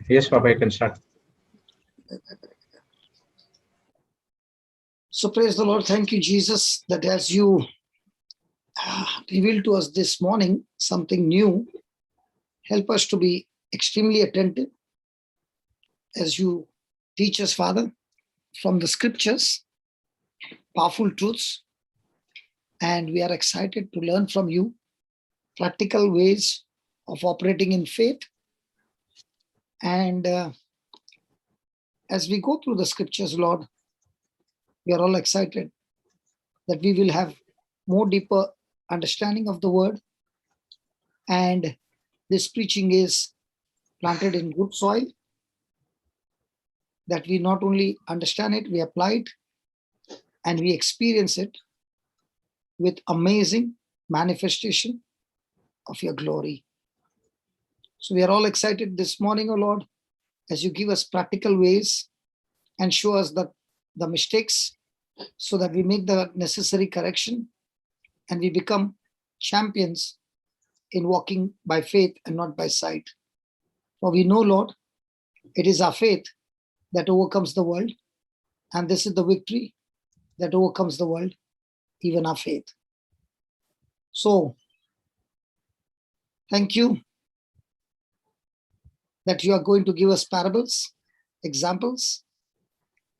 Yes, Papa, you can start. So praise the Lord. Thank you, Jesus, that as you revealed to us this morning something new, help us to be extremely attentive as you teach us, Father, from the scriptures, powerful truths. And we are excited to learn from you practical ways of operating in faith. And as we go through the scriptures, Lord, we are all excited that we will have more deeper understanding of the word. And this preaching is planted in good soil, that we not only understand it, we apply it, and we experience it with amazing manifestation of your glory. So we are all excited this morning, O Lord, as you give us practical ways and show us the mistakes so that we make the necessary correction and we become champions in walking by faith and not by sight. For we know, Lord, it is our faith that overcomes the world, and this is the victory that overcomes the world, even our faith. So, thank you that you are going to give us parables, examples,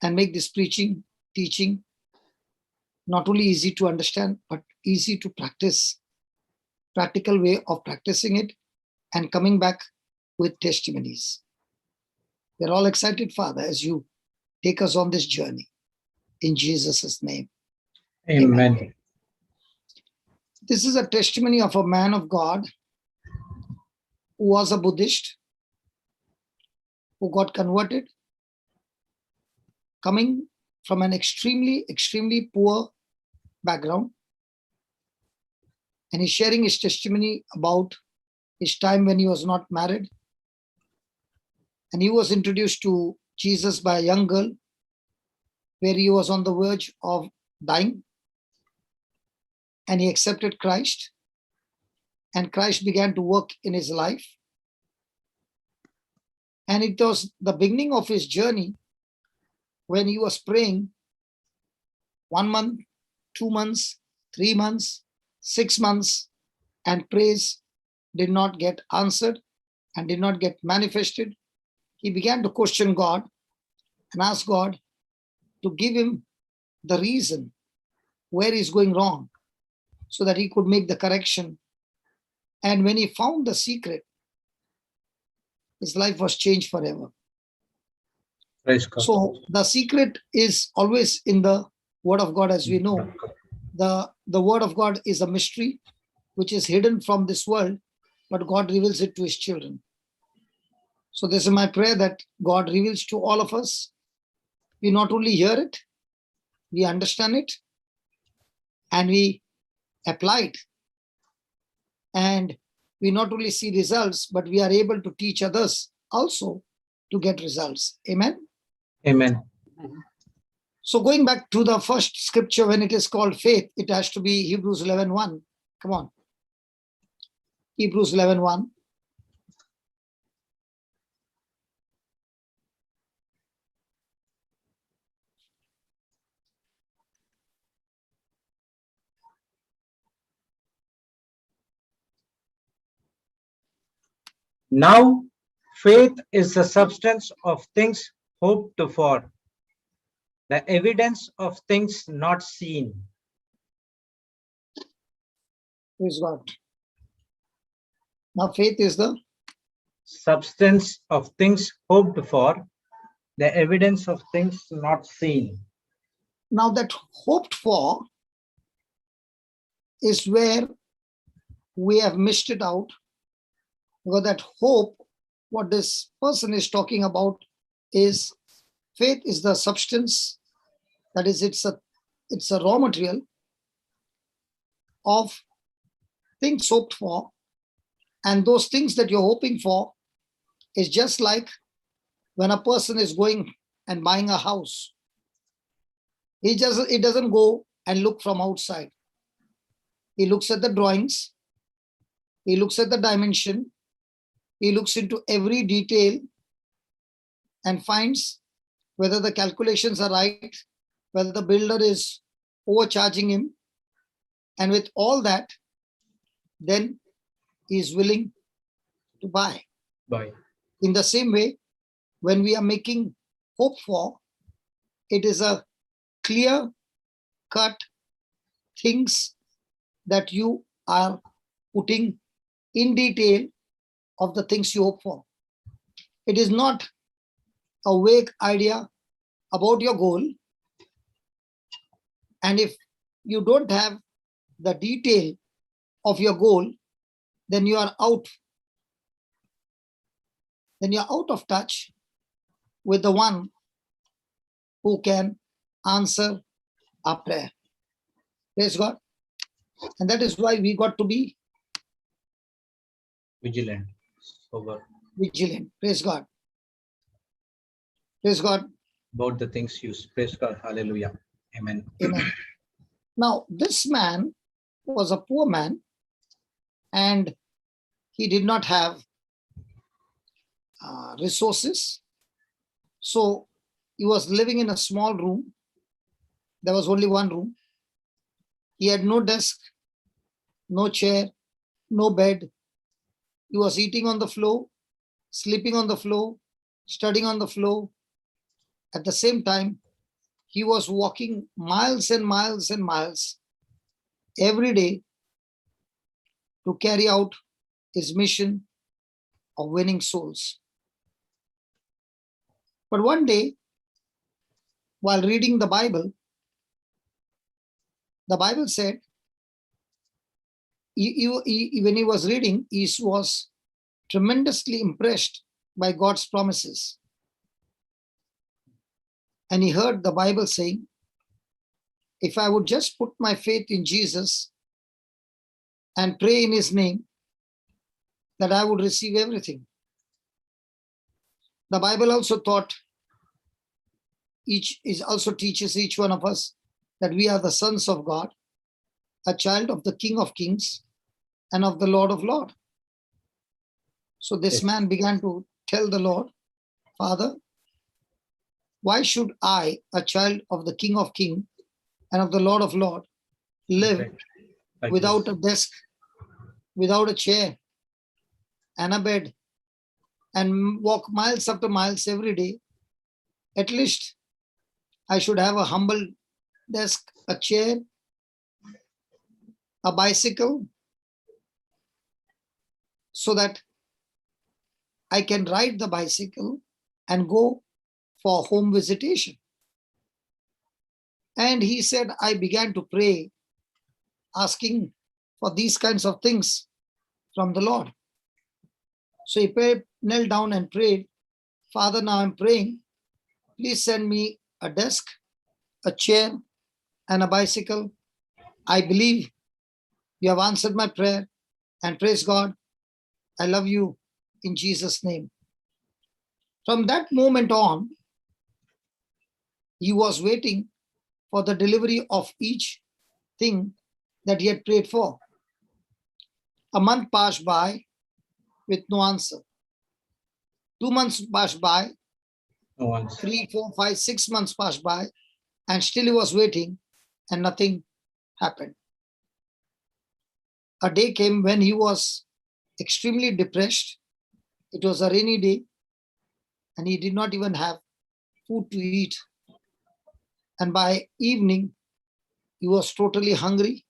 and make this preaching, teaching, not only easy to understand, but easy to practice, practical way of practicing it and coming back with testimonies. We're all excited, Father, as you take us on this journey. In Jesus' name. Amen. This is a testimony of a man of God who was a Buddhist, who got converted, coming from an extremely, extremely poor background. And he's sharing his testimony about his time when he was not married. And he was introduced to Jesus by a young girl, where he was on the verge of dying. And he accepted Christ. And Christ began to work in his life. And it was the beginning of his journey when he was praying 1 month, 2 months, 3 months, 6 months, and prayers did not get answered and did not get manifested. He began to question God and ask God to give him the reason where he's going wrong so that he could make the correction. And when he found the secret, his life was changed forever. Praise God. So the secret is always in the Word of God, as we know. The Word of God is a mystery which is hidden from this world, but God reveals it to his children. So this is my prayer, that God reveals to all of us. We not only hear it, we understand it, and we apply it. And we not only see results, but we are able to teach others also to get results. Amen. Amen. So going back to the first scripture, when it is called faith, it has to be Hebrews 11:1. Come on. Hebrews 11:1. Now, faith is the substance of things hoped for, the evidence of things not seen. Praise God. Now faith is the Substance of things hoped for, the evidence of things not seen. now that hoped for is where we have missed it out, because that hope, what this person is talking about, is faith is the substance, that is, it's a raw material of things hoped for, and those things that you're hoping for is just like when a person is going and buying a house. He doesn't go and look from outside. He looks at the drawings, He looks at the dimension. He looks into every detail and finds whether the calculations are right, whether the builder is overcharging him. And with all that, then he is willing to buy. Bye. In the same way, when we are making hope for, it is a clear cut things that you are putting in detail of the things you hope for. It is not a vague idea about your goal. And if you don't have the detail of your goal, then you are out. Then you're out of touch with the one who can answer our prayer. Praise God. And that is why we got to be Vigilant. Sober. vigilant. Praise God. Praise God. About the things you praise God. Hallelujah. Amen. Amen. Now, this man was a poor man and he did not have resources. So he was living in a small room. There was only one room. He had no desk, no chair, no bed. He was eating on the floor, sleeping on the floor, studying on the floor. At the same time, he was walking miles and miles and miles every day to carry out his mission of winning souls. But one day, while reading the Bible said, when he was reading, he was tremendously impressed by God's promises. And he heard the Bible saying, if I would just put my faith in Jesus and pray in his name, that I would receive everything. The Bible also teaches each one of us that we are the sons of God, a child of the King of Kings and of the Lord of Lords. So this Yes. man began to tell the Lord, Father, why should I, a child of the King of Kings and of the Lord of Lords, live Right. Like without this. a desk, without a chair and a bed, and walk miles after miles every day? At least I should have a humble desk, a chair, a bicycle, so that I can ride the bicycle and go for home visitation. And he said, I began to pray, asking for these kinds of things from the Lord. So he knelt down and prayed, Father, now I'm praying, please send me a desk, a chair, and a bicycle. I believe you have answered my prayer, and praise God, I love you in Jesus' name. From that moment on, he was waiting for the delivery of each thing that he had prayed for. A month passed by with no answer. 2 months passed by, No one's. 3, 4, 5, 6 months passed by, and still he was waiting and nothing happened. A day came when he was extremely depressed. It was a rainy day and he did not even have food to eat. And by evening, he was totally hungry,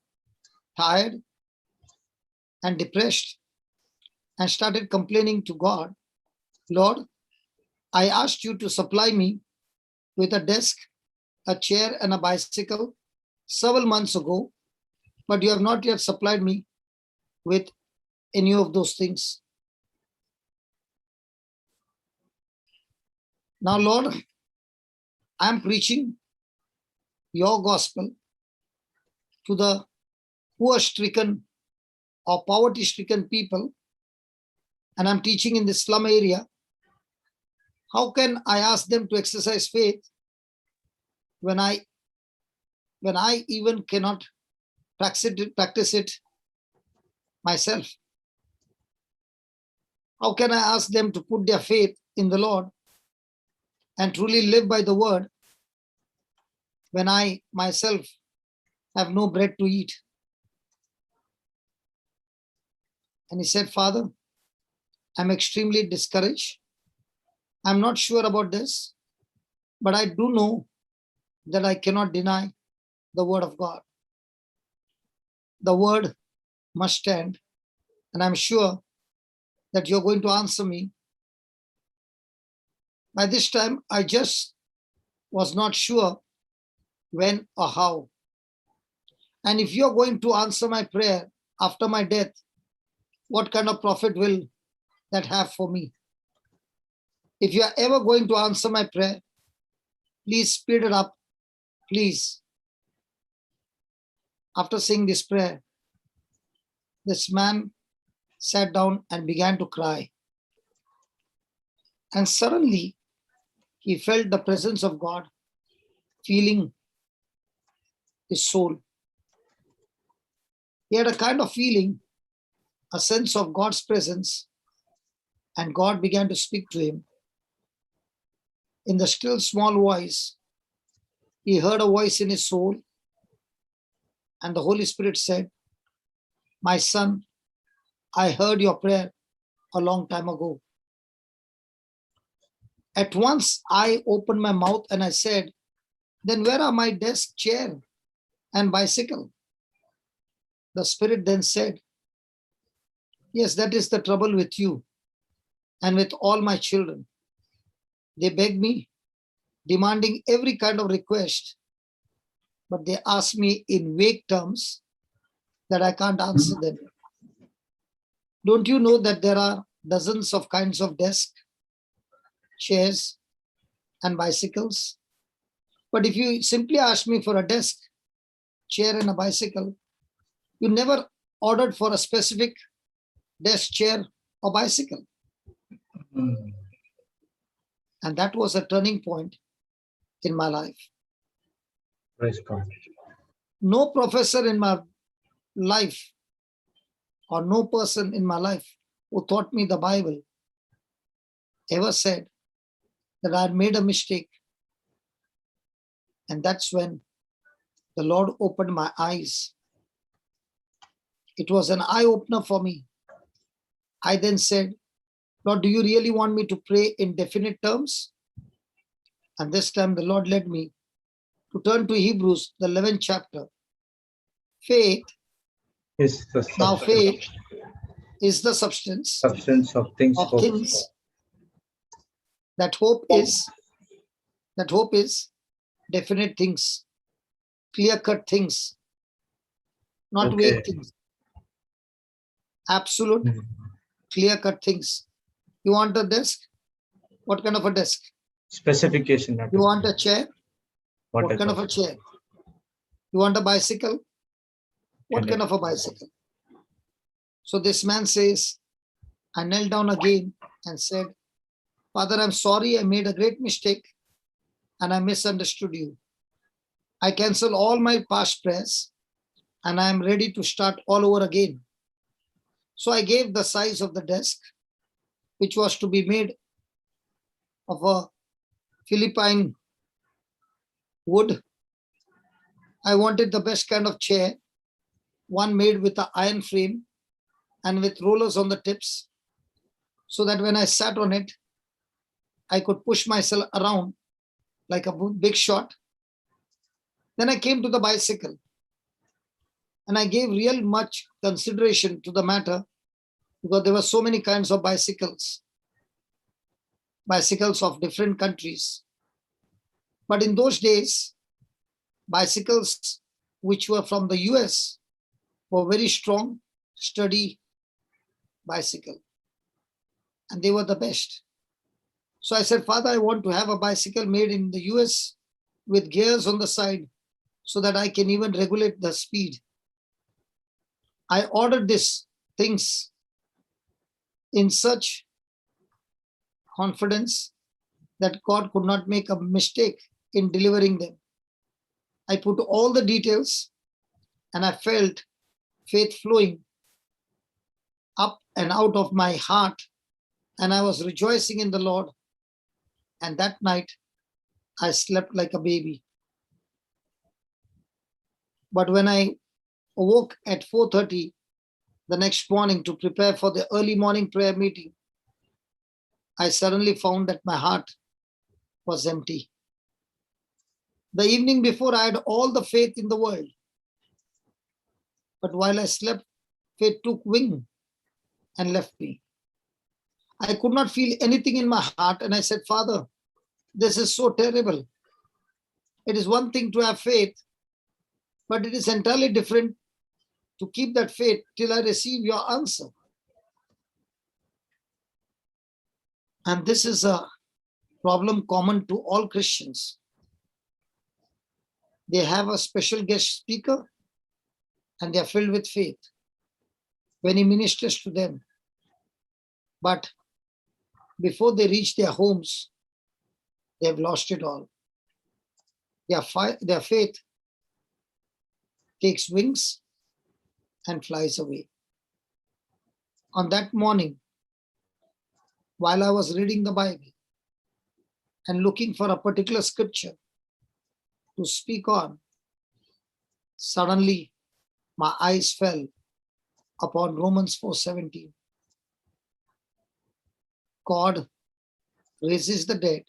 tired, and depressed, and started complaining to God, Lord, I asked you to supply me with a desk, a chair, and a bicycle several months ago, but you have not yet supplied me with any of those things. Now, Lord, I'm preaching your gospel to the poor-stricken or poverty-stricken people, and I'm teaching in the slum area. How can I ask them to exercise faith when I even cannot practice it myself? How can I ask them to put their faith in the Lord and truly live by the word when I myself have no bread to eat? And he said, Father, I'm extremely discouraged. I'm not sure about this, but I do know that I cannot deny the word of God. The word must stand, and I'm sure that you're going to answer me. By this time, I just was not sure when or how. And if you're going to answer my prayer after my death, what kind of profit will that have for me? If you are ever going to answer my prayer, please speed it up, please. After saying this prayer, this man sat down and began to cry. And suddenly, he felt the presence of God, feeling his soul. He had a kind of feeling, a sense of God's presence, and God began to speak to him. In the still small voice, he heard a voice in his soul, and the Holy Spirit said, My son, I heard your prayer a long time ago. At once I opened my mouth and I said, Then where are my desk, chair, and bicycle? The Spirit then said, Yes, that is the trouble with you and with all my children. They beg me, demanding every kind of request, but they ask me in vague terms that I can't answer them. Don't you know that there are dozens of kinds of desks, chairs, and bicycles? But if you simply ask me for a desk, chair, and a bicycle, you never ordered for a specific desk, chair, or bicycle. Mm. And that was a turning point in my life. Praise God. No professor in my life or no person in my life who taught me the Bible ever said that I had made a mistake. And that's when the Lord opened my eyes. It was an eye-opener for me. I then said, Lord, do you really want me to pray in definite terms? And this time the Lord led me to turn to Hebrews, the 11th chapter. Faith, Is the now faith is the substance of things of hoped things for. that hope is definite things, clear-cut things, not Okay. vague things, absolute Mm. clear-cut things. You want a desk? What kind of a desk? Specification. You want a chair? What type kind of a chair? You want a bicycle? What kind of a bicycle? So this man says, I knelt down again and said, Father, I'm sorry I made a great mistake and I misunderstood you. I cancel all my past prayers and I am ready to start all over again. So I gave the size of the desk, which was to be made of a Philippine wood. I wanted the best kind of chair, one made with an iron frame and with rollers on the tips, so that when I sat on it, I could push myself around like a big shot. Then I came to the bicycle and I gave real much consideration to the matter because there were so many kinds of bicycles of different countries. But in those days, bicycles which were from the US were very strong, sturdy bicycle. And they were the best. So I said, Father, I want to have a bicycle made in the US with gears on the side so that I can even regulate the speed. I ordered these things in such confidence that God could not make a mistake in delivering them. I put all the details and I felt faith flowing up and out of my heart and I was rejoicing in the Lord. And that night, I slept like a baby. But when I awoke at 4:30 the next morning to prepare for the early morning prayer meeting, I suddenly found that my heart was empty. The evening before, I had all the faith in the world. But while I slept, faith took wing and left me. I could not feel anything in my heart, and I said, Father, this is so terrible. It is one thing to have faith, but it is entirely different to keep that faith till I receive your answer. And this is a problem common to all Christians. They have a special guest speaker and they are filled with faith when he ministers to them. But before they reach their homes, they have lost it all. Their faith takes wings and flies away. On that morning, while I was reading the Bible and looking for a particular scripture to speak on, suddenly my eyes fell upon Romans 4:17. God raises the dead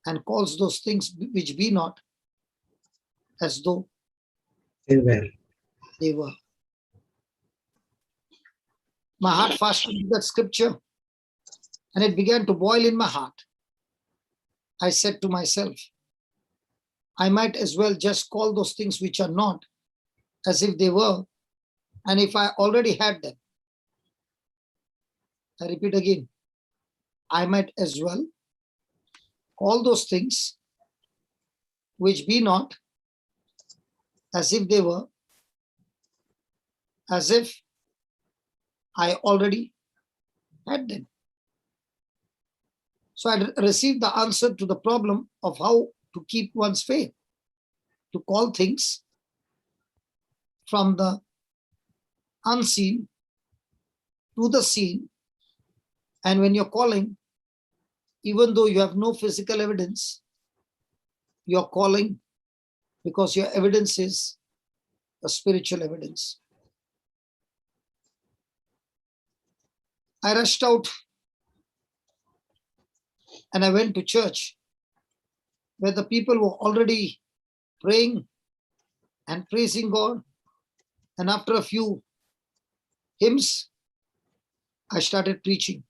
and calls those things which be not as though Amen. they were. My heart fasted with that scripture and it began to boil in my heart. I said to myself, I might as well just call those things which are not as if they were, and if I already had them. I repeat again, I might as well call those things which be not as if they were, as if I already had them. So I received the answer to the problem of how to keep one's faith, to call things from the unseen to the seen. And when you're calling, even though you have no physical evidence, you're calling because your evidence is a spiritual evidence. I rushed out and I went to church where the people were already praying and praising God. And after a few hymns, I started preaching.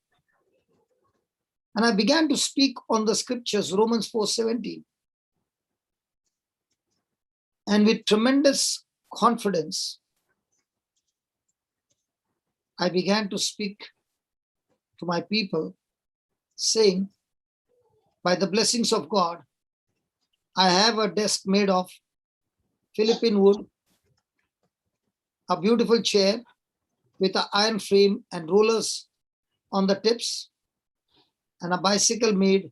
And I began to speak on the scriptures, Romans 4:17. And with tremendous confidence, I began to speak to my people, saying, by the blessings of God, I have a desk made of Philippine wood, a beautiful chair with an iron frame and rollers on the tips, and a bicycle made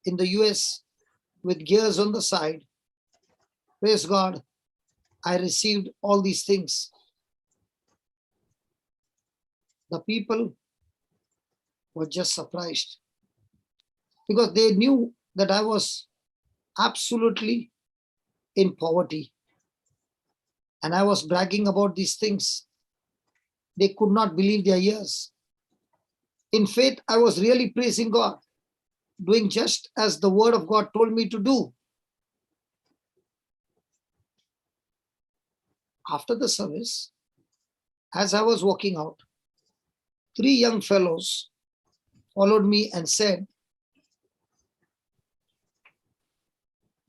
in the US with gears on the side. Praise God, I received all these things. The people were just surprised because they knew that I was absolutely in poverty and I was bragging about these things. They could not believe their ears. In faith, I was really praising God, doing just as the word of God told me to do. After the service, as I was walking out, 3 young fellows followed me and said,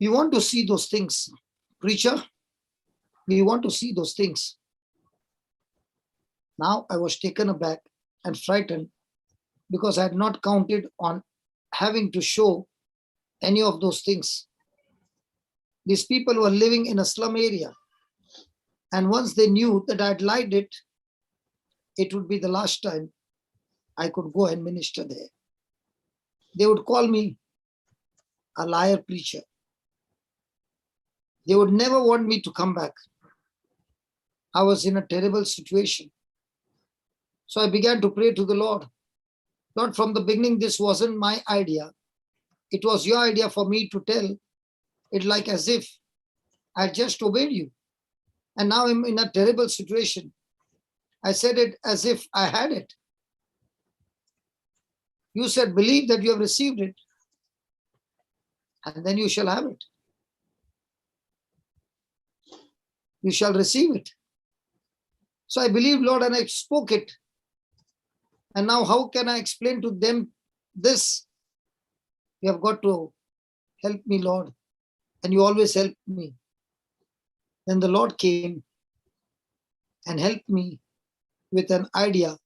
we want to see those things. Preacher, we want to see those things. Now I was taken aback and frightened because I had not counted on having to show any of those things. These people were living in a slum area. And once they knew that I'd lied it, it would be the last time I could go and minister there. They would call me a liar preacher. They would never want me to come back. I was in a terrible situation. So I began to pray to the Lord. Lord, from the beginning, this wasn't my idea. It was your idea for me to tell it like as if I just obeyed you. And now I'm in a terrible situation. I said it as if I had it. You said, believe that you have received it, and then you shall have it. You shall receive it. So I believed, Lord, and I spoke it. And now how can I explain to them this? You have got to help me, Lord. And you always help me. Then the Lord came and helped me with an idea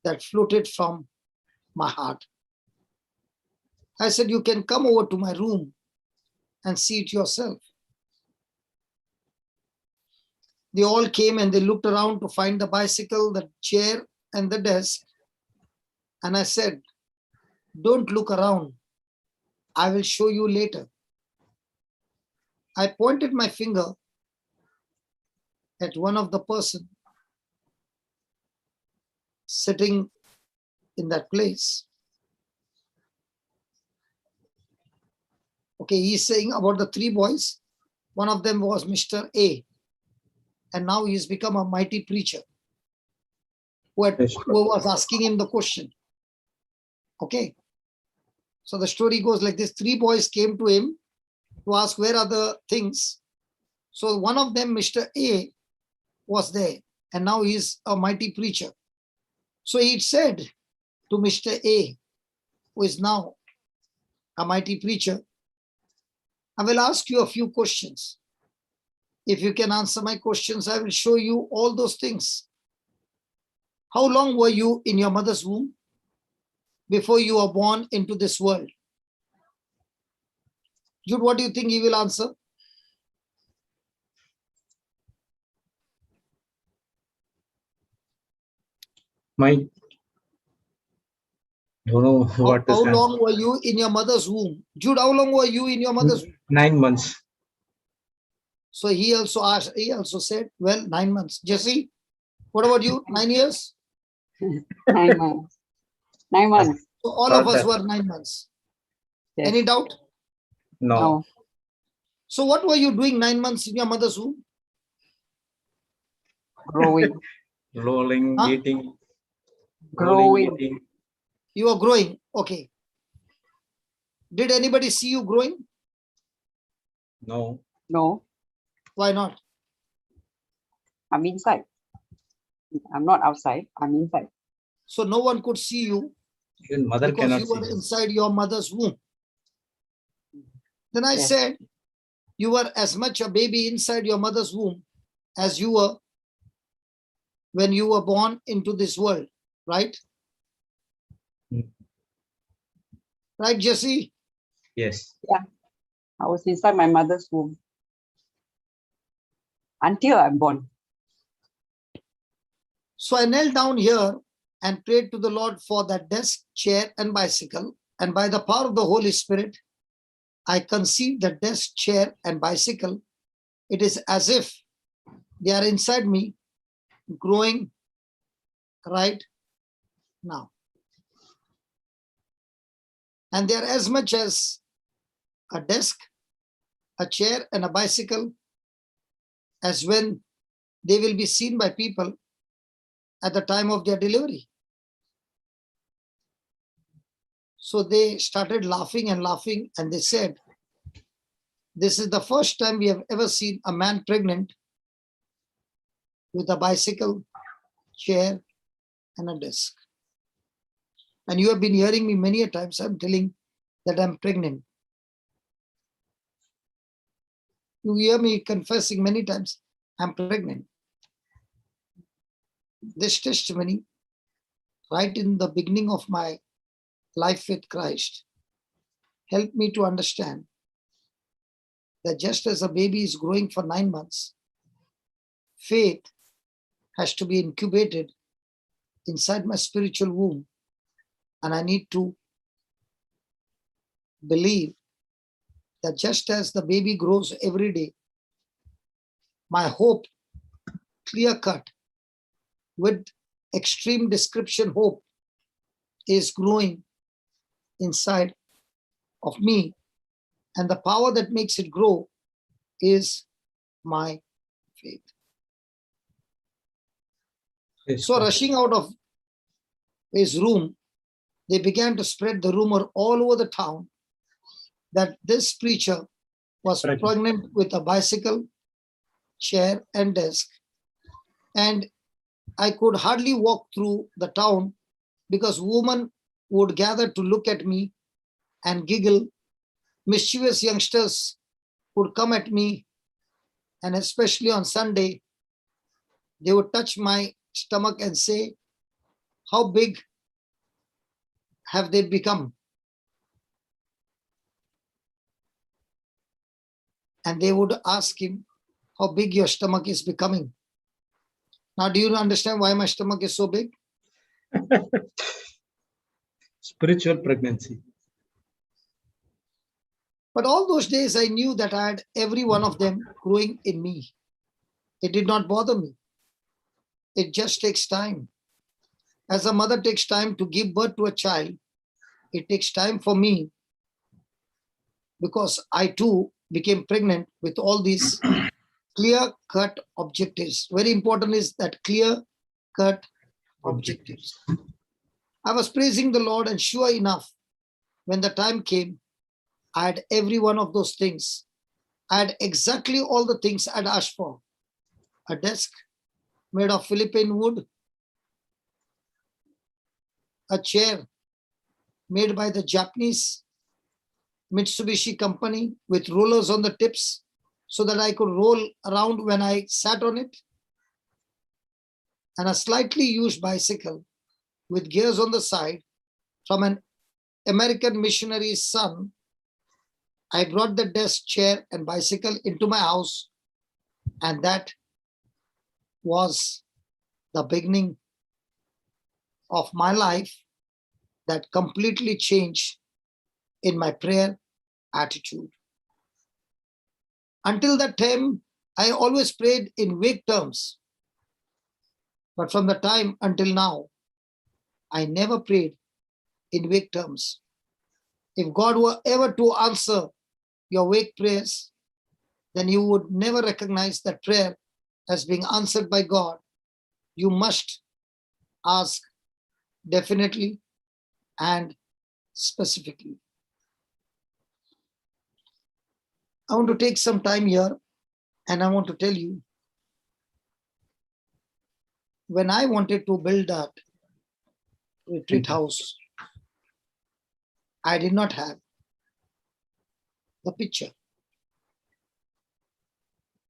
that floated from my heart. I said, you can come over to my room and see it yourself. They all came and they looked around to find the bicycle, the chair, and the desk. And I said, don't look around. I will show you later. I pointed my finger at one of the person sitting in that place. Okay, he's saying about the three boys. One of them was Mr. A. And now he's become a mighty preacher who was asking him the question. Okay. So the story goes like this. Three boys came to him to ask where are the things. So one of them, Mr. A, was there. And now he's a mighty preacher. So he said to Mr. A, who is now a mighty preacher, I will ask you a few questions. If you can answer my questions, I will show you all those things. How long were you in your mother's womb before you were born into this world? Jude, what do you think he will answer? Don't know what How is that. long were you in your mother's womb? Jude, how long were you in your mother's womb? 9 months. So he also asked, he also said, well, 9 months. Jesse, what about you? 9 years? 9 months. 9 months. So all of us were 9 months. Yes. Any doubt? No. No. So what were you doing 9 months in your mother's womb? Growing. Rolling, Huh? eating. Growing. Eating. You were growing. Okay. Did anybody see you growing? No. No, Why not? I'm inside. I'm not outside. I'm inside. So no one could see you Even mother because cannot you see were us. inside your mother's womb. Then I Yes. said, you were as much a baby inside your mother's womb as you were when you were born into this world, right? Hmm. Right, Jesse? Yes. I was inside my mother's womb until I'm born. So I knelt down here and prayed to the Lord for that desk, chair, and bicycle. And by the power of the Holy Spirit, I conceived the desk, chair, and bicycle. It is as if they are inside me, growing right now. And they are as much as a desk, a chair, and a bicycle as when they will be seen by people at the time of their delivery. So they started laughing and laughing, and they said, this is the first time we have ever seen a man pregnant with a bicycle, chair, and a desk. And you have been hearing me many a times. I'm telling that I'm pregnant. You hear me confessing many times, I'm pregnant. This testimony, right in the beginning of my life with Christ, helped me to understand that just as a baby is growing for 9 months, faith has to be incubated inside my spiritual womb. And I need to believe that just as the baby grows every day, my hope, clear cut, with extreme description hope, is growing inside of me, and the power that makes it grow is my faith. Yes, So, Lord. rushing out of his room, they began to spread the rumor all over the town that this preacher was Correct. pregnant with a bicycle, chair, and desk. And I could hardly walk through the town because women would gather to look at me and giggle. Mischievous youngsters would come at me, and especially on Sunday, they would touch my stomach and say, "How big have they become?" And they would ask him, "How big your stomach is becoming?" Now, do you understand why my stomach is so big? Spiritual pregnancy. But all those days, I knew that I had every one of them growing in me. It did not bother me. It just takes time. As a mother takes time to give birth to a child, it takes time for me, because I too became pregnant with all these clear-cut objectives. Very important is that clear-cut objectives. I was praising the Lord, and sure enough, when the time came, I had every one of those things. I had exactly all the things I'd asked for. A desk made of Philippine wood, a chair made by the Japanese Mitsubishi company with rollers on the tips so that I could roll around when I sat on it, and a slightly used bicycle with gears on the side from an American missionary's son. I brought the desk, chair, and bicycle into my house, and that was the beginning of my life that completely changed in my prayer attitude. Until that time, I always prayed in vague terms. But from the time until now, I never prayed in vague terms. If God were ever to answer your vague prayers, then you would never recognize that prayer as being answered by God. You must ask definitely and specifically. I want to take some time here, and I want to tell you, when I wanted to build a retreat house, I did not have the picture.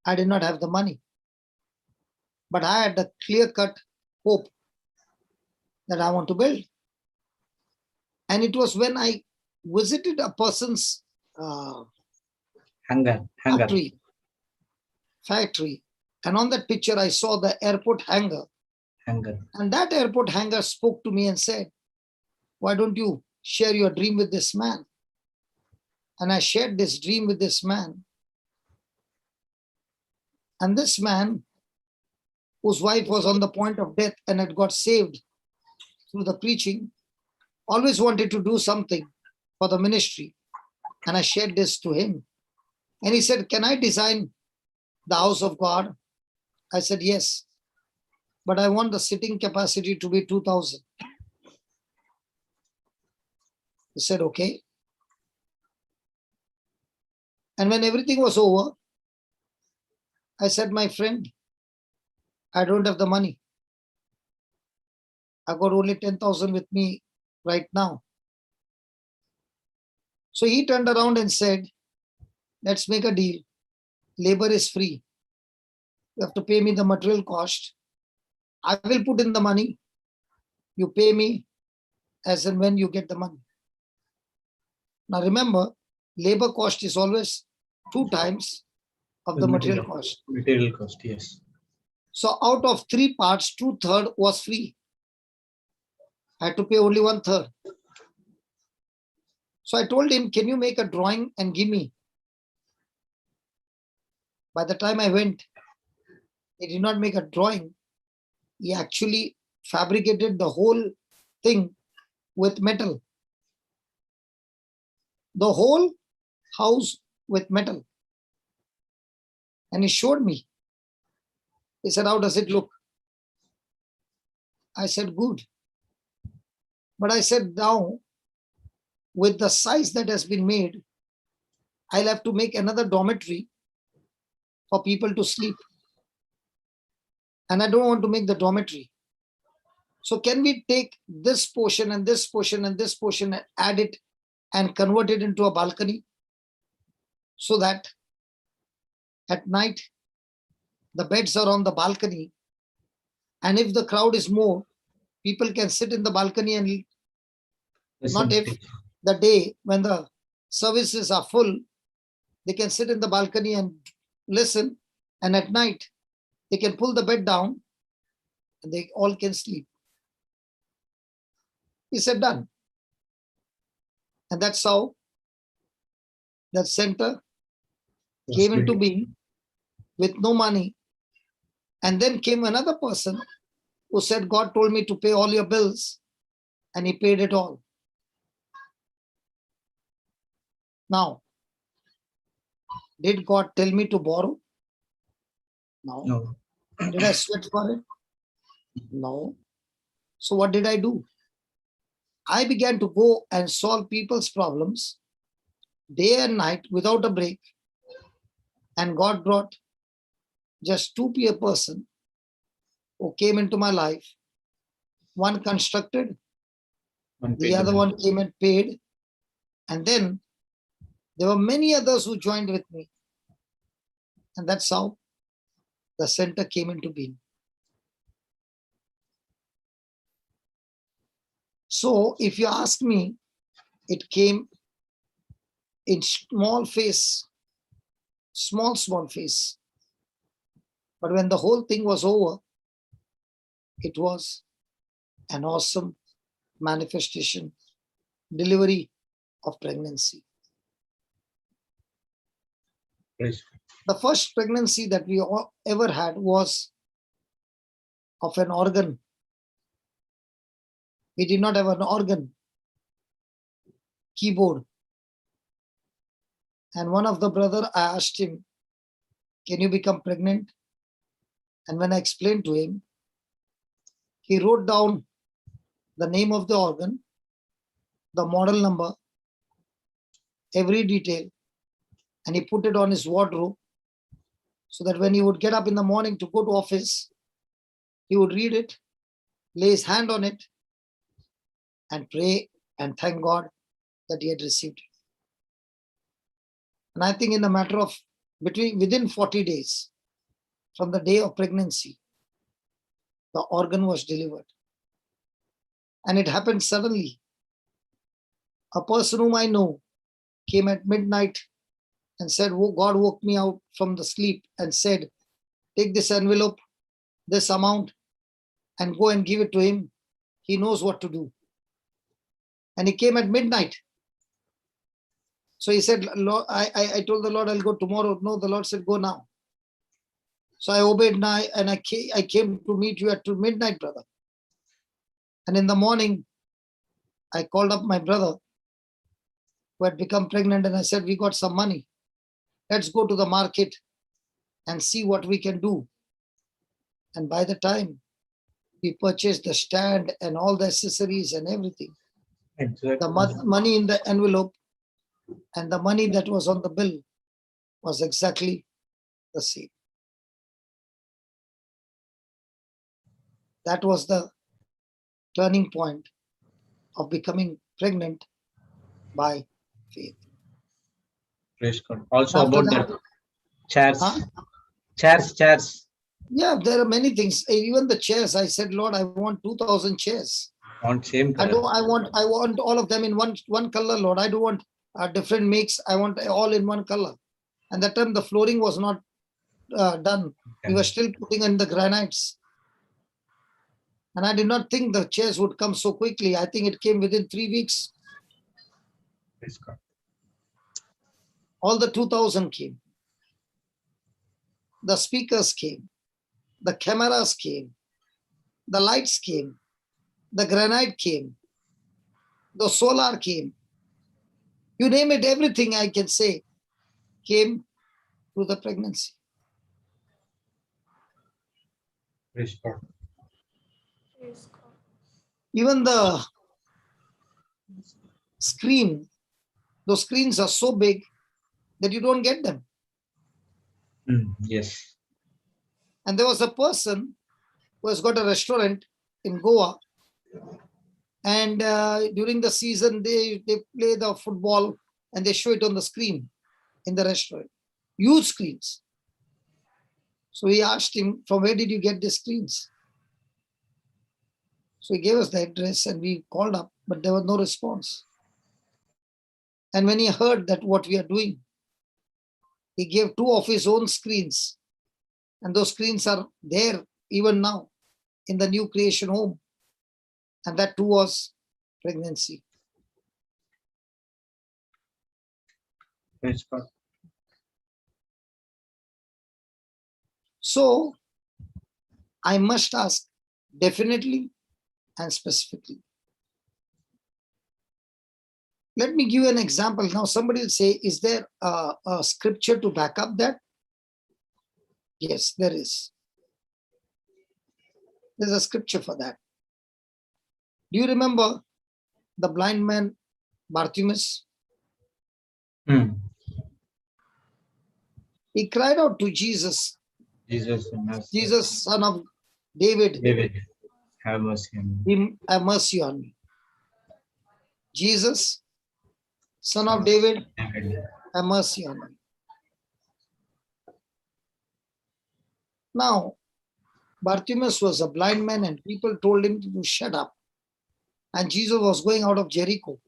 I did not have the money. But I had a clear-cut hope that I want to build. And it was when I visited a person's Hangar. factory. And on that picture, I saw the airport hangar. And that airport hangar spoke to me and said, "Why don't you share your dream with this man?" And I shared this dream with this man. And this man, whose wife was on the point of death and had got saved through the preaching, always wanted to do something for the ministry. And I shared this to him. And he said, "Can I design the house of God?" I said, "Yes, but I want the sitting capacity to be 2,000. He said, "Okay." And when everything was over, I said, "My friend, I don't have the money. I got only 10,000 with me right now." So he turned around and said, "Let's make a deal. Labor is free. You have to pay me the material cost. I will put in the money. You pay me as and when you get the money." Now remember, labor cost is always 2 times of the material cost. Material cost, yes. So out of 3 parts, 2/3 was free. I had to pay only 1/3. So I told him, "Can you make a drawing and give me?" By the time I went, he did not make a drawing. He actually fabricated the whole thing with metal. The whole house with metal. And he showed me. He said, how does it look? I said, good. But I said, now, with the size that has been made, I'll have to make another dormitory for people to sleep. And I don't want to make the dormitory. So can we take this portion and this portion and this portion and add it and convert it into a balcony so that at night the beds are on the balcony, and if the crowd is more, people can sit in the balcony and not if the day when the services are full, they can sit in the balcony and listen, and at night they can pull the bed down and they all can sleep. He said, done. And that's how that center came into being with no money. And then came another person who said, God told me to pay all your bills, and he paid it all. Now, did God tell me to borrow? No. No. Did I sweat for it? No. So what did I do? I began to go and solve people's problems day and night without a break. And God brought just two peer person who came into my life. One constructed, the other one came and paid. And then there were many others who joined with me. And that's how the center came into being. So if you ask me, it came in small phase, small phase. But when the whole thing was over, it was an awesome manifestation, delivery of pregnancy. Praise The first pregnancy that we ever had was of an organ. We did not have an organ keyboard. And one of the brother, I asked him, can you become pregnant? And when I explained to him, he wrote down the name of the organ, the model number, every detail, and he put it on his wardrobe so that when he would get up in the morning to go to office, he would read it, lay his hand on it, and pray and thank God that he had received it. And I think in a matter of within 40 days from the day of pregnancy, the organ was delivered. And it happened suddenly. A person whom I know came at midnight and said, oh, God woke me out from the sleep and said, take this envelope, this amount, and go and give it to him. He knows what to do. And he came at midnight. So he said, Lord, I told the Lord, I'll go tomorrow. No, the Lord said, go now. So I obeyed now, and I came to meet you at midnight, brother. And in the morning, I called up my brother who had become pregnant, and I said, we got some money. Let's go to the market and see what we can do. And by the time we purchased the stand and all the accessories and everything, the money in the envelope and the money that was on the bill was exactly the same. That was the turning point of becoming pregnant by faith. Praise God. Also After about that, the chairs. Huh? Chairs. Yeah, there are many things. Even the chairs, I said, Lord, I want 2,000 chairs. On same I color. want all of them in one color, Lord. I don't want different makes. I want all in one color. And that time the flooring was not done. We were still putting in the granites. And I did not think the chairs would come so quickly. I think it came within 3 weeks. Praise God. All the 2,000 came. The speakers came. The cameras came. The lights came. The granite came. The solar came. You name it, everything I can say came through the pregnancy. Praise God. Praise God. Even the screen, those screens are so big that you don't get them. Yes. And there was a person who has got a restaurant in Goa. And during the season, they play the football and they show it on the screen in the restaurant. Huge screens. So we asked him, from where did you get the screens? So he gave us the address and we called up, but there was no response. And when he heard that what we are doing, he gave 2 of his own screens. And those screens are there even now in the new creation home. And that too was pregnancy. Praise God. So I must ask definitely and specifically. Let me give you an example. Now somebody will say, is there a scripture to back up that? Yes, there is. There's a scripture for that. Do you remember the blind man Bartimaeus? He cried out to Jesus, Jesus, and us. Jesus, son of David, David, have mercy on me. have mercy on me. Jesus, son of David, David. have mercy on me. Now, Bartimaeus was a blind man and people told him to shut up. And Jesus was going out of Jericho.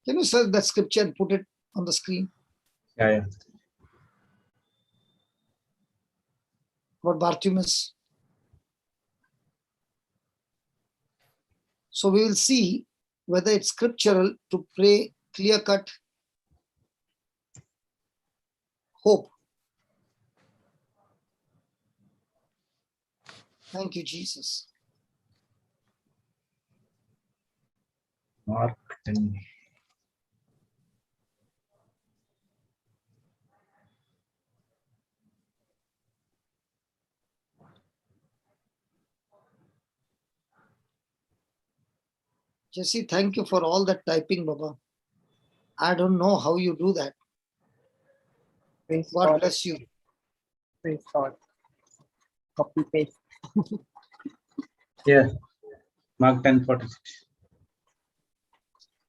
Can you search that scripture and put it on the screen? Yeah. About Bartimaeus. So we will see whether it's scriptural to pray clear-cut hope. Thank you, Jesus. Mark 10. Jesse, thank you for all that typing, Baba. I don't know how you do that. Praise God God. bless you. Praise God. Copy paste. Yeah. Mark 10:46.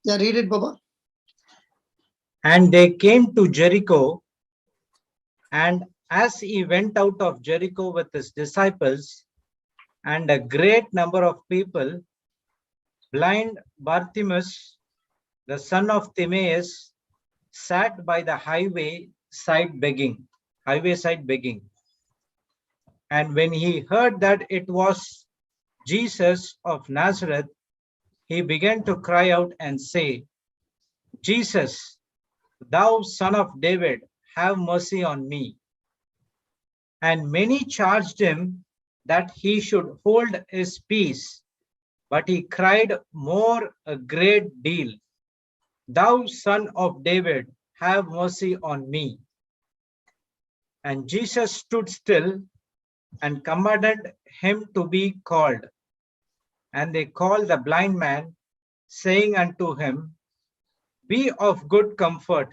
Yeah, read it, Baba. And they came to Jericho, and as he went out of Jericho with his disciples and a great number of people, blind Bartimaeus, the son of Timaeus, sat by the highway side begging. And when he heard that it was Jesus of Nazareth, he began to cry out and say, Jesus, thou son of David, have mercy on me. And many charged him that he should hold his peace, but he cried more a great deal, Thou son of David, have mercy on me. And Jesus stood still and commanded him to be called. And they called the blind man, saying unto him, Be of good comfort,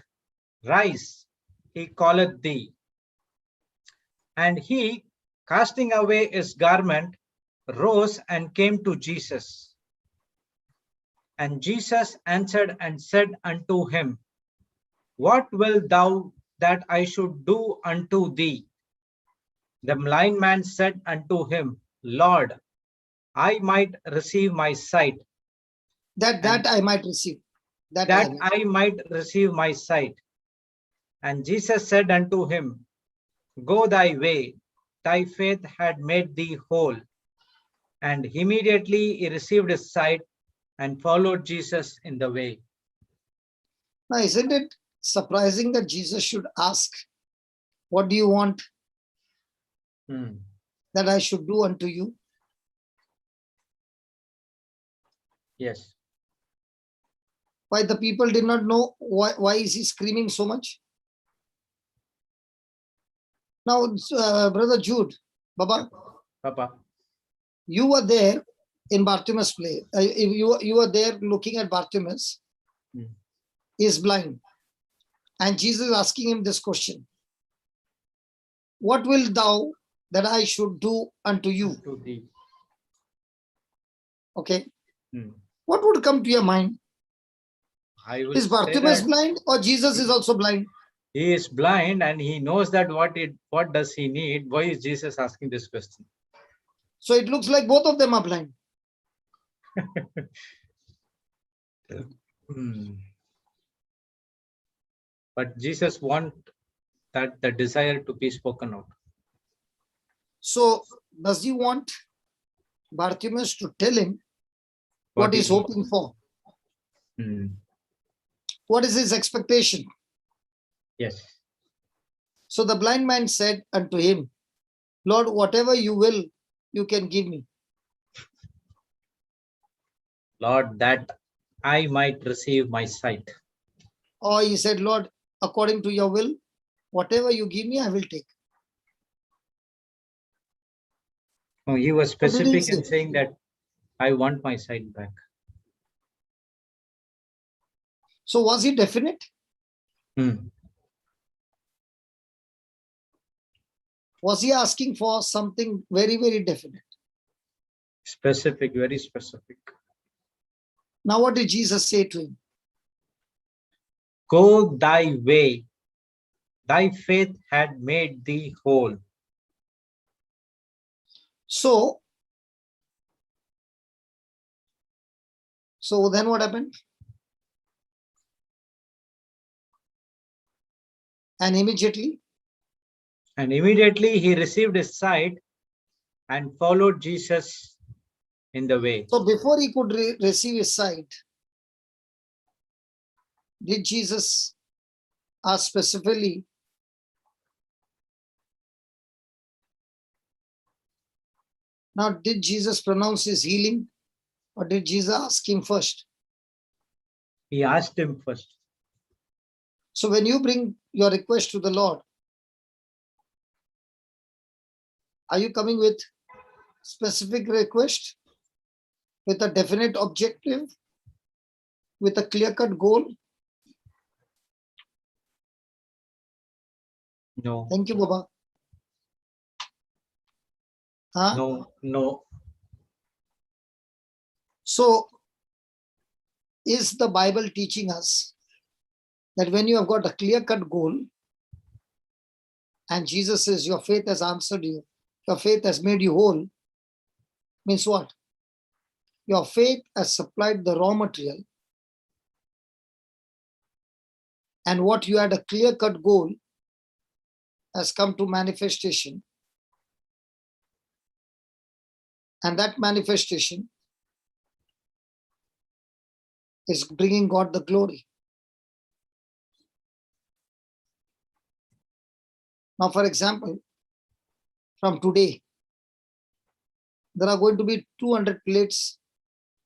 rise, he calleth thee. And he, casting away his garment, rose and came to Jesus. And Jesus answered and said unto him, What wilt thou that I should do unto thee? The blind man said unto him, Lord, I might receive my sight. That I might receive. That I might receive my sight. And Jesus said unto him, Go thy way, thy faith had made thee whole. And immediately he received his sight and followed Jesus in the way. Now, isn't it surprising that Jesus should ask, what do you want that I should do unto you? Yes. Why the people did not know why is he screaming so much? Now, Brother Jude, Baba, Papa. you were there in Bartimaeus' play. You were there looking at Bartimaeus. Hmm. He is blind. And Jesus is asking him this question. What will thou that I should do unto you? To thee. Okay. Hmm. What would come to your mind? I would Is say Bartimaeus that blind or Jesus is also blind? he is blind and he knows that what does he need. Why is Jesus asking this question? So it looks like both of them are blind. Hmm. But Jesus want that the desire to be spoken out. So does he want Bartimaeus to tell him what he's he- hoping for? Hmm. What is his expectation? Yes. So the blind man said unto him, Lord, whatever you will, you can give me. Lord, that I might receive my sight. Or he said, Lord, according to your will, whatever you give me, I will take. No, he was What did he specific in say? saying that I want my sight back. So was he definite? Hmm. Was he asking for something very, very definite? Specific, very specific. Now, what did Jesus say to him? Go thy way. Thy faith had made thee whole. So then what happened? And immediately, And immediately he received his sight and followed Jesus in the way. so before he could receive his sight, did Jesus ask specifically, now did Jesus pronounce his healing or did Jesus ask him first? He asked him first. So when you bring your request to the Lord, are you coming with specific request, with a definite objective, with a clear-cut goal? No. Thank you, Baba. Huh? No. So is the Bible teaching us that when you have got a clear-cut goal and Jesus says your faith has answered you, your faith has made you whole, means what? Your faith has supplied the raw material, and what you had a clear-cut goal has come to manifestation, and that manifestation is bringing God the glory. Now, for example, from today, there are going to be 200 plates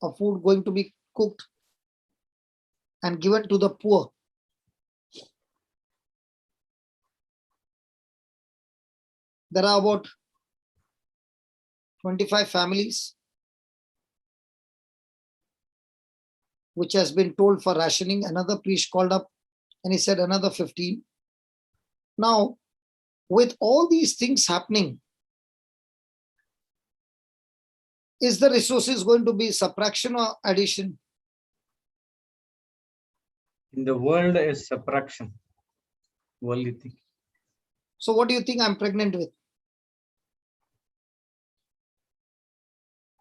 of food going to be cooked and given to the poor. There are about 25 families which has been told for rationing. Another priest called up and he said another 15. Now, with all these things happening, is the resources going to be subtraction or addition? In the world is subtraction. Worldly thing. So what do you think I'm pregnant with?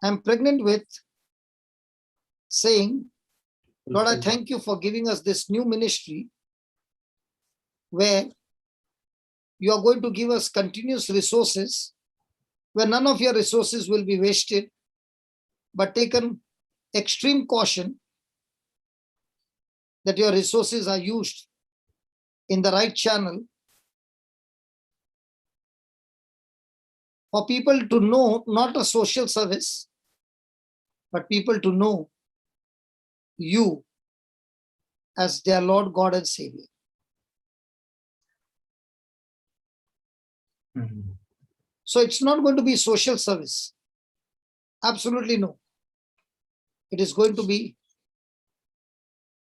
I'm pregnant with saying, Lord, I thank you for giving us this new ministry where you are going to give us continuous resources, where none of your resources will be wasted, but taken extreme caution that your resources are used in the right channel for people to know, not a social service, but people to know you as their Lord, God, and Savior. Mhm. So it's not going to be social service. Absolutely no. It is going to be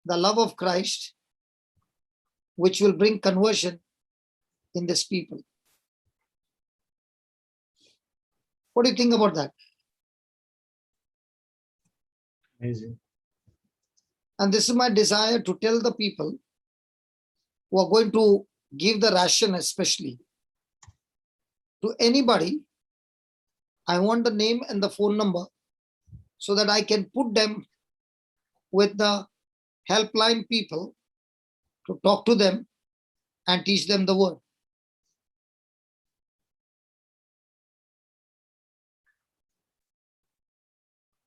the love of Christ, which will bring conversion in this people. What do you think about that? Amazing. And this is my desire to tell the people who are going to give the ration, especially to anybody. I want the name and the phone number so that I can put them with the helpline people to talk to them and teach them the word.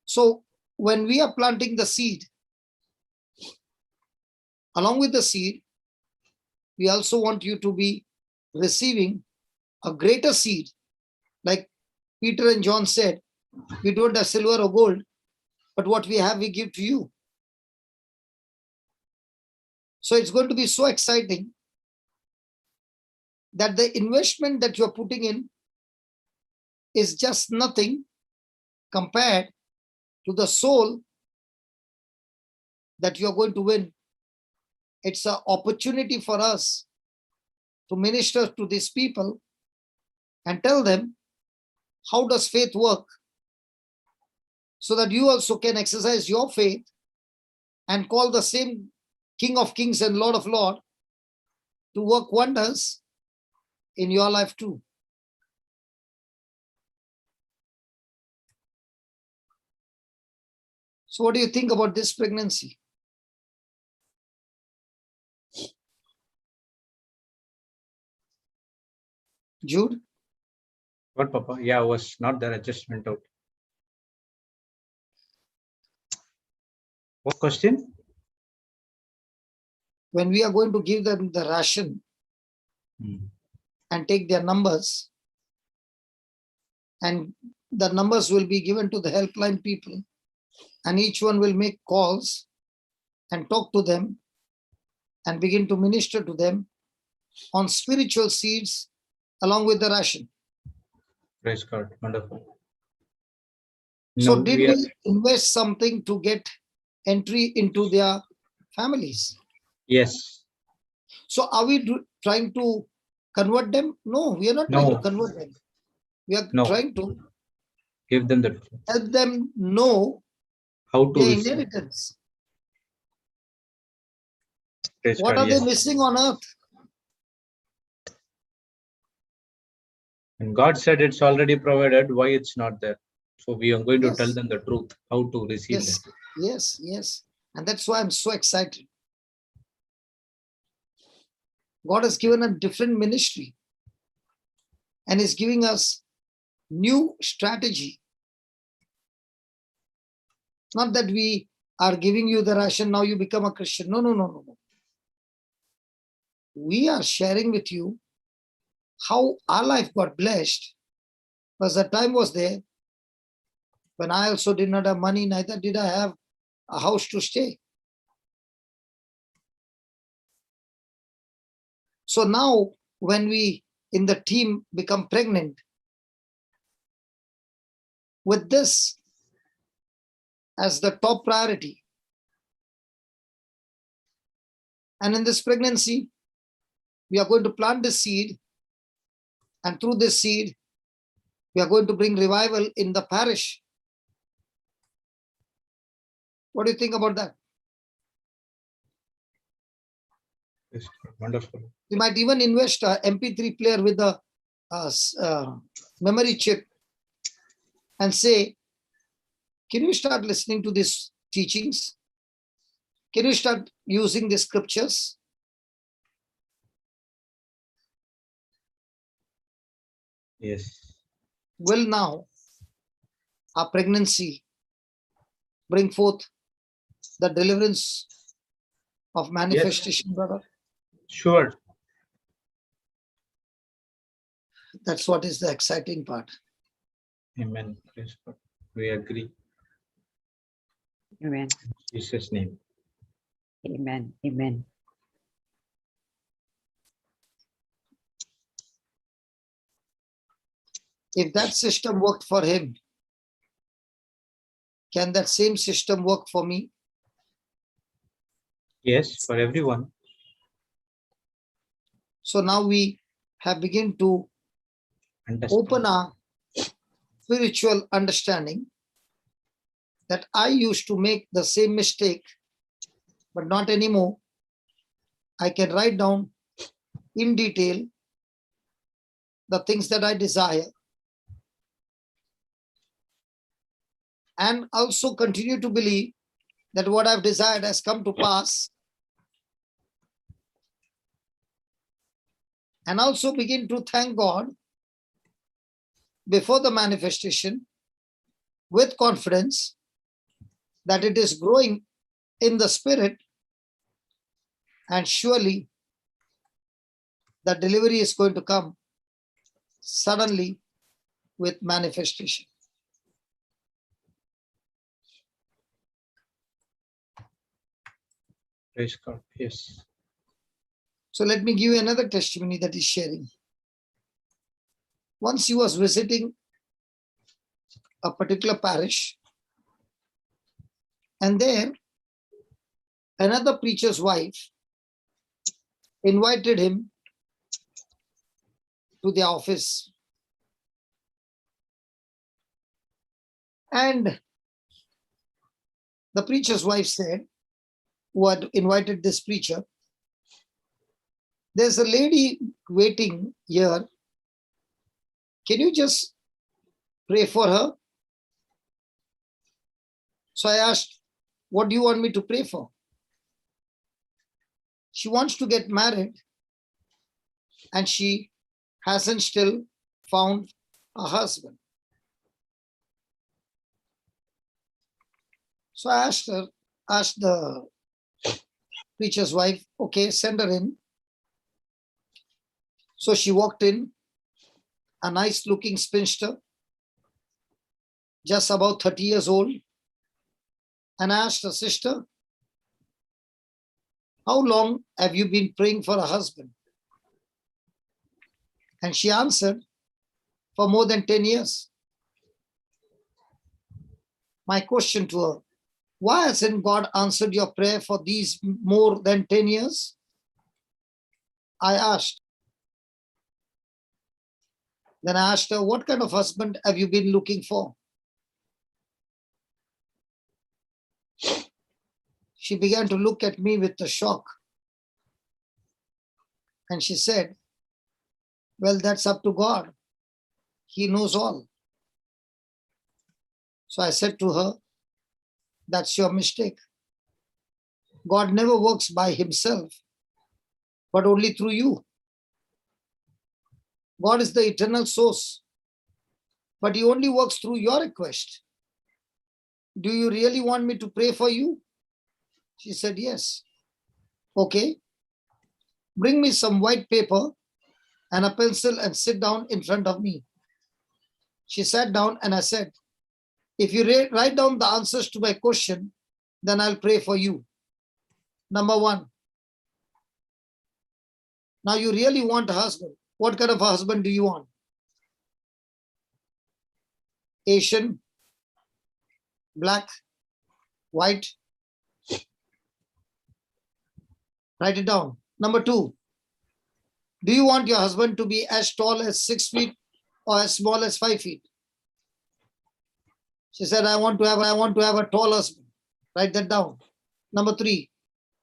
So when we are planting the seed, along with the seed, we also want you to be receiving a greater seed. Like Peter and John said, we don't have silver or gold, but what we have, we give to you. So it's going to be so exciting that the investment that you're putting in is just nothing compared to the soul that you're going to win. It's an opportunity for us to minister to these people and tell them how does faith work, so that you also can exercise your faith and call the same King of Kings and Lord of Lords to work wonders in your life too. So what do you think about this pregnancy? Jude? What, Papa? Yeah, I was not there. I just went out. What question? When we are going to give them the ration Hmm. and take their numbers, and the numbers will be given to the helpline people, and each one will make calls and talk to them and begin to minister to them on spiritual seeds along with the ration. Praise God. Wonderful. So No, did we are, we invest something to get entry into their families? yes. So are we trying to convert them? No, we are not trying to No, convert them. We are no. trying to Give them the truth. help them know How to their receive. inheritance. Praise What God. are they Yes. missing on earth? And God said it's already provided. Why it's not there? So we are going to tell Yes, them the truth, how to receive yes, them. yes, yes. And that's why I'm so excited. God has given a different ministry and is giving us new strategy. Not that we are giving you the ration, now you become a Christian. No, no, no, no, no. We are sharing with you how our life got blessed, because the time was there when I also did not have money, neither did I have a house to stay. So now when we in the team become pregnant, with this as the top priority, and in this pregnancy, we are going to plant the seed, and through this seed, we are going to bring revival in the parish. What do you think about that? Praise God. Wonderful. We might even invest a MP3 player with a memory chip and say, can you start listening to these teachings? Can you start using the scriptures? Yes. Will now our pregnancy bring forth the deliverance of manifestation, brother? Sure. That's what is the exciting part. Amen. Praise God. We agree. Amen. Jesus' name. Amen. Amen. If that system worked for him, can that same system work for me? Yes, for everyone. So now we have begun to Understand. open our spiritual understanding that I used to make the same mistake, but not anymore. I can write down in detail the things that I desire and also continue to believe that what I've desired has come to pass, and also begin to thank God before the manifestation with confidence that it is growing in the spirit, and surely the delivery is going to come suddenly with manifestation. Praise God. Yes. So let me give you another testimony that is sharing. Once he was visiting a particular parish, and there another preacher's wife invited him to their office. And the preacher's wife said, who had invited this preacher, there's a lady waiting here. Can you just pray for her? So I asked, what do you want me to pray for? She wants to get married and she hasn't still found a husband. So I asked the preacher's wife, okay, send her in. So she walked in, a nice looking spinster, just about 30 years old. And I asked her, sister, how long have you been praying for a husband? And she answered, for more than 10 years. My question to her, why hasn't God answered your prayer for these more than 10 years? I asked. Then I asked her, what kind of husband have you been looking for? She began to look at me with a shock. And she said, well, that's up to God. He knows all. So I said to her, that's your mistake. God never works by himself, but only through you. God is the eternal source, but he only works through your request. Do you really want me to pray for you? She said, yes. Okay. Bring me some white paper and a pencil and sit down in front of me. She sat down and I said, if you write down the answers to my question, then I'll pray for you. Number one, now you really want a husband. What kind of a husband do you want? Asian, black, white? Write it down. Number two, do you want your husband to be as tall as 6 feet or as small as 5 feet? She said, I want to have a tall husband. Write that down. Number three,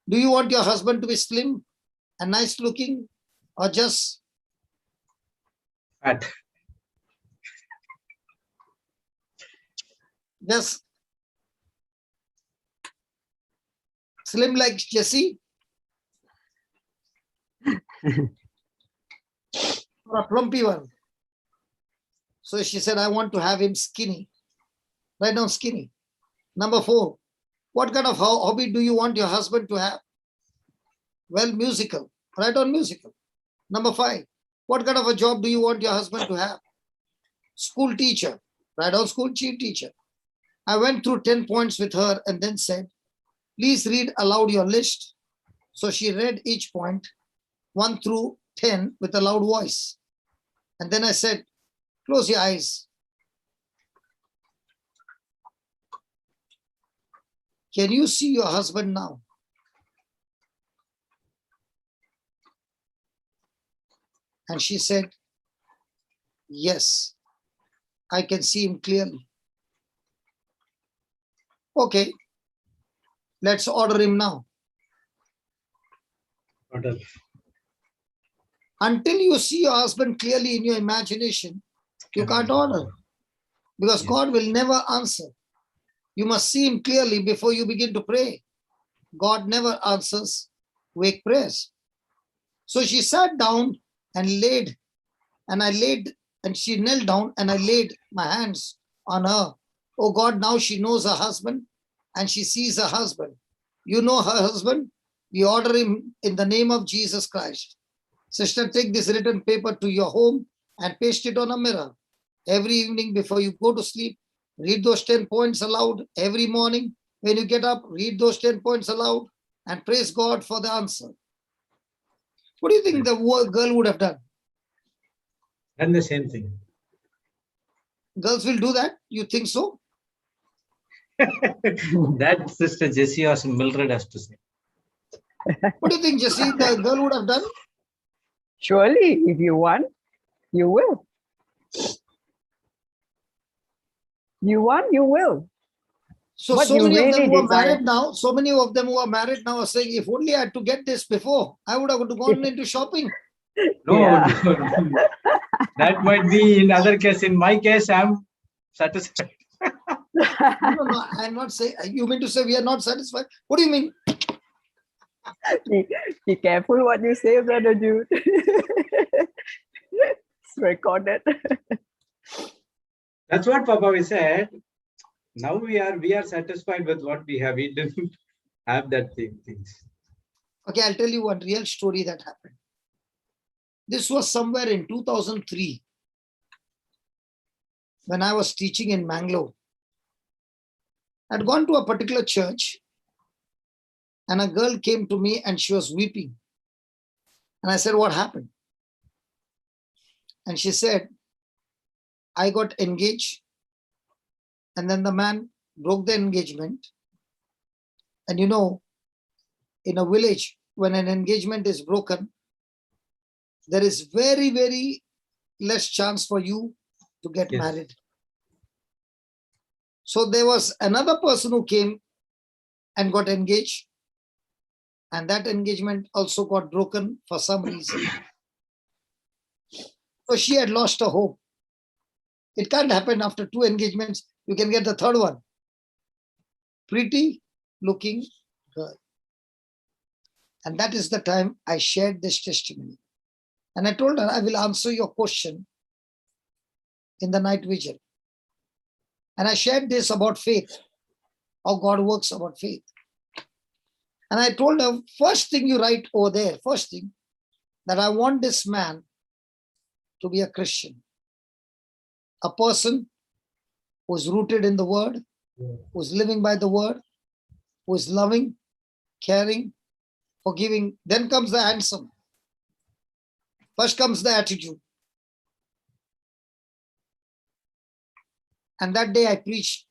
do you want your husband to be slim and nice looking or just Fat. slim like Jesse? Or a plumpy one? So she said, I want to have him skinny. Write down skinny. Number four, what kind of hobby do you want your husband to have? Well, musical. Write down musical. Number five, what kind of a job do you want your husband to have? School teacher. Write down school chief teacher. I went through 10 points with her and then said, Please read aloud your list. So she read each point, 1 through 10, with a loud voice. And then I said, close your eyes. Can you see your husband now? And she said, yes, I can see him clearly. Okay, let's order him now. Order. Until you see your husband clearly in your imagination, you can't order, because Yes. God will never answer. You must see him clearly before you begin to pray. God never answers vague prayers. So she sat down and she knelt down and I laid my hands on her. Oh God, now she knows her husband and she sees her husband. You know her husband. We order him in the name of Jesus Christ. Sister, take this written paper to your home and paste it on a mirror. Every evening before you go to sleep, read those 10 points aloud. Every morning when you get up, read those 10 points aloud and praise God for the answer. What do you think the girl would have done? Done the same thing. Girls will do that? You think so? That Sister Jessie or Mildred has to say. What do you think, Jesse, the girl would have done? Surely, if you want, you will. You want, you will. So, What so you many of them really who are desire. married now, so many of them who are married now are saying, if only I had to get this before, I would have gone into shopping. No, Yeah. no. That might be in other case. In my case, I'm satisfied. No, I'm not saying, you mean to say we are not satisfied? What do you mean? Be careful what you say, Brother Jude. It's recorded. That's what Papa we said. Now we are satisfied with what we have. We didn't have that things. Okay, I'll tell you one real story that happened. This was somewhere in 2003 when I was teaching in Mangalore. I'd gone to a particular church and a girl came to me and she was weeping. And I said, what happened? And she said, I got engaged and then the man broke the engagement. And you know, in a village, when an engagement is broken, there is very, very less chance for you to get Yes. married. So there was another person who came and got engaged. And that engagement also got broken for some reason. So she had lost her hope. It can't happen after 2 engagements. You can get the third one. Pretty looking girl. And that is the time I shared this testimony. And I told her, I will answer your question in the night vigil. And I shared this about faith, how God works about faith. And I told her, first thing you write over there, first thing, that I want this man to be a Christian, a person who is rooted in the word, who is living by the word, who is loving, caring, forgiving. Then comes the handsome. First comes the attitude. And that day I preached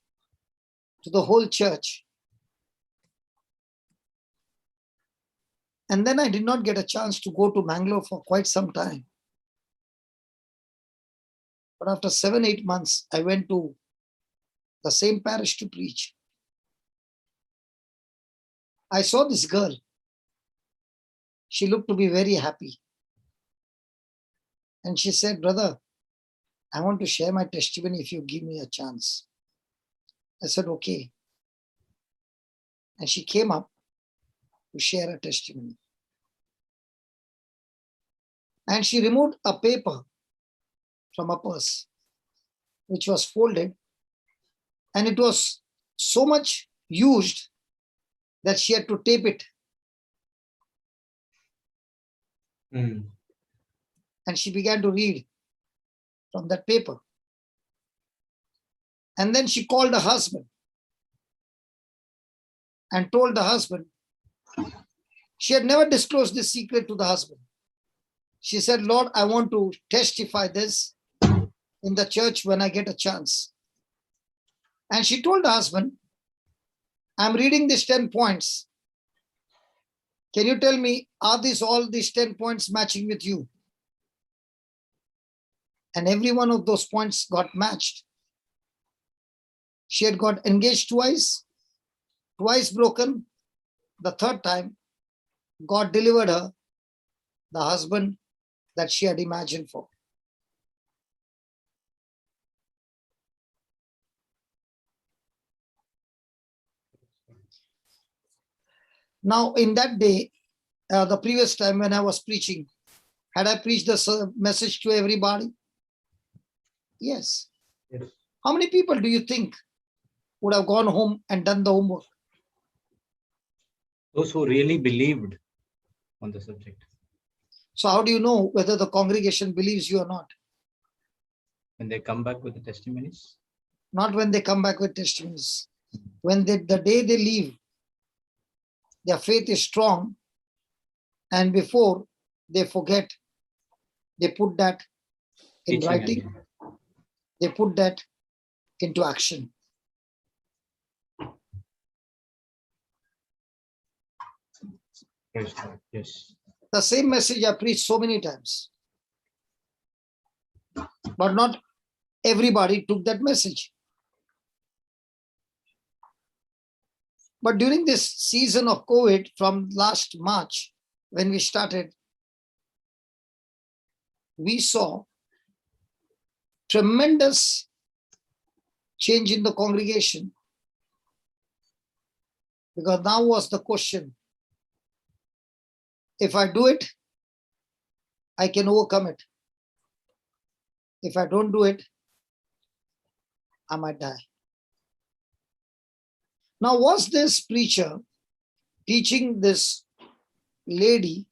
to the whole church. And then I did not get a chance to go to Mangalore for quite some time. But after 7-8 months, I went to the same parish to preach. I saw this girl. She looked to be very happy. And she said, brother, I want to share my testimony if you give me a chance. I said, okay. And she came up to share her testimony. And she removed a paper from her purse, which was folded. And it was so much used that she had to tape it. Mm. And she began to read from that paper. And then she called her husband. and told the husband. She had never disclosed this secret to the husband. She said, Lord, I want to testify this in the church when I get a chance. And she told the husband, I'm reading these 10 points. Can you tell me, are these 10 points matching with you? And every one of those points got matched. She had got engaged twice broken. The third time, God delivered her the husband that she had imagined for. Now, in that day, the previous time when I was preaching, had I preached the message to everybody? Yes. Yes. How many people do you think would have gone home and done the homework? Those who really believed on the subject. So how do you know whether the congregation believes you or not? When they come back with the testimonies. Not when they come back with testimonies. When the day they leave, their faith is strong, and before they forget, they put that in Teaching writing, again. they put that into action. Praise God. Yes. The same message I preached so many times. But not everybody took that message. But during this season of COVID from last March, when we started, we saw tremendous change in the congregation. Because now was the question, if I do it, I can overcome it. If I don't do it, I might die. Now, was this preacher teaching this lady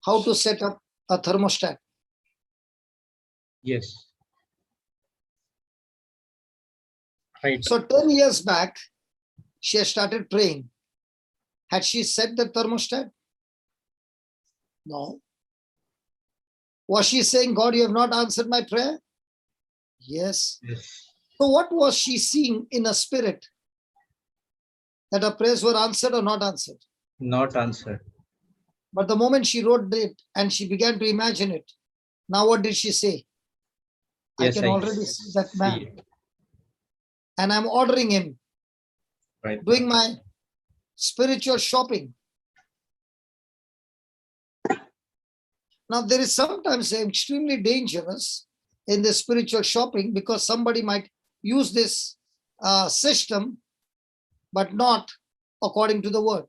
how to set up a thermostat? Yes. Right. So 10 years back, she has started praying. Had she set the thermostat? No. Was she saying, God, you have not answered my prayer? Yes. Yes. So what was she seeing in a spirit? That her prayers were answered or not answered? Not answered. But the moment she wrote it and she began to imagine it, now what did she say? Yes, I can already see that man. it. And I'm ordering him, Right. doing my spiritual shopping. Now, there is sometimes extremely dangerous in the spiritual shopping because somebody might use this system, but not according to the word.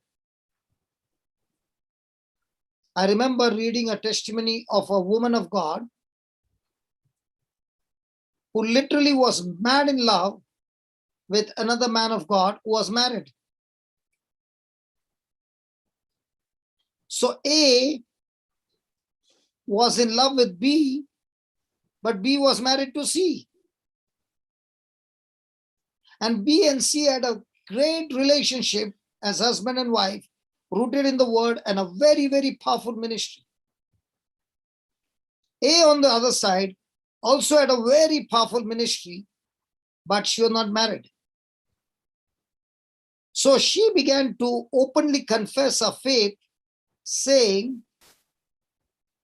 I remember reading a testimony of a woman of God who literally was mad in love with another man of God who was married. So A was in love with B, but B was married to C. And B and C had a great relationship as husband and wife, rooted in the word and a very, very powerful ministry. A on the other side also had a very powerful ministry, but she was not married. So she began to openly confess her faith, saying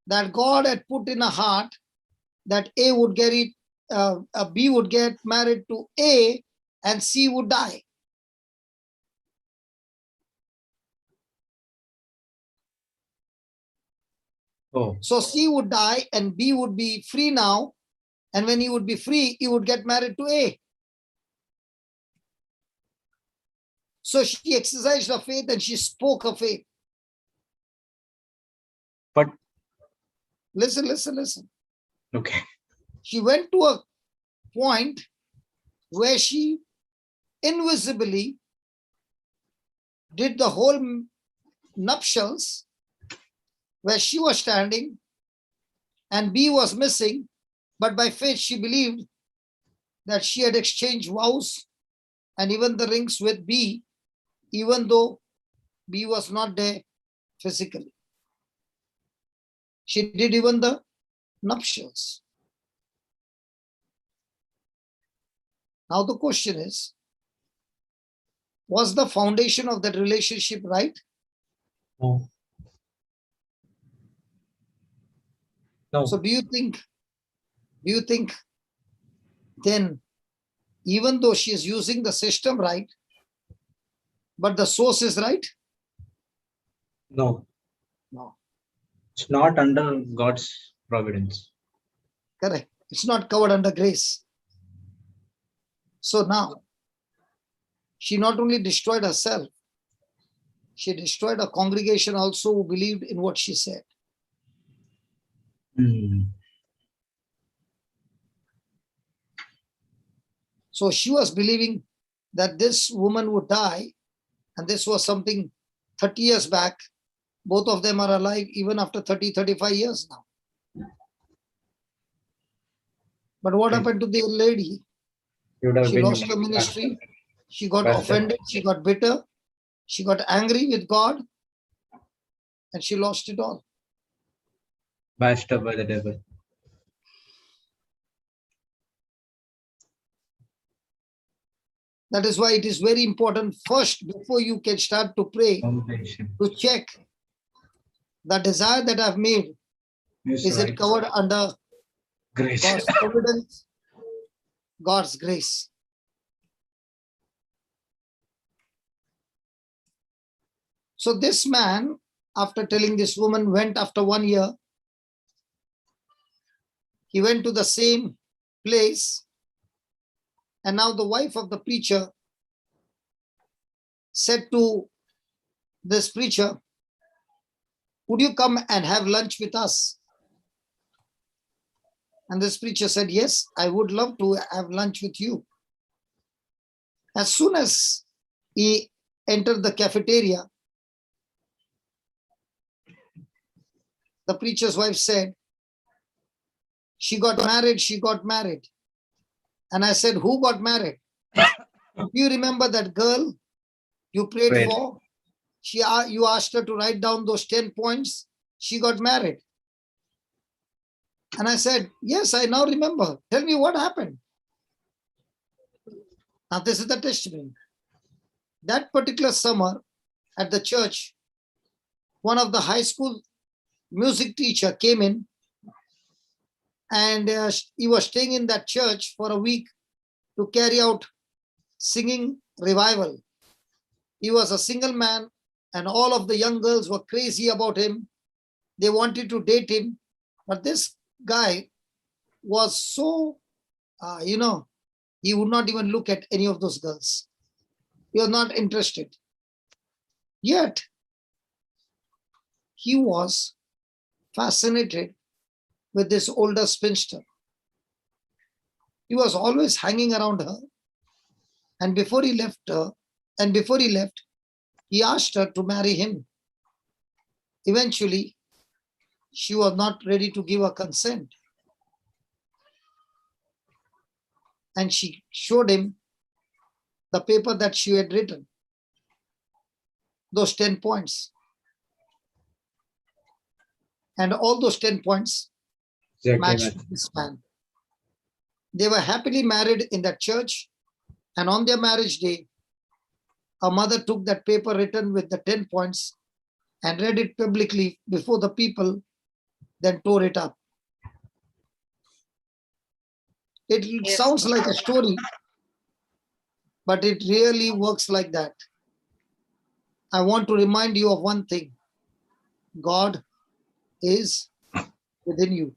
that God had put in her heart that A would get it, B would get married to A and C would die. Oh, So C would die and B would be free now. And when he would be free, he would get married to A. So she exercised her faith and she spoke her faith. but Listen. okay. She went to a point where she invisibly did the whole nuptials where she was standing and B was missing, but by faith she believed that she had exchanged vows and even the rings with B, even though B was not there physically. She did even the nuptials. Now the question is, was the foundation of that relationship right? No. No. So do you think then, even though she is using the system right, but the source is right? No. No, It's not under God's providence. correct. It's not covered under grace. So now, she not only destroyed herself, she destroyed a congregation also who believed in what she said. Hmm. So she was believing that this woman would die, and this was something 30 years back. Both of them are alive even after 30, 35 years now. But what Yes. happened to the lady? You would have She been lost her ministry. She got Pastor. offended. She got bitter. She got angry with God. And she lost it all. bashed up by the devil. That is why it is very important first, before you can start to pray, Foundation. to check the desire that I've made. Is right. it covered under Grace. God's providence, God's grace? So this man, after telling this woman, went after 1 year. He went to the same place. And now the wife of the preacher said to this preacher, would you come and have lunch with us? And this preacher said, yes, I would love to have lunch with you. As soon as he entered the cafeteria, the preacher's wife said, she got married, she got married. And I said, who got married? Do you remember that girl you prayed Prayed. for? You asked her to write down those 10 points. She got married. And I said, yes, I now remember. Tell me what happened. Now, this is the testimony. That particular summer at the church, one of the high school music teacher came in, and he was staying in that church for a week to carry out singing revival. He was a single man, and all of the young girls were crazy about him. They wanted to date him. But this guy was so, he would not even look at any of those girls. He was not interested. Yet, he was fascinated with this older spinster. He was always hanging around her. And before he left, he asked her to marry him. Eventually, she was not ready to give her consent. And she showed him the paper that she had written, those 10 points. And all those 10 points matched this man. They were happily married in that church. And on their marriage day, her mother took that paper written with the 10 points and read it publicly before the people, then tore it up. It sounds like a story, but it really works like that. I want to remind you of one thing. God is within you.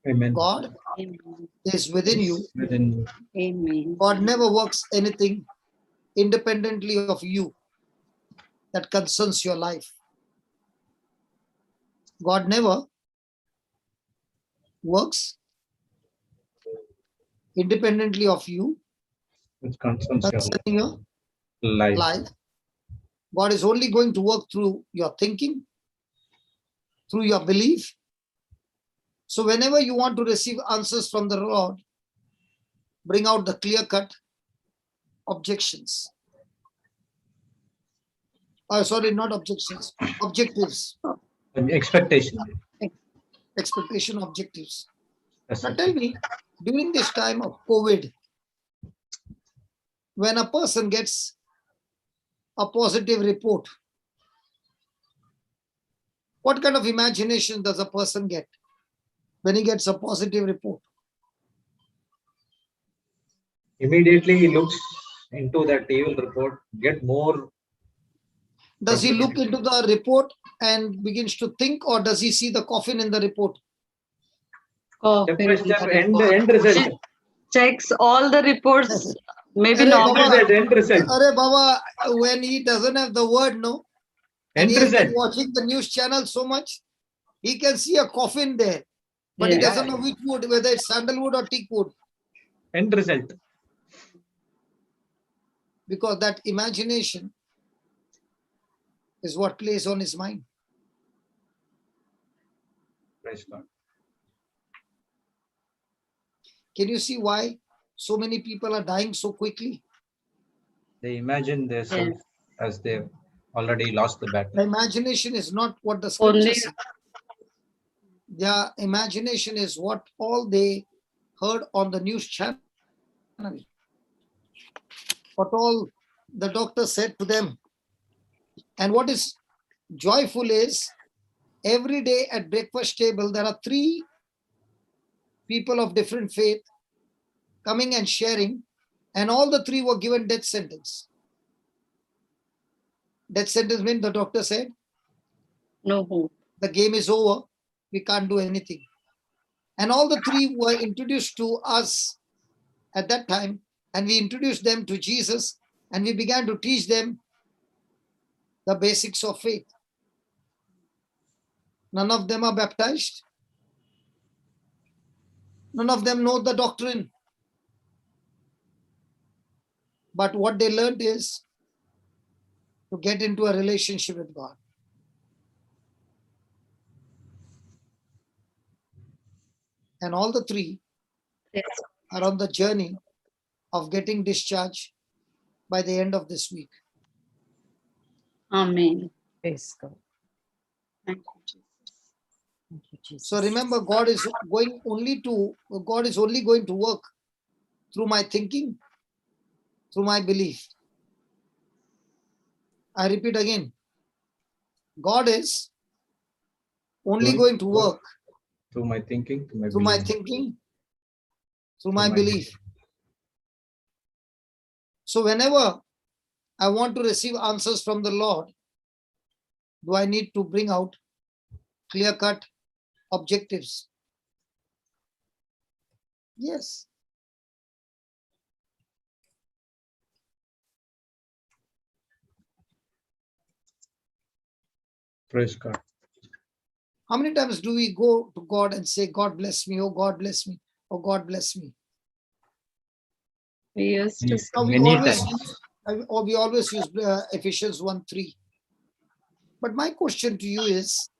Amen. God Amen. is within you. Within you. Amen. God never works anything independently of you that concerns your life. God never works independently of you It concerns your concerning your life. life. God is only going to work through your thinking, through your belief. So whenever you want to receive answers from the Lord, bring out the clear-cut objections. sorry, not objections, objectives, Expectation. expectation objectives. Yes, Now sir. tell me, during this time of COVID, when a person gets a positive report, what kind of imagination does a person get when he gets a positive report? Immediately he looks into that evil report, get more. Does he look into the report and begins to think, or does he see the coffin in the report? Step by step, end result. Checks all the reports, maybe Arey normal. Baba, End result. Arey Baba, when he doesn't have the word, no, and End he has been result. watching the news channel so much, he can see a coffin there, but he Yeah. doesn't know which wood, whether it's sandalwood or teak wood, End result. because that imagination is what plays on his mind. Praise God. Can you see why so many people are dying so quickly? They imagine themselves as they've already lost the battle. The imagination is not what the scripture Only says. Their imagination is what all they heard on the news channel. What all the doctor said to them. And what is joyful is every day at breakfast table, there are 3 people of different faith coming and sharing, and all the 3 were given death sentence. Death sentence means the doctor said, no hope. the game is over, we can't do anything. And all the 3 were introduced to us at that time, and we introduced them to Jesus, and we began to teach them the basics of faith. None of them are baptized. None of them know the doctrine. But what they learned is to get into a relationship with God. And all the 3 Yes. are on the journey of getting discharged by the end of this week. Amen. Praise God. Thank you, Jesus. Thank you, Jesus. So remember, God is only going to work through my thinking, through my belief. I repeat again, God is only going to work Through my thinking, through my thinking, through my belief. So whenever I want to receive answers from the Lord, do I need to bring out clear-cut objectives? Yes. Praise God. How many times do we go to God and say, God bless me, oh God bless me, oh God bless me? We used to Yes. Now, we Many always times. use Ephesians 1:3. But my question to you is,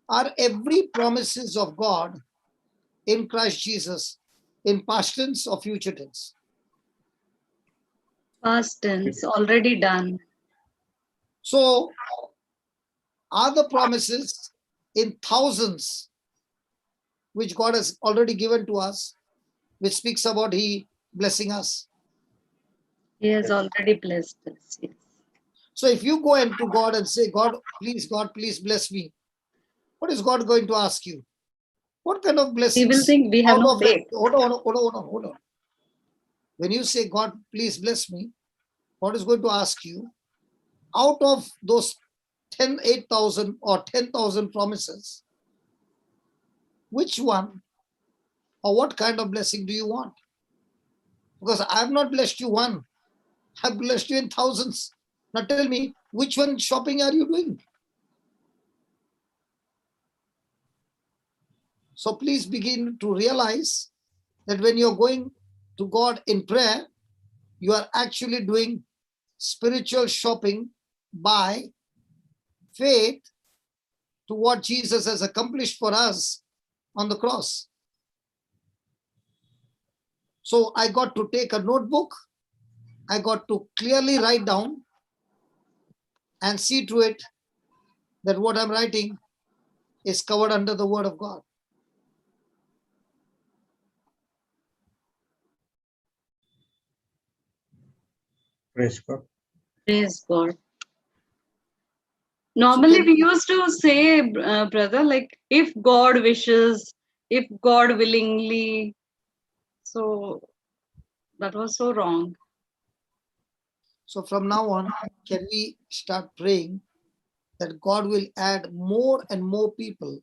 are every promises of God in Christ Jesus in past tense or future tense? past tense, already done. So are the promises in thousands which God has already given to us, which speaks about He blessing us? He has already blessed us. Yes. So if you go into God and say, God, please bless me, what is God going to ask you? What kind of He blessings? will think we have out no of that? faith. Hold on. When you say, God, please bless me, God is going to ask you, out of those 8,000 or 10,000 promises, which one or what kind of blessing do you want? Because I have not blessed you one, I have blessed you in thousands. Now tell me, which one shopping are you doing? So please begin to realize that when you're going to God in prayer, you are actually doing spiritual shopping by faith to what Jesus has accomplished for us on the cross. So I got to take a notebook. I got to clearly write down and see to it that what I'm writing is covered under the word of God. Praise God. Praise God. Normally, can we we- used to say, brother, like if God wishes, if God willingly. So that was so wrong. So from now on, can we start praying that God will add more and more people,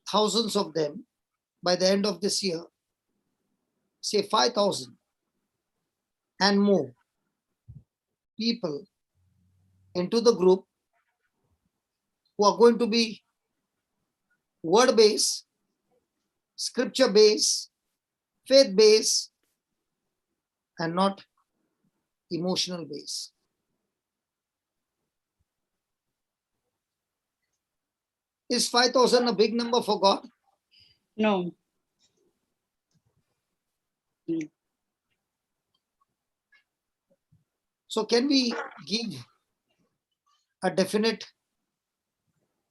thousands of them, by the end of this year, say 5,000 and more people into the group who are going to be word-based, scripture-based, faith-based, and not emotional-based. Is 5,000 a big number for God? No. So can we give a definite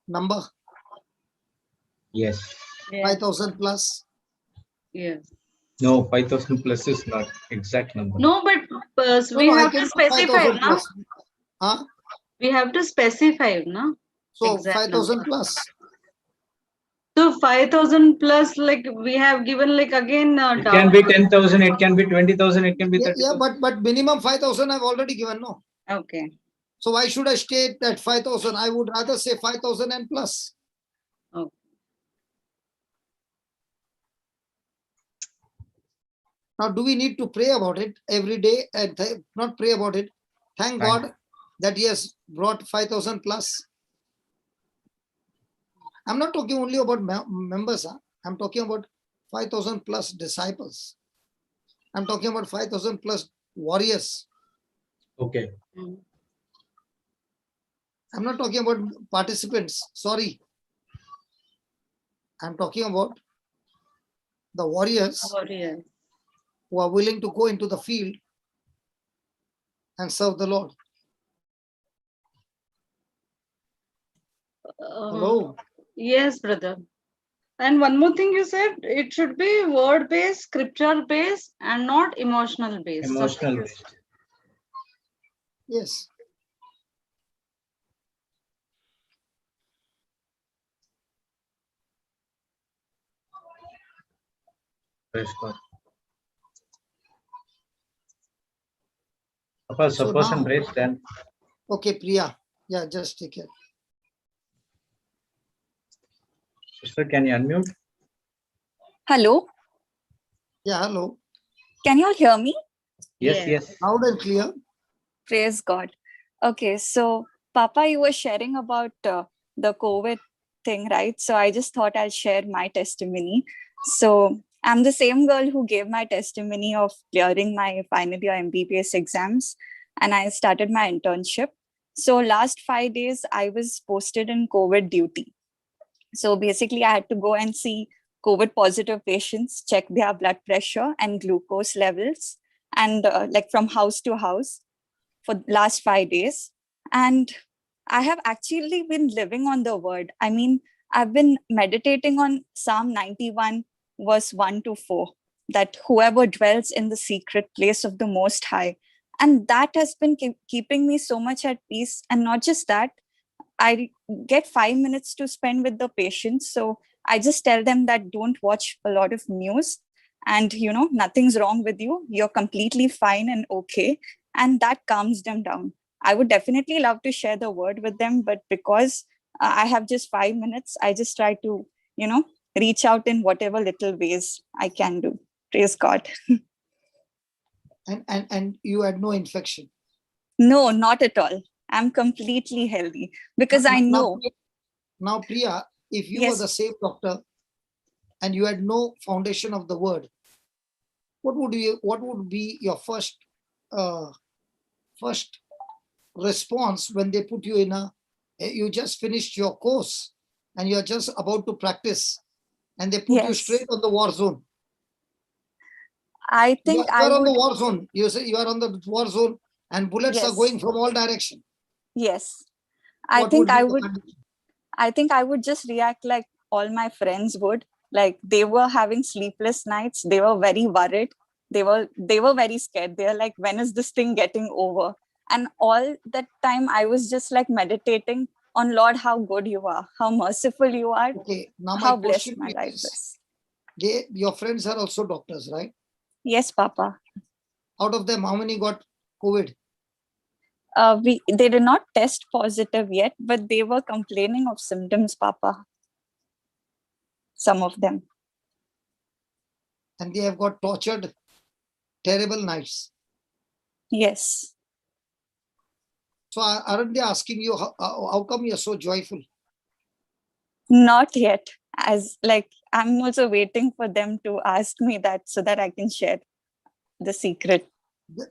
number, Yes. Yes. 5,000 plus? Yes. No, 5,000 plus is not exact number. No, but No, we no, I have can to do specify, 5,000 no? plus. Huh? We have to specify, no? So Exact 5,000 number. plus. So 5,000 plus, like we have given, like again, It can down. be 10,000, it can be 20,000, it can be Yeah, 30,000. but minimum 5,000 I've already given, no? Okay. So why should I state that 5,000? I would rather say 5,000 and plus. Okay. Now, do we need to pray about it every day and not pray about it? Thank Right. God that He has brought 5,000 plus. I'm not talking only about members. Huh? I'm talking about 5,000 plus disciples. I'm talking about 5,000 plus warriors. Okay. Mm. I'm not talking about participants. Sorry. I'm talking about the warriors Warrior. who are willing to go into the field and serve the Lord. Hello. Yes, brother. And one more thing you said, it should be word based, scripture based, and not emotional based. Emotional based. Yes. Praise God. Papa, So suppose and now- raise then. Okay, Priya. Yeah, just take it. Sister, can you unmute? Hello, Yeah, hello. can you all hear me? Yes, yes. Loud and clear. Praise God. Okay, so Papa, you were sharing about the COVID thing, right? So I just thought I'll share my testimony. So I'm the same girl who gave my testimony of clearing my final year MBBS exams, and I started my internship. So last 5 days, I was posted in COVID duty. So basically, I had to go and see COVID positive patients, check their blood pressure and glucose levels, and like from house to house for last 5 days. And I have actually been living on the word. I mean, I've been meditating on Psalm 91, verse 1 to 4, that whoever dwells in the secret place of the Most High. And that has been keeping me so much at peace. And not just that, I get 5 minutes to spend with the patients. So I just tell them that don't watch a lot of news, and nothing's wrong with you. You're completely fine and okay. And that calms them down. I would definitely love to share the word with them, but because I have just 5 minutes, I just try to, reach out in whatever little ways I can do. Praise God. And you had no infection. No, not at all. I'm completely healthy because I know. Now, Priya, if you were Yes. the same doctor and you had no foundation of the word, what would be your first response when they put you in you just finished your course and you're just about to practice and they put you Yes. straight on the war zone? I think You I are on would. the war zone. You say you are on the war zone and bullets are Yes. going from all directions. Yes. I What think would be I the would condition? I think I would just react like all my friends would. Like they were having sleepless nights. They were very worried. They were very scared. They're like, when is this thing getting over? And all that time I was just like meditating on Lord, how good you are, how merciful you are, Okay, now my how blessed question my to you life is, is. your friends are also doctors, right? Yes, Papa. Out of them, how many got COVID? They did not test positive yet, but they were complaining of symptoms, Papa. Some of them. And they have got tortured, terrible nights. Yes. So aren't they asking you, how come you're so joyful? Not yet. As like I'm also waiting for them to ask me that so that I can share the secret.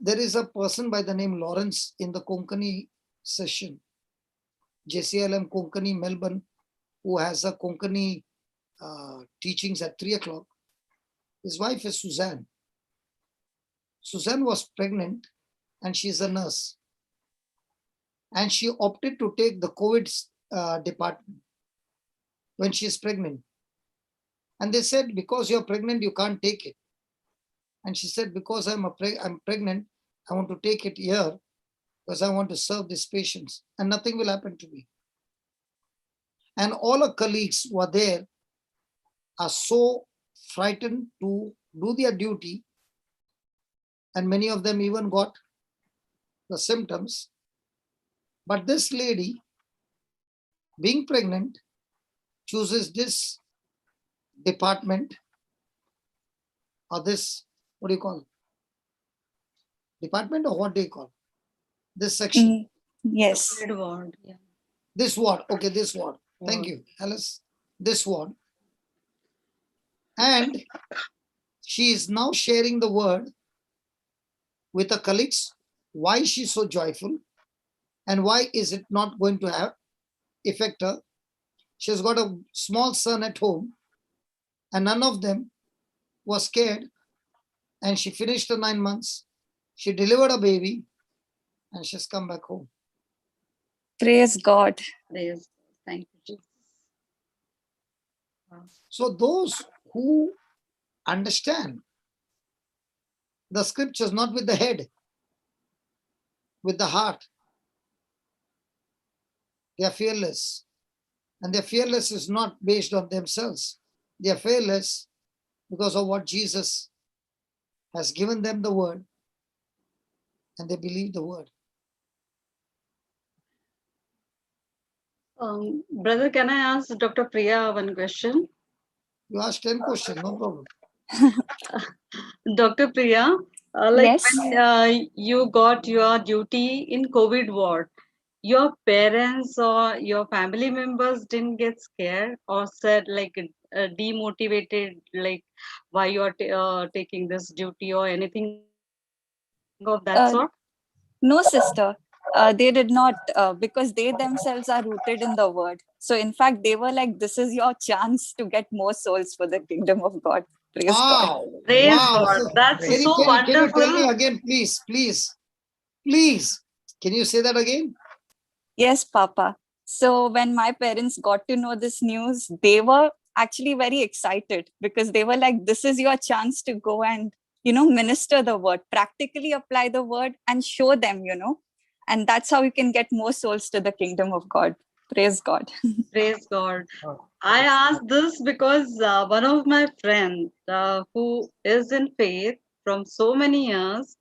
There is a person by the name Lawrence in the Konkani session, JCLM Konkani, Melbourne, who has a Konkani teachings at 3 o'clock. His wife is Suzanne. Suzanne was pregnant and she's a nurse. And she opted to take the COVID department when she's pregnant. And they said, because you're pregnant, you can't take it. And she said, because I'm pregnant, I want to take it here because I want to serve these patients and nothing will happen to me. And all her colleagues who are there are so frightened to do their duty. And many of them even got the symptoms. But this lady, being pregnant, chooses this department or this, what do you call it? Department, or what do you call this section? Mm, yes. COVID ward. Yeah. This ward. Okay, this ward. Thank you, Alice. This ward. And she is now sharing the word with her colleagues. Why she's so joyful and why is it not going to have affect her? She's got a small son at home and none of them was scared. And she finished her 9 months. She delivered a baby and she's come back home. Praise God. Praise. Thank you, Jesus. Wow. So those who understand the scriptures, not with the head, with the heart, they are fearless. And their fearless is not based on themselves. They are fearless because of what Jesus has given them the word, and they believe the word. Brother, can I ask Dr. Priya one question? You ask 10 questions, no problem. Dr. Priya, Yes. when you got your duty in COVID ward, your parents or your family members didn't get scared or said like demotivated, like why you are taking this duty or anything of that Uh, sort? no, sister. They did not because they themselves are rooted in the word. So in fact, they were like, this is your chance to get more souls for the kingdom of God. Praise God. Wow. Praise Wow. God. So, That's can so you tell me wonderful. again, please, please, please? Can you say that again? Yes, Papa. So when my parents got to know this news, they were actually very excited because they were like, this is your chance to go and, minister the word, practically apply the word and show them, and that's how you can get more souls to the kingdom of God. Praise God. Praise God. I asked this because one of my friends who is in faith from so many years,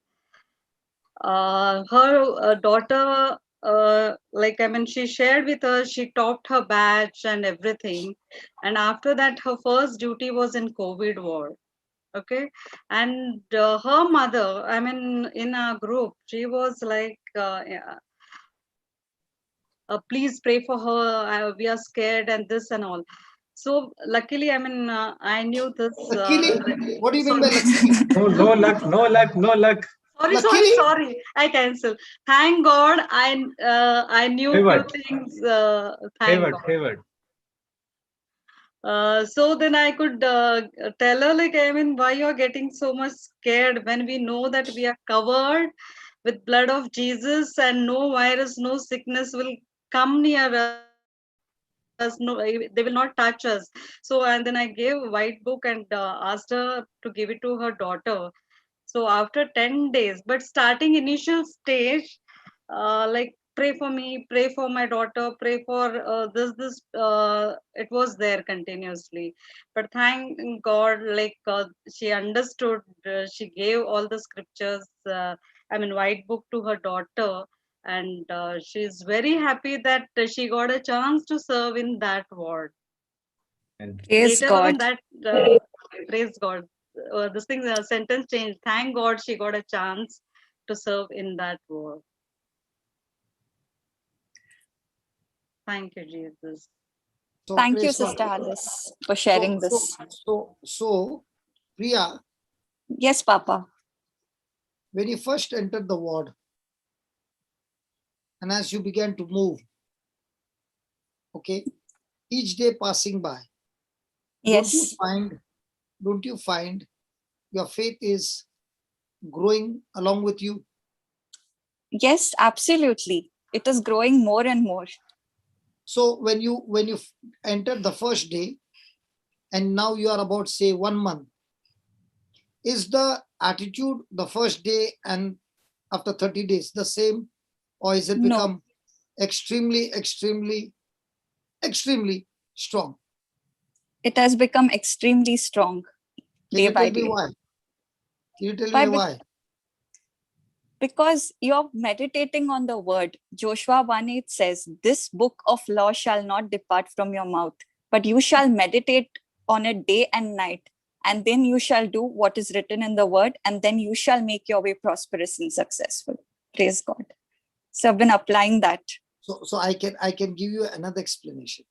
her daughter, she shared with her, she topped her batch and everything. And after that, her first duty was in COVID ward. Okay. And her mother, in a group, she was like, please pray for her. We are scared and this and all. So luckily, I knew this. Luckily? What do you mean by Sorry, luckily? No, no luck, no luck, no luck. Luckily? sorry. I cancel. Thank God, I knew few Pivot, things. Thank pivot, God. pivot. So then I could tell her, like, why you're getting so much scared when we know that we are covered with blood of Jesus, and no virus, no sickness will come near us. No, they will not touch us. So, and then I gave white book and asked her to give it to her daughter. So after 10 days, but starting initial stage, like pray for me, pray for my daughter, pray for it was there continuously. But thank God, like she understood, she gave all the scriptures, white book to her daughter. And she's very happy that she got a chance to serve in that ward. And Praise Later on, God. that praise God, this thing, sentence changed. Thank God she got a chance to serve in that war. Thank you, Jesus. So Thank you, praise God. Sister Alice, for sharing this. So, Priya, Yes, Papa. when you first entered the ward, and as you began to move, okay, each day passing by, Yes. don't you find your faith is growing along with you? Yes, absolutely. It is growing more and more. So when you entered the first day, and now you are about say 1 month, is the attitude the first day and after 30 days the same, or is it No, become extremely strong? it has become extremely strong Can day you by tell me day. why? Can you tell Why? me why? Because you're meditating on the word. Joshua 1:8 says, "This book of law shall not depart from your mouth, but you shall meditate on it day and night. And then you shall do what is written in the word, and then you shall make your way prosperous and successful." Praise God. So I've been applying that. So I can give you another explanation.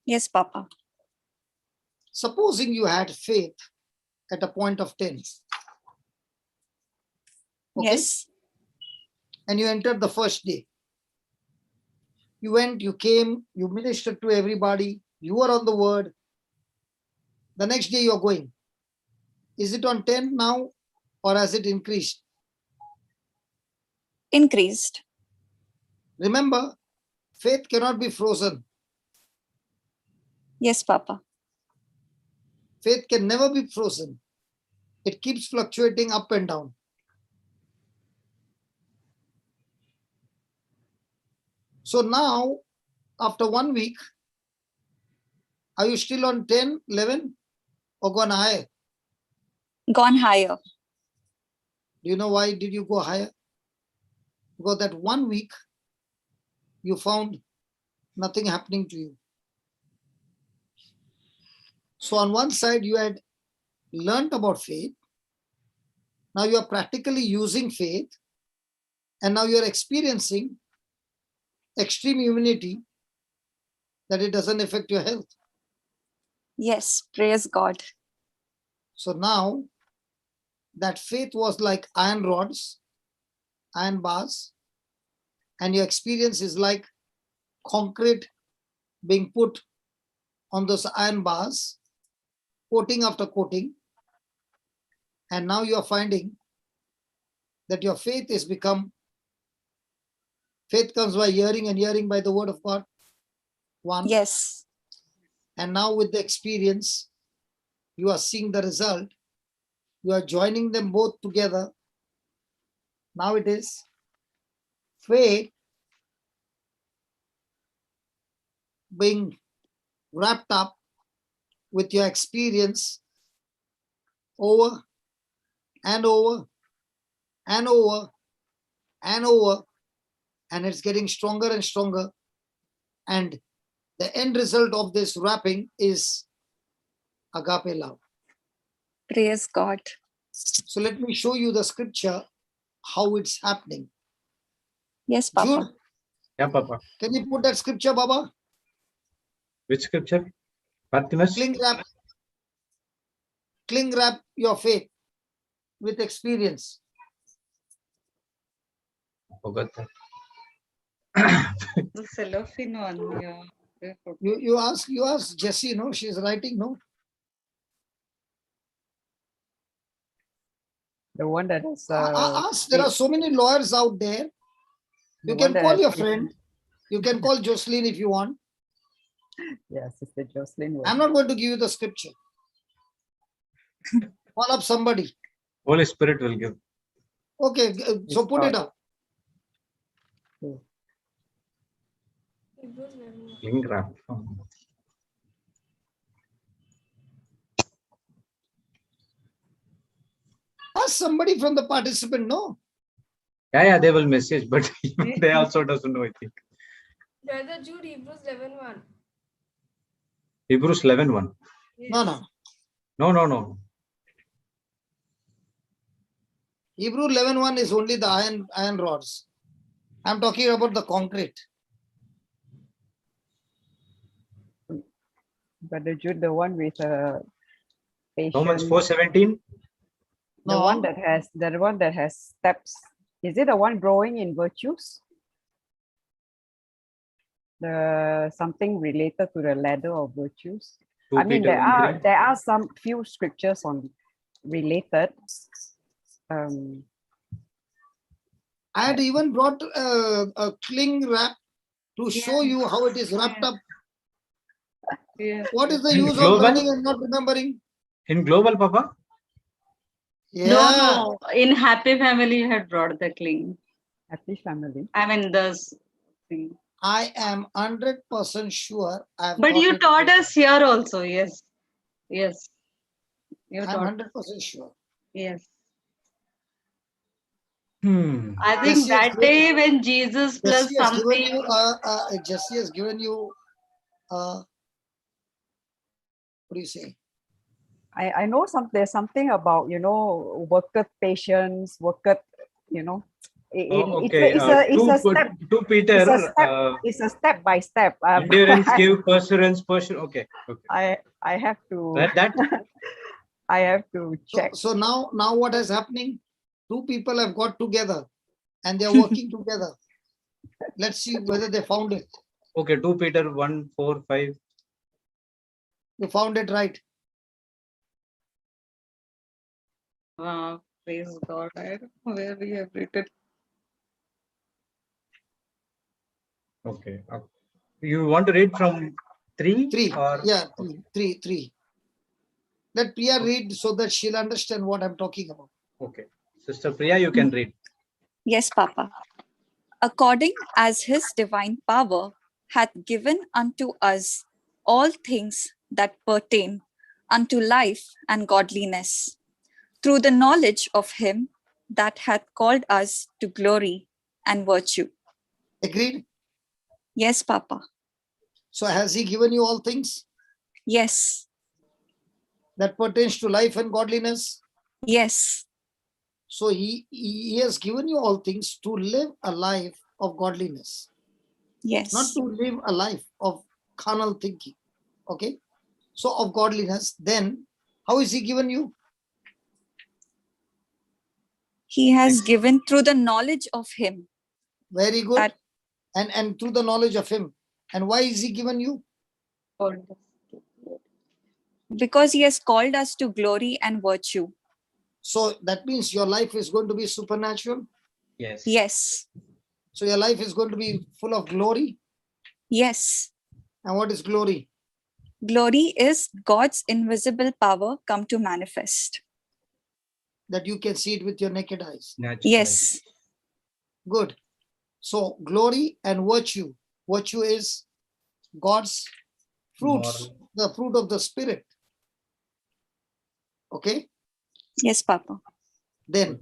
Yes, Papa. Supposing you had faith at a point of 10, okay, Yes. and you entered the first day. You went, you came, you ministered to everybody, you were on the word. The next day you're going. Is it on 10 now, or has it increased? Increased. Remember, faith cannot be frozen. Yes, Papa. Faith can never be frozen. It keeps fluctuating up and down. So now, after 1 week, are you still on 10, 11, or gone higher? Gone higher. Do you know why did you go higher? Because that 1 week, you found nothing happening to you. So on one side, you had learned about faith. Now you are practically using faith, and now you are experiencing extreme immunity that it doesn't affect your health. Yes, praise God. So now that faith was like iron rods, iron bars, and your experience is like concrete being put on those iron bars, coating after coating. And now you are finding that your faith is become, faith comes by hearing and hearing by the word of God. One. Yes. And now with the experience, you are seeing the result. You are joining them both together. Now it is faith being wrapped up with your experience over and over and over and over, and it's getting stronger and stronger. And the end result of this wrapping is agape love. Praise God. So let me show you the scripture, how it's happening. Yes, Papa. Jude, yeah, Papa. can you put that scripture, Baba? Which scripture? Bartimaeus? Cling wrap your faith with experience. Forgot that. The cellophane one, yeah. You ask Jessie, no? She's writing, no? The one that has. Ask, there are so many lawyers out there. the You one can that call has your been- friend. You can call Jocelyn if you want. Yeah, Sister Jocelyn. was- I'm not going to give you the scripture. Call up somebody. Holy Spirit will give. Okay, so put it up. Hebrews 11. Link wrap. Ask somebody from the participant. No. Yeah, they will message, but they also doesn't know, I think. Brother Jude, Hebrews 11:1. Hebrews 11:1. No, no. No. Hebrew 11:1 is only the iron rods. I'm talking about the concrete. Brother Jude, the one with Romans patience. 4:17. The No. one that has steps. Is it the one growing in virtues? The something related to the ladder of virtues. Two I mean, Peter there 1:3. are some few scriptures on related. I had even brought a cling wrap to show Yeah. you how it is wrapped up. Yes. What is the In use of global? learning and not remembering? In global, Papa? Yeah. No. In Happy Family, you had brought the cling. Happy family. I mean, thing. I am 100% sure. But you taught us here also. Yes. Yes. You I'm taught. 100% sure. Yes. Yes, I think yes, that yes. day when Jesus plus Jesse has given something. you. Jesse has given you. What do you say? I know there's something about, worker patience, worker, Oh, okay. it's a step. Two Peter. It's a step. It's a step by step. Endurance, give perseverance, Okay. I have to That I have to check. So now what is happening? Two people have got together and they are working together. Let's see whether they found it. okay. 2 Peter 1:4-5. You found it right. Wow, praise God. I don't know where we have written. Okay. You want to read from 3? Three. Or, Yeah, three. Let Priya read so that she'll understand what I'm talking about. Okay. Sister Priya, you can read. Yes, Papa. According as his divine power hath given unto us all things that pertain unto life and godliness, through the knowledge of him that hath called us to glory and virtue. Agreed? Yes, Papa. So has he given you all things Yes. that pertains to life and godliness? Yes. So he has given you all things to live a life of godliness, Yes. not to live a life of carnal thinking. Okay? So of godliness, then how is he given you? He has given through the knowledge of him. Very good. That- And through the knowledge of him. And why is he given you? Because he has called us to glory and virtue. So that means your life is going to be supernatural. Yes. Yes. So your life is going to be full of glory. Yes. And what is glory? Glory is God's invisible power come to manifest. That you can see it with your naked eyes. Natural. Yes. Good. So glory and virtue. Virtue is God's fruits, Moral. the fruit of the spirit. Okay. Yes, Papa. Then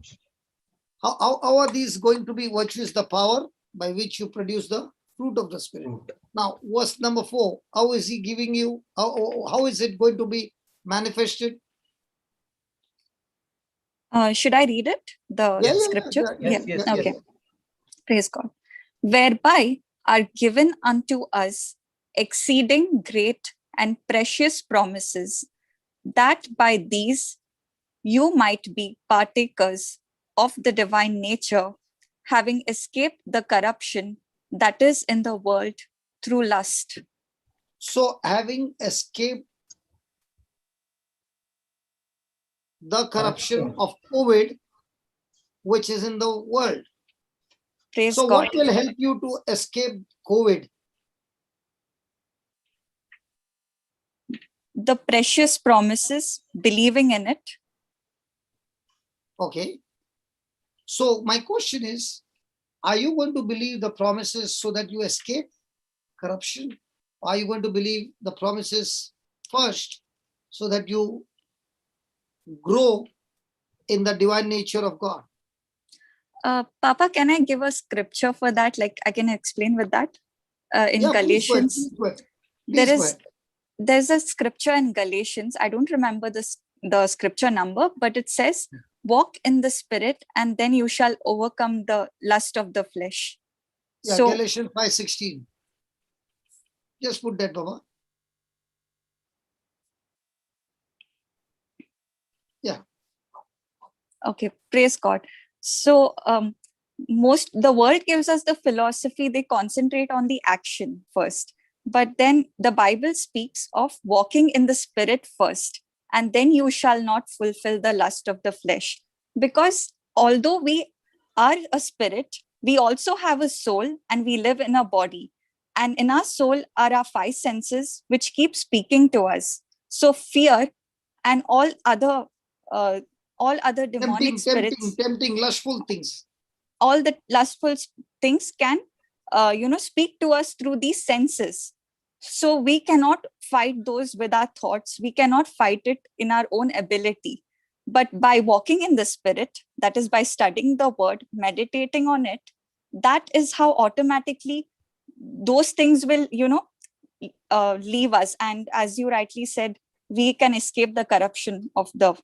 how are these going to be? Virtue is the power by which you produce the fruit of the spirit. Fruit. Now, verse number 4. How is he giving you? How is it going to be manifested? Should I read it? The Yeah, scripture? Yes. Okay. Praise God. Whereby are given unto us exceeding great and precious promises, that by these you might be partakers of the divine nature, having escaped the corruption that is in the world through lust. So, having escaped the corruption of COVID, which is in the world. Praise So God. what will help you to escape COVID? The precious promises, believing in it. Okay. So my question is, are you going to believe the promises so that you escape corruption? Are you going to believe the promises first so that you grow in the divine nature of God? Papa, can I give a scripture for that? Like I can explain with that. In Yeah, Galatians, please go ahead. there Please go is ahead. there's a scripture in Galatians. I don't remember the scripture number, but it says, "Walk in the Spirit, and then you shall overcome the lust of the flesh." Yeah, So Galatians 5:16. Just put that, Baba. okay, praise God. So most the world gives us the philosophy, they concentrate on the action first, but then the Bible speaks of walking in the Spirit first, and then you shall not fulfill the lust of the flesh. Because although we are a spirit, we also have a soul and we live in a body, and in our soul are our five senses which keep speaking to us. So fear and uh, all other demonic spirits, Tempting, lustful things. all the things can speak to us through these senses. So we cannot fight those with our thoughts, we cannot fight it in our own ability, but by walking in the Spirit, that is by studying the word, meditating on it, that is how automatically those things will leave us, and as you rightly said, we can escape the corruption of the.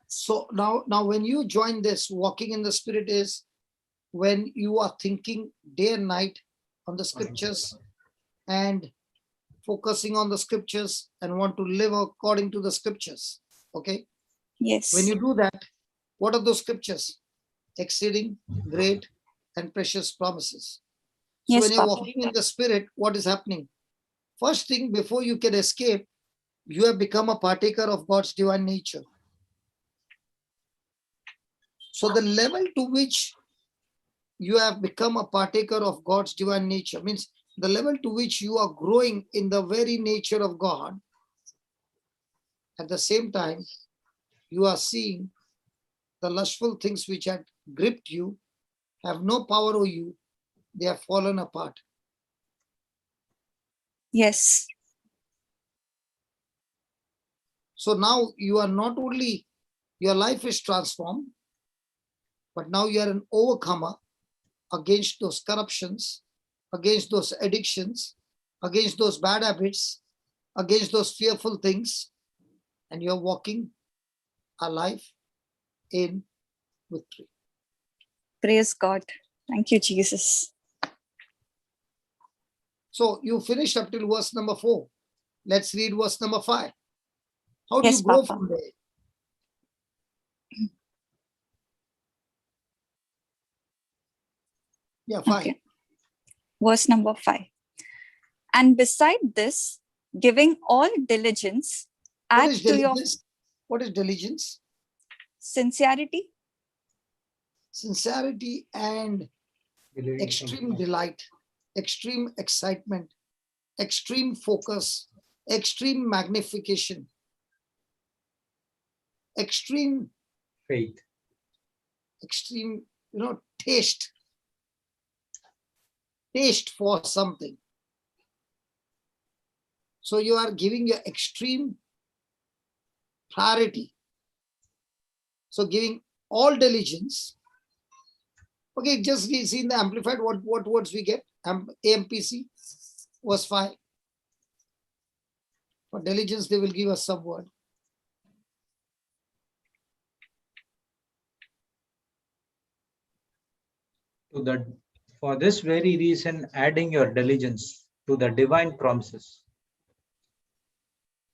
So now when you join this, walking in the Spirit is when you are thinking day and night on the scriptures and focusing on the scriptures and want to live according to the scriptures. Okay. Yes. When you do that, what are those scriptures? Exceeding great and precious promises. So Yes, when you're Papa. walking in the Spirit, what is happening? First thing, before you can escape, you have become a partaker of God's divine nature. So the level to which you have become a partaker of God's divine nature means the level to which you are growing in the very nature of God. At the same time, you are seeing the lustful things which had gripped you have no power over you. They have fallen apart. Yes. So now you are not only, your life is transformed, but now you are an overcomer against those corruptions, against those addictions, against those bad habits, against those fearful things, and you're walking a life in victory. Praise God. Thank you, Jesus. So you finished up till verse number 4. Let's read verse number 5. How do Yes, you grow Papa. from there? Yeah, 5. Okay. Verse number 5. And beside this, giving all diligence, What add is to your diligence? What is diligence? sincerity. Sincerity and extreme delight, extreme excitement, extreme focus, extreme magnification, extreme Faith. extreme, taste for something. So you are giving your extreme priority. So giving all diligence. Okay, just see in the Amplified what words we get. AMPC, verse 5. For diligence, they will give us some word. For this very reason, adding your diligence to the divine promises.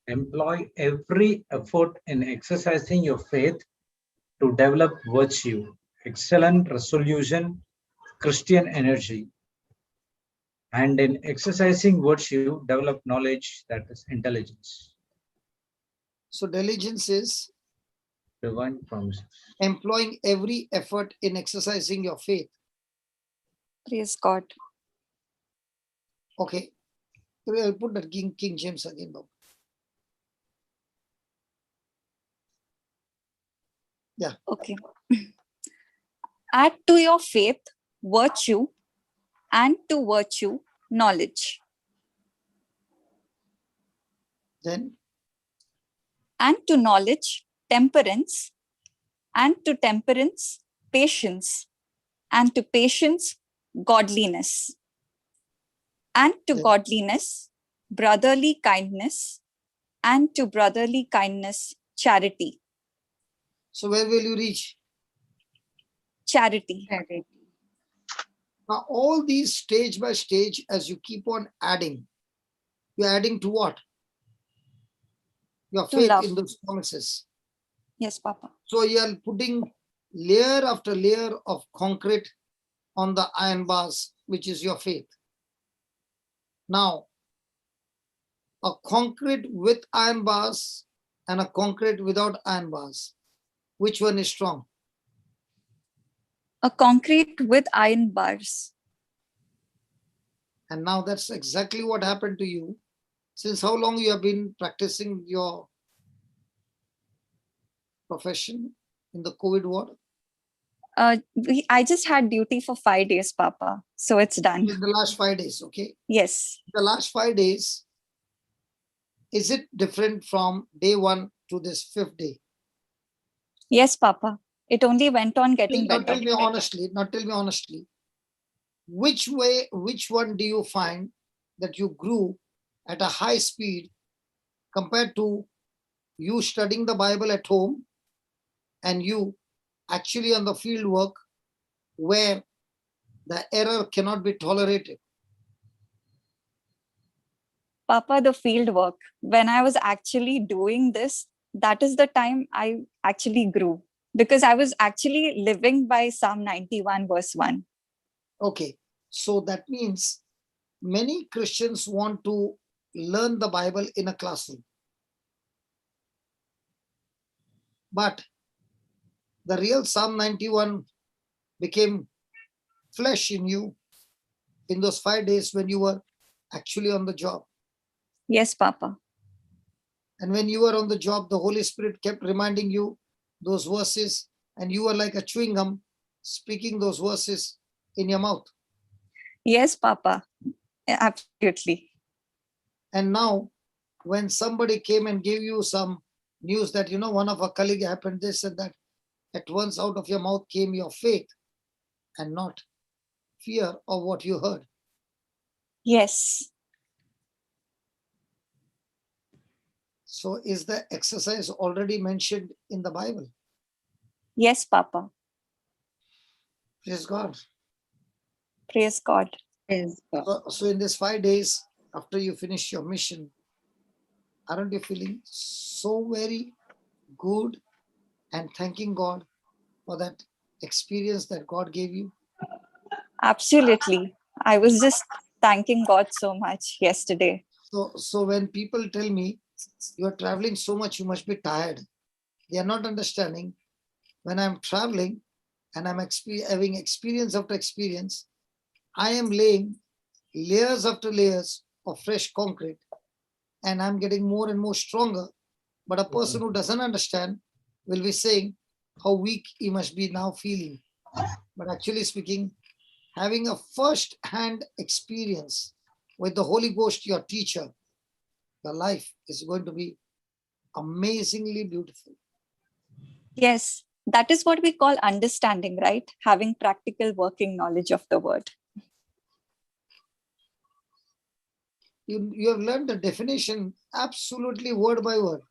Employ every effort in exercising your faith to develop virtue, excellent resolution, Christian energy. And in exercising virtue, develop knowledge, that is intelligence. So diligence is divine promises. employing every effort in exercising your faith. Praise God. Okay. I'll put that King James again, Bob. Okay. Add to your faith virtue, and to virtue knowledge, Then and to knowledge temperance, and to temperance patience, and to patience godliness, and to Then- godliness brotherly kindness, and to brotherly kindness charity. so where will you reach? Charity. Now, all these stage by stage, as you keep on adding, you're adding to what? Your To faith love. in those promises. Yes, Papa. So you're putting layer after layer of concrete on the iron bars, which is your faith. Now, a concrete with iron bars and a concrete without iron bars, which one is strong? A concrete with iron bars. And now that's exactly what happened to you. Since how long you have been practicing your profession in the COVID ward? I just had duty for 5 days, Papa. So it's done. In the last 5 days, okay? Yes. The last 5 days, is it different from day 1 to this 5th day? Yes, Papa. It only went on getting Now better. tell me honestly, which one do you find that you grew at a high speed compared to you studying the Bible at home and you actually on the field work where the error cannot be tolerated? Papa, the field work. When I was actually doing this, that is the time I actually grew, because I was actually living by Psalm 91 verse 1. Okay, so that means many Christians want to learn the Bible in a classroom. But the real Psalm 91 became flesh in you in those 5 days when you were actually on the job. Yes, Papa. And when you were on the job, the Holy Spirit kept reminding you those verses, and you were like a chewing gum speaking those verses in your mouth. Yes, Papa. Absolutely. And now, when somebody came and gave you some news that, one of our colleague happened this and that, at once out of your mouth came your faith and not fear of what you heard. Yes. So is the exercise already mentioned in the Bible? Yes, Papa. Praise God. Praise God. So in these 5 days, after you finish your mission, aren't you feeling so very good and thanking God for that experience that God gave you? Absolutely. I was just thanking God so much yesterday. So when people tell me you are traveling so much, you must be tired, they are not understanding. When I'm traveling and I'm having experience after experience, I am laying layers after layers of fresh concrete, and I'm getting more and more stronger. But a person who doesn't understand will be saying how weak he must be now feeling. But actually speaking, having a first-hand experience with the Holy Ghost, your teacher, your life is going to be amazingly beautiful. Yes, that is what we call understanding, right? Having practical working knowledge of the word. You have learned the definition absolutely word by word.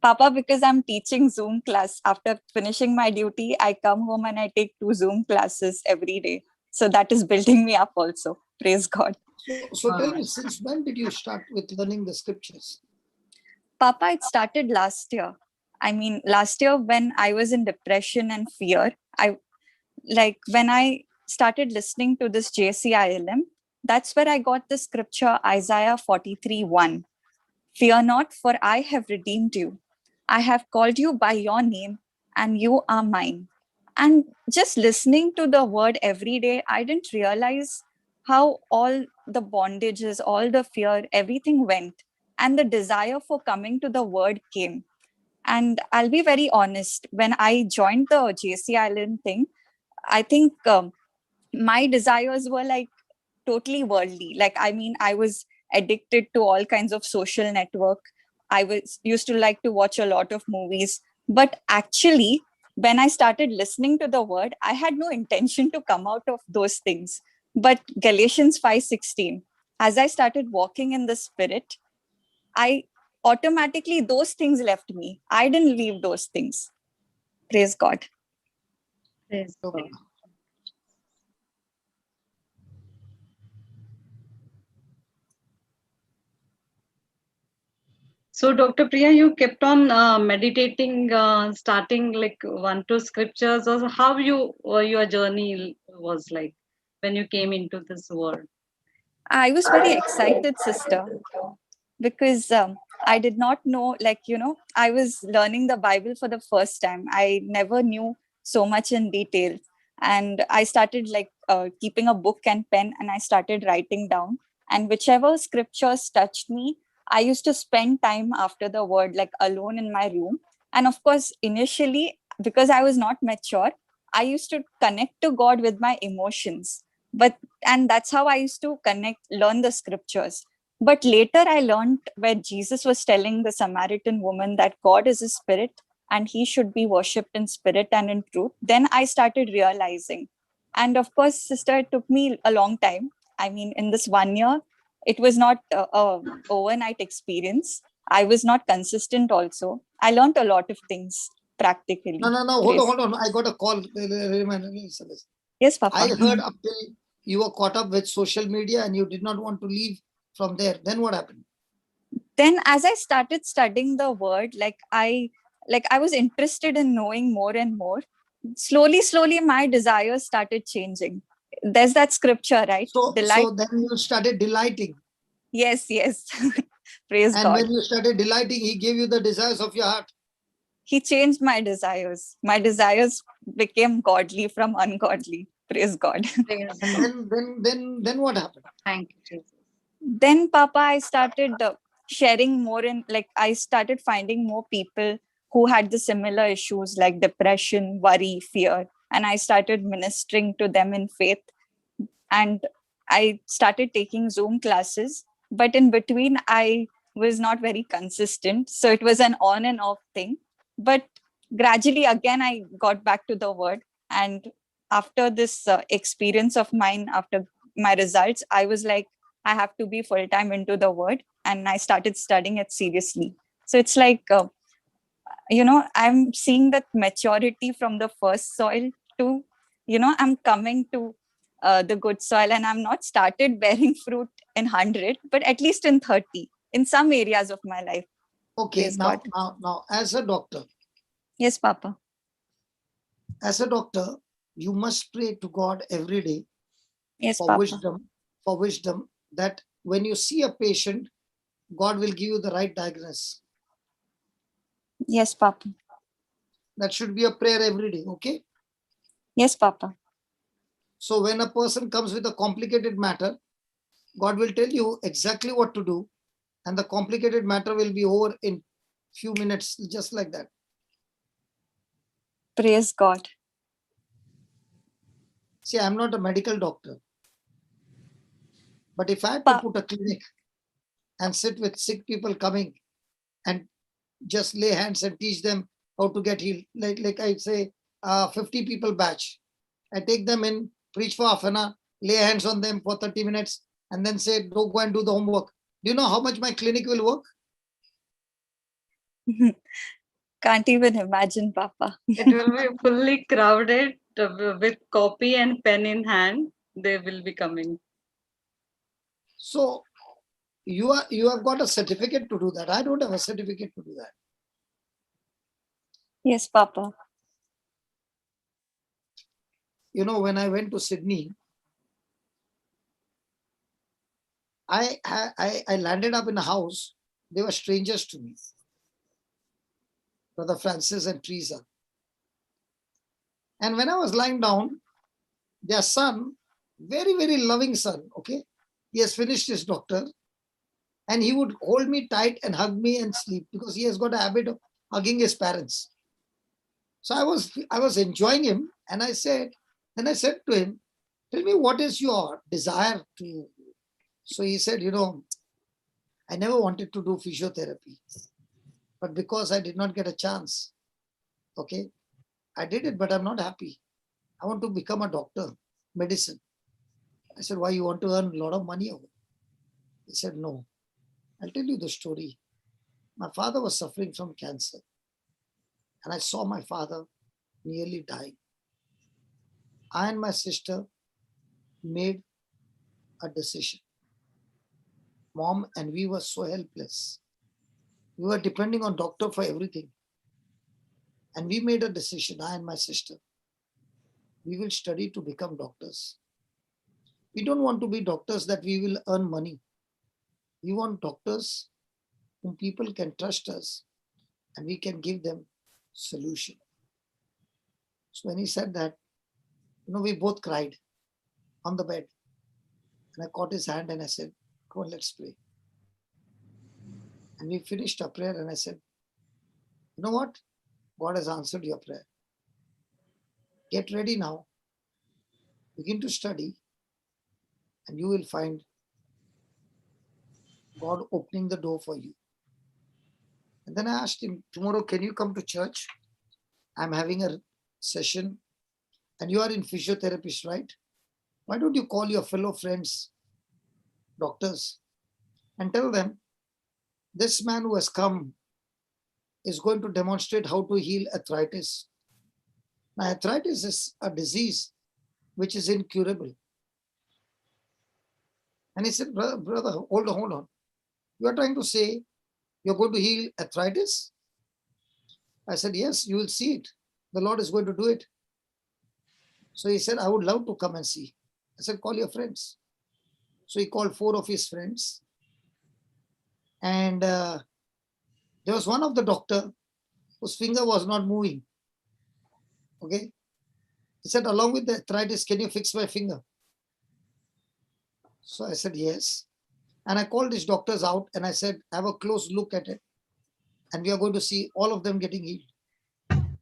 Papa, because I'm teaching Zoom class. After finishing my duty, I come home and I take 2 Zoom classes every day. So that is building me up also. Praise God. So tell me, since when did you start with learning the scriptures? Papa, it started last year. I mean, last year when I was in depression and fear, when I started listening to this JCILM, that's where I got the scripture Isaiah 43:1. Fear not, for I have redeemed you. I have called you by your name and you are mine. And just listening to the word every day, I didn't realize how all the bondages, all the fear, everything went. And the desire for coming to the word came. And I'll be very honest, when I joined the JC Island thing, I think my desires were like totally worldly. Like, I mean, I was addicted to all kinds of social network. I was used to like to watch a lot of movies. But actually, when I started listening to the word, I had no intention to come out of those things. But Galatians 5:16, as I started walking in the spirit, I automatically those things left me. I didn't leave those things. Praise God. Praise Okay. God. So, Dr. Priya, you kept on meditating, starting like one, two scriptures, or how your journey was like when you came into this world? I was very excited, sister, because I did not know, like, I was learning the Bible for the first time. I never knew so much in detail. And I started like keeping a book and pen and I started writing down. And whichever scriptures touched me, I used to spend time after the word, like alone in my room. And of course, initially, because I was not mature, I used to connect to God with my emotions. And that's how I used to learn the scriptures. But later I learned where Jesus was telling the Samaritan woman that God is a spirit and he should be worshipped in spirit and in truth. Then I started realizing. And of course, sister, it took me a long time. I mean, in this 1 year, it was not a overnight experience. I was not consistent also. I learned a lot of things practically. No. Praise. Hold on. I got a call. Listen. Yes, I Papa. heard up till you were caught up with social media and you did not want to leave from there. Then what happened? Then as I started studying the word, like I was interested in knowing more and more. Slowly my desires started changing. There's that scripture, right? So Delight. then you started delighting. Yes. Praise And God. when you started delighting, he gave you the desires of your heart. He changed my desires. My desires became godly from ungodly. Praise God. Praise And God. then what happened? Thank you, Jesus. Then, Papa, I started sharing more in, like, I started finding more people who had the similar issues like depression, worry, fear. And I started ministering to them in faith. And I started taking Zoom classes. But in between, I was not very consistent. So it was an on and off thing. But gradually, again, I got back to the word. And after this experience of mine, after my results, I was like, I have to be full time into the word. And I started studying it seriously. So it's like, I'm seeing that maturity from the first soil to, I'm coming to the good soil and I'm not started bearing fruit in 100, but at least in 30 in some areas of my life. Okay, Praise God. now, as a doctor, Yes, Papa. you must pray to God every day Yes, for Papa. wisdom that when you see a patient, God will give you the right diagnosis. Yes, Papa. That should be a prayer every day, okay? Yes, Papa. So when a person comes with a complicated matter, God will tell you exactly what to do, and the complicated matter will be over in few minutes, just like that. Praise God. See, I'm not a medical doctor, but if I had to put a clinic and sit with sick people coming and just lay hands and teach them how to get healed, like I say, 50 people batch. I take them in, preach for half an hour, lay hands on them for 30 minutes, and then say, go and do the homework. Do you know how much my clinic will work? Can't even imagine, Papa. It will be fully crowded with copy and pen in hand. They will be coming. So you have got a certificate to do that. I don't have a certificate to do that. Yes, Papa. You know, when I went to Sydney, I landed up in a house. They were strangers to me. Brother Francis and Teresa. And when I was lying down, their son, very, very loving son, okay, he has finished his doctor, and he would hold me tight and hug me and sleep because he has got a habit of hugging his parents. So I was enjoying him, and I said to him, tell me, what is your desire to? So he said, I never wanted to do physiotherapy, but because I did not get a chance, okay, I did it, but I'm not happy. I want to become a doctor, medicine. I said, why, you want to earn a lot of money? He said, no. I'll tell you the story. My father was suffering from cancer, and I saw my father nearly dying. I and my sister made a decision. Mom and we were so helpless. We were depending on doctor for everything. And we made a decision, I and my sister. We will study to become doctors. We don't want to be doctors that we will earn money. We want doctors whom people can trust us and we can give them solution. So when he said that, we both cried on the bed. And I caught his hand and I said, come on, let's pray. And we finished our prayer and I said, you know what? God has answered your prayer. Get ready now. Begin to study and you will find God opening the door for you. And then I asked him, tomorrow, can you come to church? I'm having a session and you are in physiotherapist, right? Why don't you call your fellow friends, doctors, and tell them, this man who has come is going to demonstrate how to heal arthritis. Now, arthritis is a disease which is incurable. And he said, brother, hold on. You are trying to say you're going to heal arthritis? I said, yes, you will see it. The Lord is going to do it. So he said, I would love to come and see. I said, call your friends. So he called 4 of his friends. And there was one of the doctor whose finger was not moving. Okay. He said, along with the arthritis, can you fix my finger? So I said, yes. And I called these doctors out and I said, have a close look at it. And we are going to see all of them getting healed. And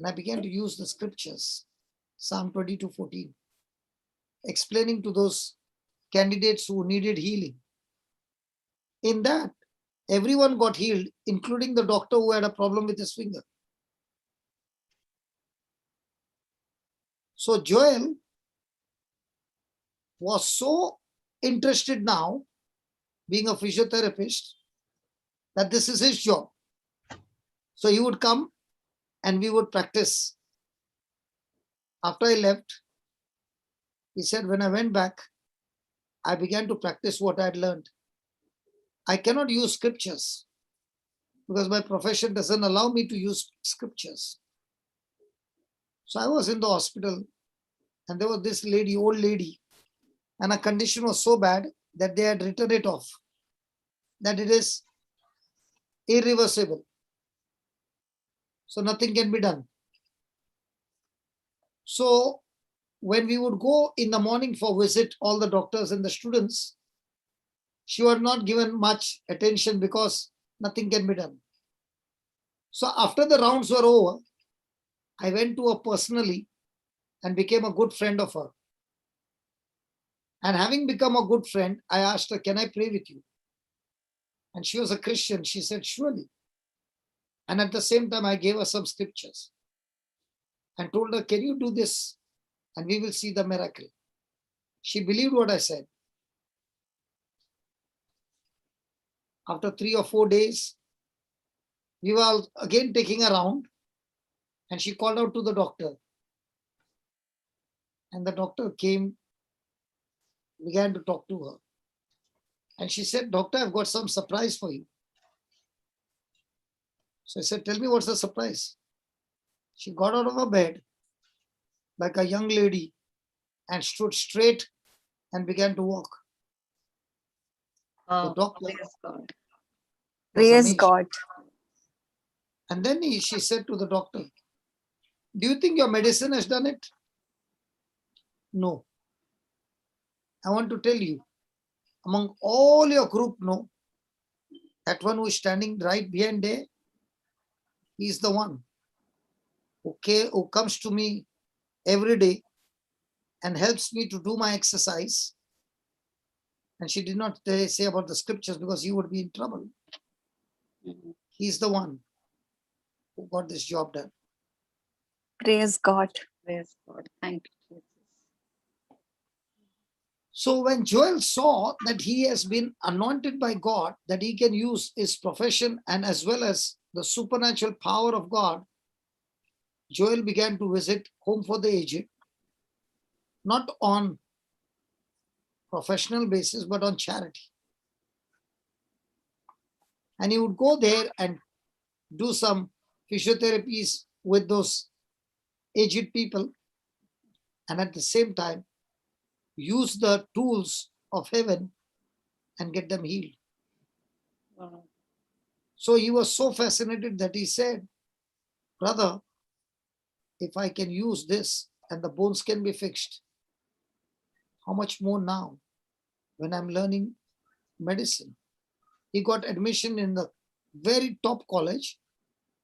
I began to use the scriptures, Psalm 22:14, explaining to those candidates who needed healing. In that, everyone got healed, including the doctor who had a problem with his finger. So Joel was so interested now, being a physiotherapist, that this is his job. So he would come and we would practice. After I left, he said, when I went back, I began to practice what I had learned. I cannot use scriptures because my profession doesn't allow me to use scriptures. So I was in the hospital and there was this lady, old lady, and her condition was so bad that they had written it off, that it is irreversible. So nothing can be done. So when we would go in the morning for visit all the doctors and the students, she was not given much attention because nothing can be done. So after the rounds were over, I went to her personally and became a good friend of her. And having become a good friend, I asked her, can I pray with you? And she was a Christian. She said, surely. And at the same time, I gave her some scriptures and told her, can you do this? And we will see the miracle. She believed what I said. After 3 or 4 days, we were again taking a round and she called out to the doctor. And the doctor came, began to talk to her. And she said, doctor, I've got some surprise for you. So I said, tell me what's the surprise? She got out of her bed like a young lady and stood straight and began to walk. The Oh, doctor praise God. was Praise amazed. God. And then she said to the doctor, do you think your medicine has done it? No. I want to tell you, among all your group, no, that one who is standing right behind there, he is the one who comes to me every day and helps me to do my exercise. And she did not say about the scriptures because he would be in trouble. Mhm. He's the one who got this job done. Praise God. Praise God. Thank you, Jesus. So when Joel saw that he has been anointed by God, that he can use his profession and as well as the supernatural power of God, Joel began to visit Home for the Aged, not on professional basis, but on charity. And he would go there and do some physiotherapies with those aged people, and at the same time, use the tools of heaven and get them healed. Wow. So he was so fascinated that he said, brother, if I can use this and the bones can be fixed, how much more now when I'm learning medicine? He got admission in the very top college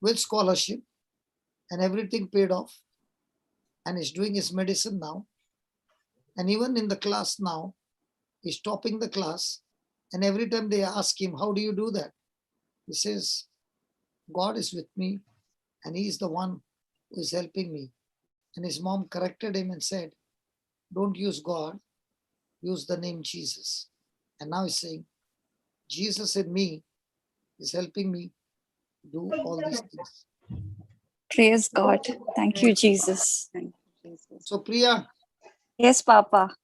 with scholarship and everything paid off, and is doing his medicine now. And even in the class now, he's topping the class. And every time they ask him, how do you do that? He says, God is with me and he is the one who is helping me. And his mom corrected him and said, don't use God, use the name Jesus. And now he's saying, Jesus in me is helping me do all these things. Praise God. Thank you, Jesus. Thank you, Jesus. So Priya, Yes, Papa.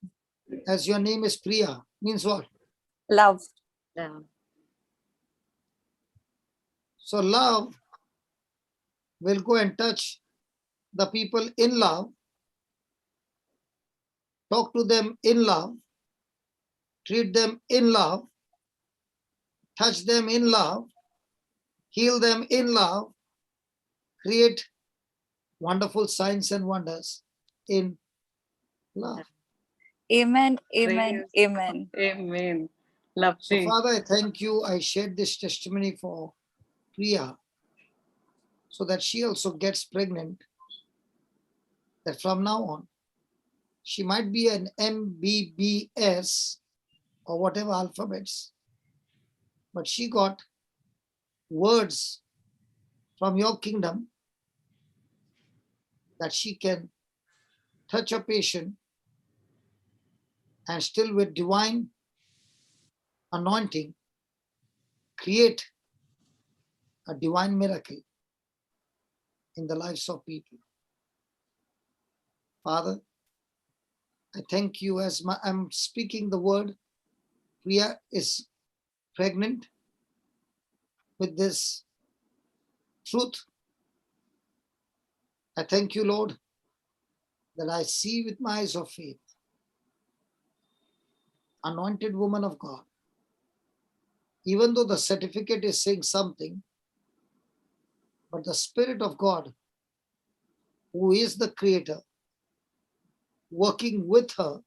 as your name is Priya, means what? Love. Yeah. So love will go and touch the people in love, talk to them in love, treat them in love, touch them in love, heal them in love, create wonderful signs and wonders in love. Amen. Amen. Praise Amen. Amen. So Lovely. Father, I thank you. I shared this testimony for Priya so that she also gets pregnant, that from now on, she might be an MBBS or whatever alphabets, but she got words from your kingdom that she can touch a patient and still with divine anointing create a divine miracle in the lives of people. Father, I thank you as I'm speaking the word. Priya is pregnant with this truth. I thank you, Lord, that I see with my eyes of faith, anointed woman of God. Even though the certificate is saying something, but the Spirit of God, who is the Creator, working with her,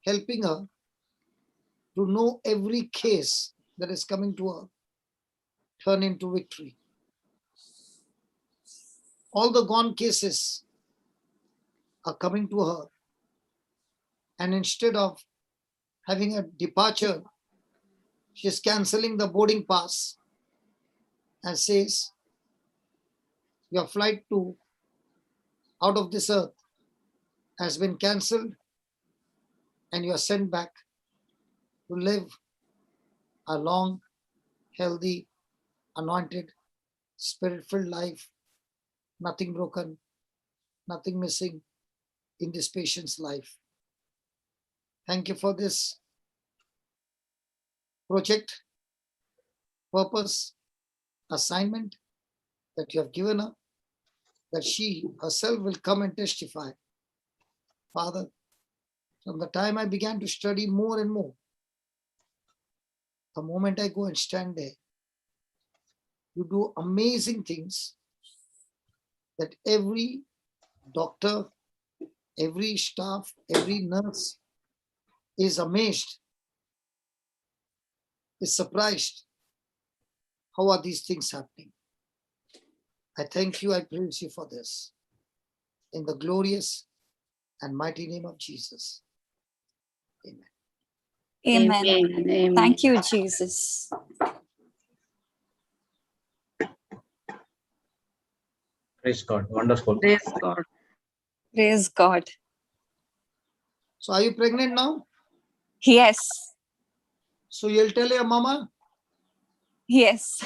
helping her to know every case that is coming to her, turn into victory. All the gone cases are coming to her. And instead of having a departure, she's canceling the boarding pass and says, your flight to out of this earth has been cancelled and you are sent back to live a long, healthy, anointed, spirit-filled life, nothing broken, nothing missing in this patient's life. Thank you for this project, purpose, assignment that you have given her, that she herself will come and testify. Father, from the time I began to study more and more, the moment I go and stand there, You do amazing things that every doctor, every staff, every nurse is amazed, is surprised. How are these things happening? I thank you, I praise you for this. In the glorious and mighty name of Jesus. Amen. Amen. Amen. Thank you, Jesus. Praise God. Wonderful. Praise God. Praise God. So are you pregnant now? Yes. So you'll tell your mama? Yes.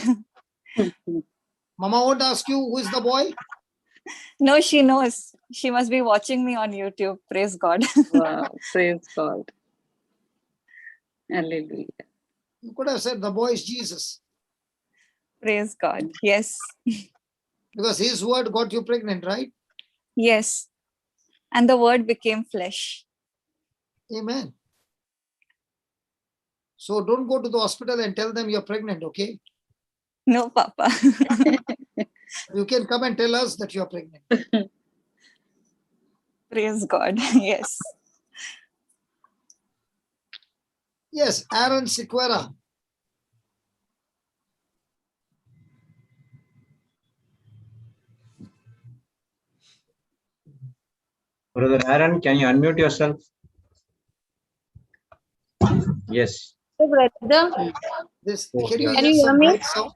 Mama won't ask you who is the boy? No, she knows. She must be watching me on YouTube. Praise God. Wow. Praise God. Hallelujah. You could have said the boy is Jesus, Praise God. Yes. because his word got you pregnant, right? Yes. And the word became flesh. Amen. So don't go to the hospital and tell them you're pregnant, okay? No, Papa. You can come and tell us that you're pregnant. Praise God. Yes. Yes, Aaron Sequeira. Brother Aaron, can you unmute yourself? Yes. Brother, This Oh, can you yeah. can hear you hear some me? bike sound?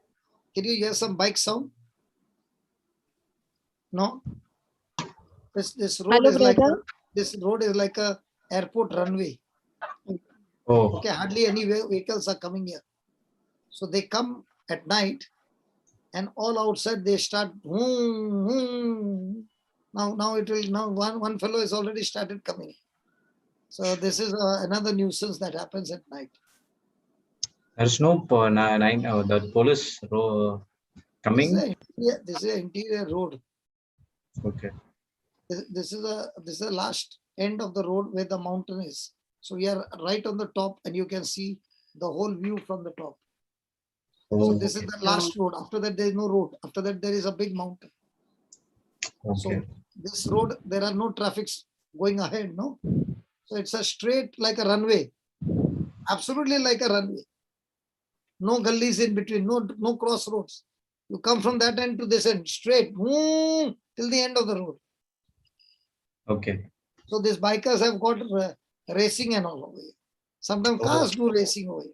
Can you hear some bike sound? No. This road Hello, is like brother. this road is like a airport runway. Oh, Okay, hardly any vehicles are coming here. So they come at night, and all outside they start. Now it will. Now one fellow has already started coming. So this is another nuisance that happens at night. there's no the police coming. This is an interior road. Okay. This is the last end of the road where the mountain is. So we are right on the top, and you can see the whole view from the top. So Oh, this is okay. the last road. After that, there is no road. After that, there is a big mountain. So Okay. this road, there are no traffics going ahead, no? So it's a straight like a runway. Absolutely like a runway. No gullies in between, no crossroads. You come from that end to this end, straight, till the end of the road. Okay. So these bikers have got racing and all over here. Sometimes Oh. cars do racing over here.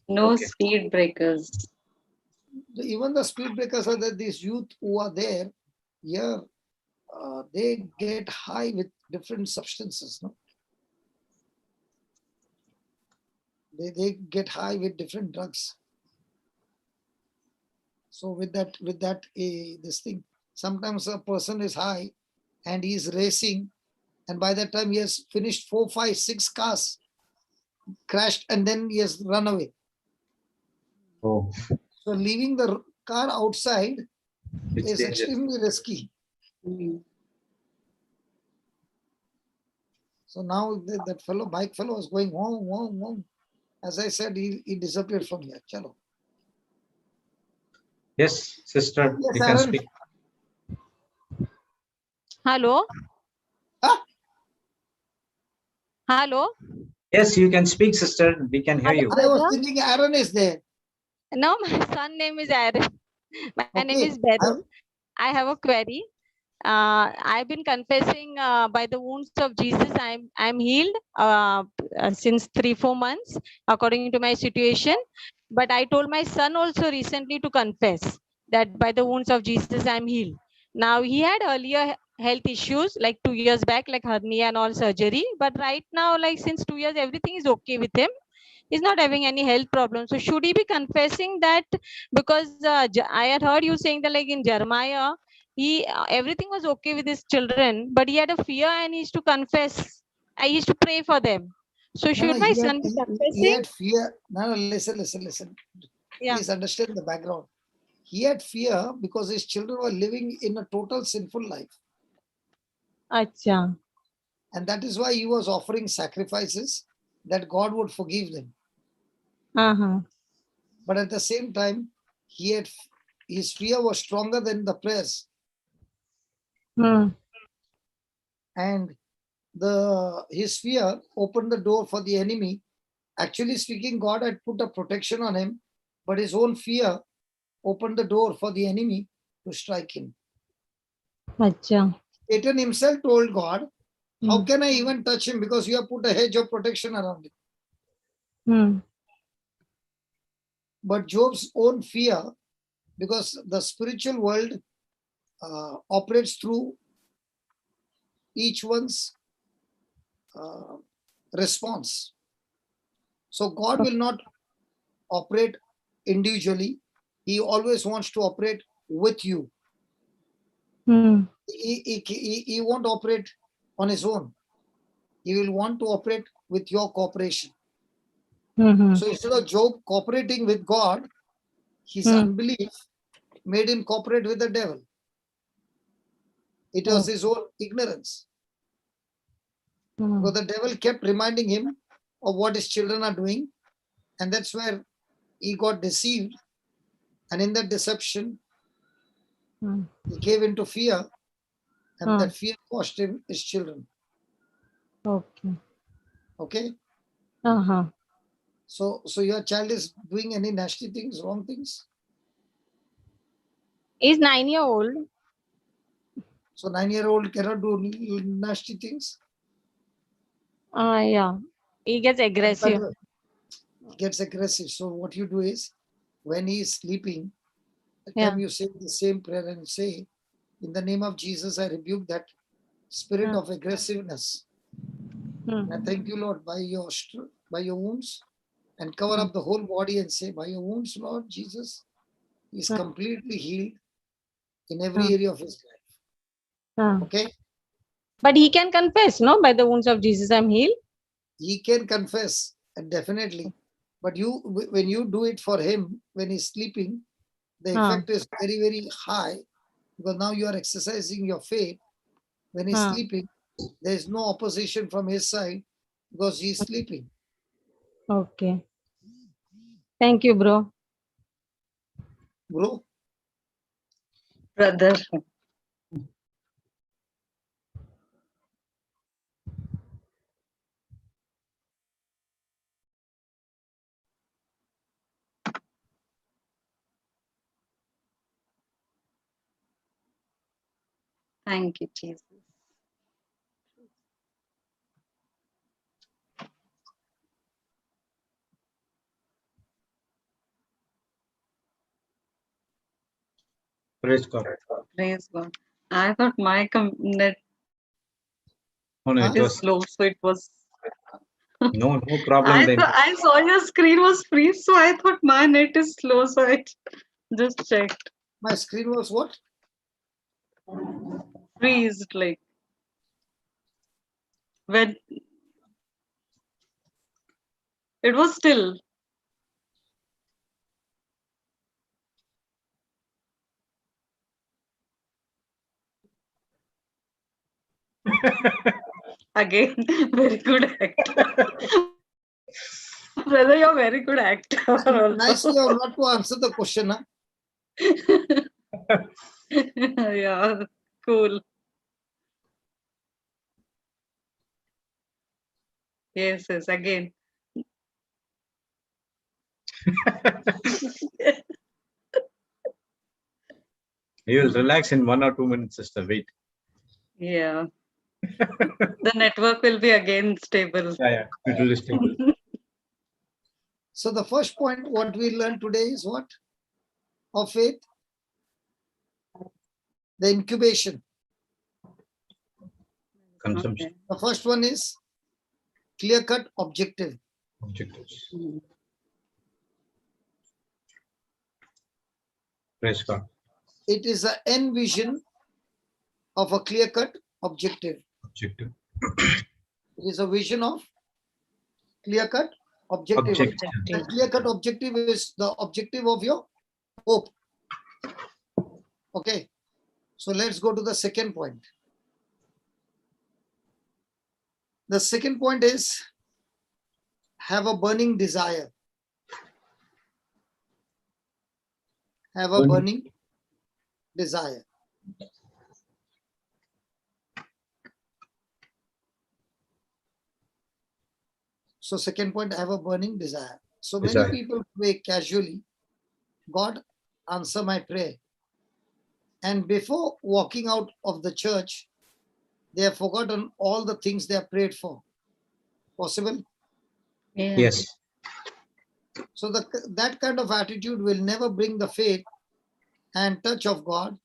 No Okay. speed breakers. Even the speed breakers are that these youth who are there, here, they get high with different substances, no? They get high with different drugs. So with that this thing, sometimes a person is high and he is racing, and by that time he has finished 4, 5, 6 cars, crashed, and then he has run away. Oh, So leaving the car outside it's is dangerous. extremely risky. So now that fellow, bike fellow, was going home. As I said, he disappeared from here. Chalo. Yes, sister, Yes, you can Aaron. speak. Hello. Huh? Hello. Yes, you can speak, sister. We can hear Hello, you. I was brother. thinking Aaron is there. No, my son name is Aaron. My name Okay. is Beryl. I have a query. I've been confessing by the wounds of Jesus, I'm healed since 3-4 months, according to my situation. But I told my son also recently to confess that by the wounds of Jesus, I'm healed. Now he had earlier health issues like 2 years back, like hernia and all surgery. But right now, like since 2 years, everything is okay with him. He's not having any health problems. So should he be confessing that? Because I had heard you saying that like in Jeremiah, he everything was okay with his children, but he had a fear and he used to confess. I used to pray for them. So should my son be He confessing? had fear. No, listen. Yeah. Please understand the background. He had fear because his children were living in a total sinful life. Acha. And that is why he was offering sacrifices that God would forgive them. Uh-huh. But at the same time, he had his fear was stronger than the prayers. Hmm. And his fear opened the door for the enemy. Actually speaking, God had put a protection on him, but his own fear opened the door for the enemy to strike him. Acha. Satan himself told God, how Hmm. can I even touch him, because you have put a hedge of protection around him. Hmm. But Job's own fear, because the spiritual world operates through each one's response. So God will not operate individually. He always wants to operate with you. Hmm. He won't operate on his own. He will want to operate with your cooperation. Hmm. So instead of Job cooperating with God, his Hmm. unbelief made him cooperate with the devil. It was his own ignorance. Hmm. Because the devil kept reminding him of what his children are doing. And that's where he got deceived. And in that deception, Hmm. he gave into fear. And Hmm. that fear cost him his children. Okay. Okay? Uh-huh. So your child is doing any nasty things, wrong things? He's 9-year-old. So 9-year-old cannot do nasty things. Yeah. He gets aggressive. He gets aggressive. So what you do is, when he is sleeping, at Yeah. time you say the same prayer and say, in the name of Jesus, I rebuke that spirit Hmm. of aggressiveness. Hmm. I thank you, Lord, by your wounds, and cover Hmm. up the whole body and say, by your wounds, Lord Jesus, he is Hmm. completely healed in every area of his life. Hmm. Okay? But he can confess, no? By the wounds of Jesus, I'm healed. He can confess, definitely. But when you do it for him, when he's sleeping, the effect is very, very high, because now you are exercising your faith. When he's sleeping, there is no opposition from his side, because he's sleeping. Okay. Thank you, bro. Bro, Brother. Thank you, Jesus. Praise God. Praise God. I thought my net Oh, no, it Huh? is was slow, so it was. no problem then. I saw your screen was free, so I thought my net is slow, so I just checked. my screen was what? Freezed, like when it was still. Again, very good actor. Brother, you're very good actor Nice also. to have not to answer the question. Huh? Yeah, cool. Yes, yes, again. You will relax in 1 or 2 minutes, sister. Wait. Yeah. The network will be again stable. Yeah. It will be stable. So the first point what we learned today is what? Of faith? The incubation. Consumption. Okay. The first one is clear-cut objective. Objectives. Praise God. It is an end vision of a clear-cut objective. Objective. It is a vision of clear-cut objective. Objective. The clear-cut objective is the objective of your hope. Okay. So let's go to the second point. The second point is have a burning desire. Have a burning desire. So second point, have a burning desire. So many Desire. people pray casually, God, answer my prayer. And before walking out of the church, they have forgotten all the things they have prayed for. Possible? Yes. So that kind of attitude will never bring the faith and touch of God.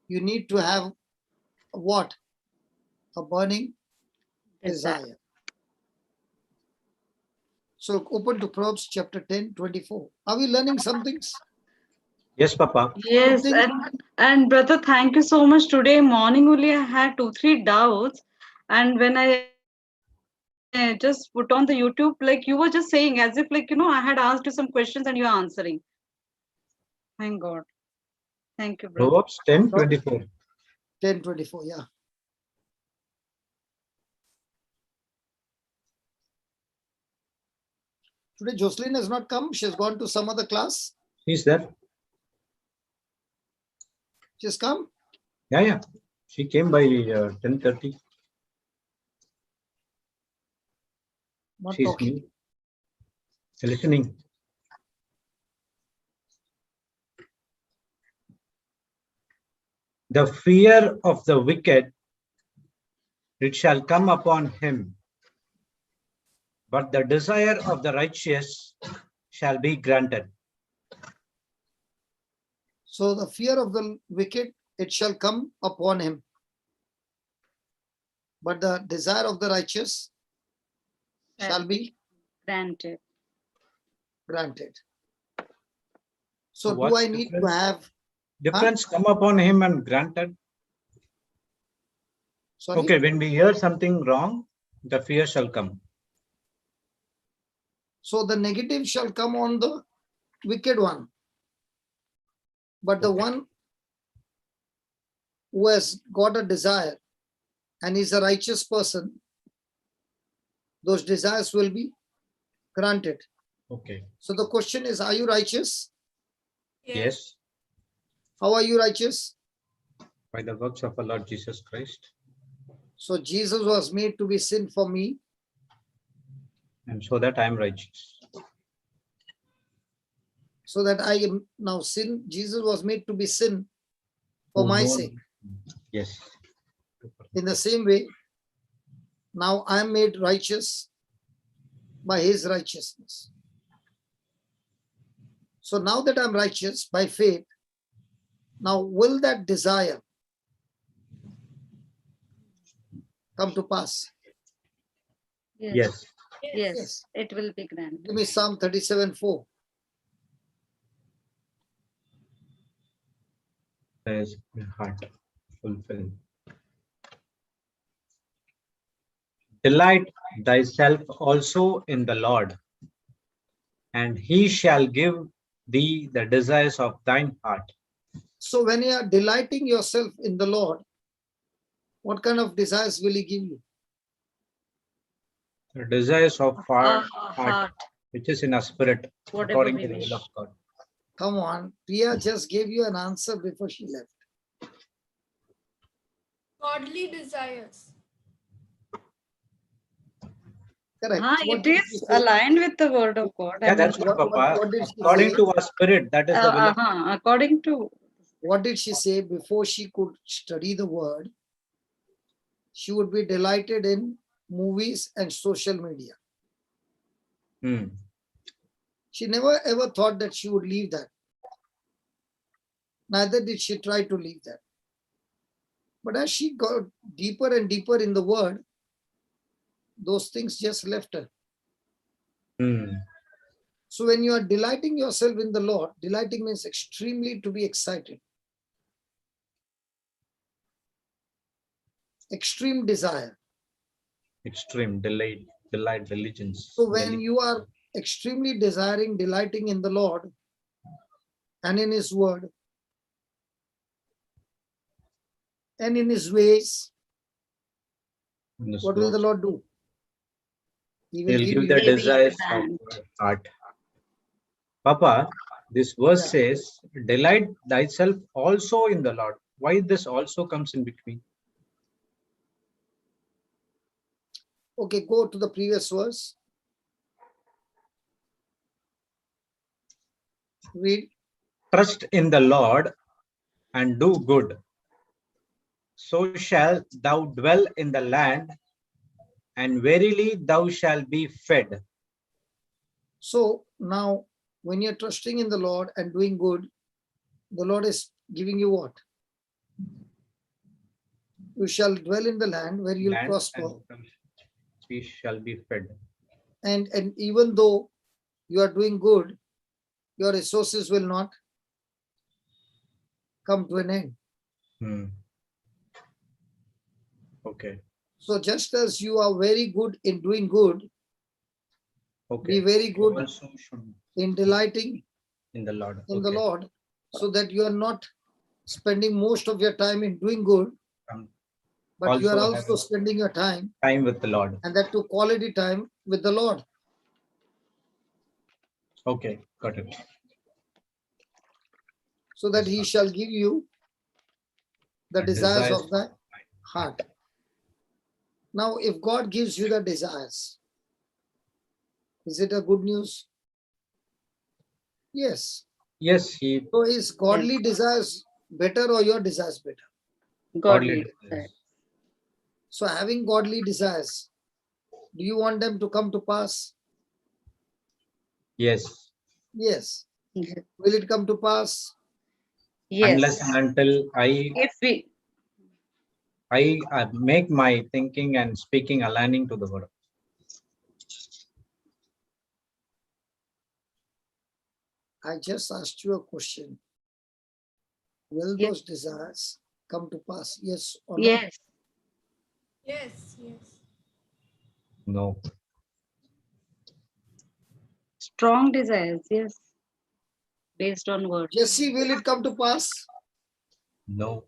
You need to have what? A burning desire. So open to Proverbs chapter 10, 24. Are we learning some things? Yes, Papa. Yes, and brother, thank you so much. Today morning only I had 2-3 doubts, and when I just put on the YouTube, like you were just saying, as if like I had asked you some questions and you are answering. Thank God. Thank you, brother. Proverbs 10:24. 10, 24, yeah. Today Jocelyn has not come. She has gone to some other class. He's there. She's come. Yeah. She came by 10:30. Not She's talking. new. Listening. The fear of the wicked, it shall come upon him, but the desire of the righteous shall be granted. So the fear of the wicked, it shall come upon him. But the desire of the righteous shall be Granted. granted. So do what's I need to difference? have, Difference come upon him and granted. sorry? Okay, when we hear something wrong, the fear shall come. So the negative shall come on the wicked one. But the one who has got a desire and is a righteous person, those desires will be granted. Okay. So the question is, are you righteous? Yes. How are you righteous? By the works of our Lord Jesus Christ. So Jesus was made to be sin for me. And so that I am righteous. So that I am now sin. Jesus was made to be sin for Oh, my no. sake. Yes. In the same way, now I am made righteous by his righteousness. So now that I'm righteous by faith, now will that desire come to pass? Yes. Yes. It will be granted. Give me Psalm 37:4. There is my heart fulfilled. Delight thyself also in the Lord, and he shall give thee the desires of thine heart. So when you are delighting yourself in the Lord, what kind of desires will he give you? The desires of our Our heart, which is in our spirit, Whatever according we to the wish. will of God. Come on, Priya just gave you an answer before she left. Godly desires. Correct. It is aligned with the word of God. Yeah, that's what, Papa. what did she According say? to our spirit, that is the will of according to What did she say? Before she could study the word, she would be delighted in movies and social media. She never ever thought that she would leave that. Neither did she try to leave that. But as she got deeper and deeper in the word, those things just left her. So when you are delighting yourself in the Lord, delighting means extremely to be excited. Extreme desire. Extreme delight, diligence. So when you are extremely desiring, delighting in the Lord and in his word and in his ways, what will the Lord do? He will He'll give give you the desires of our heart. Papa, This verse Yeah. says, delight thyself also in the Lord. Why this also comes in between? Okay, go to the previous verse. Read. Trust in the Lord and do good. So shall thou dwell in the land, and verily thou shalt be fed. So now, when you're trusting in the Lord and doing good, the Lord is giving you what? You shall dwell in the land where you'll Land prosper. and we shall be fed. And even though you are doing good, your resources will not come to an end. Hmm. Okay. So just as you are very good in doing good, Okay. be very You good also should in delighting in the Lord. in the Okay. Lord, so that you are not spending most of your time in doing good, Um, but you are also also having spending your time, time with the Lord. and that to quality time with the Lord. Okay, got it. So that Yes, he sir. shall give you the The desires desires of the heart. Now, if God gives you the desires, is it a good news? Yes. Yes, he So is godly desires better or your desires better? Godly. desires. So having godly desires, do you want them to come to pass? Yes. Yes. Yes. Will it come to pass? Unless Yes. and until If we I make my thinking and speaking aligning to the word. I just asked you a question. Will Yes. those desires come to pass? Yes or no? Yes. Yes, yes. No. Strong desires. Yes. Based on word. Jesse, will it come to pass? No.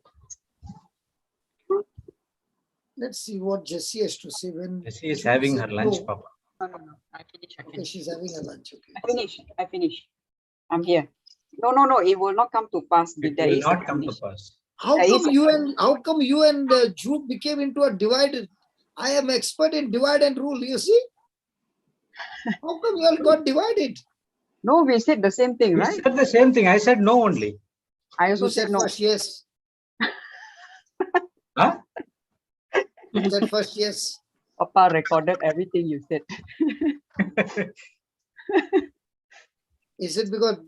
Let's see what Jessie has to say when She is Jude having said her lunch, no. Papa. No. I finish. Okay, she's having a lunch. Okay. I finish. I'm here. No. It will not come to pass. It There will is a not come to condition. pass. How There is come you and Jude became into a divided? I am expert in divide and rule. You see, how come you all got divided? No, we said the same thing, We right? said the same thing. I said no only. I also You said said no. first yes. Huh? You said first yes. Papa recorded everything you said. Is it because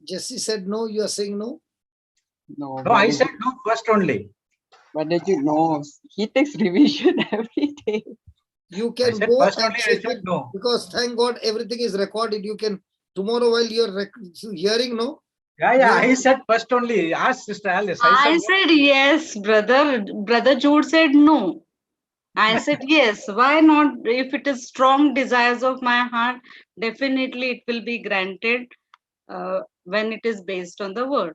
Jesse said no? You are saying no. No, No, I Brother said Jude- no first only. Brother Jude knows. He takes revision every day. You I can said go first and only. I check said it no. because thank God everything is recorded. You can tomorrow while you're hearing no. Yeah. Yeah. I said first only. Ask Sister Alice. I said yes, brother. Brother Jude said no. I said yes. Why not? If it is strong desires of my heart, definitely it will be granted when it is based on the word.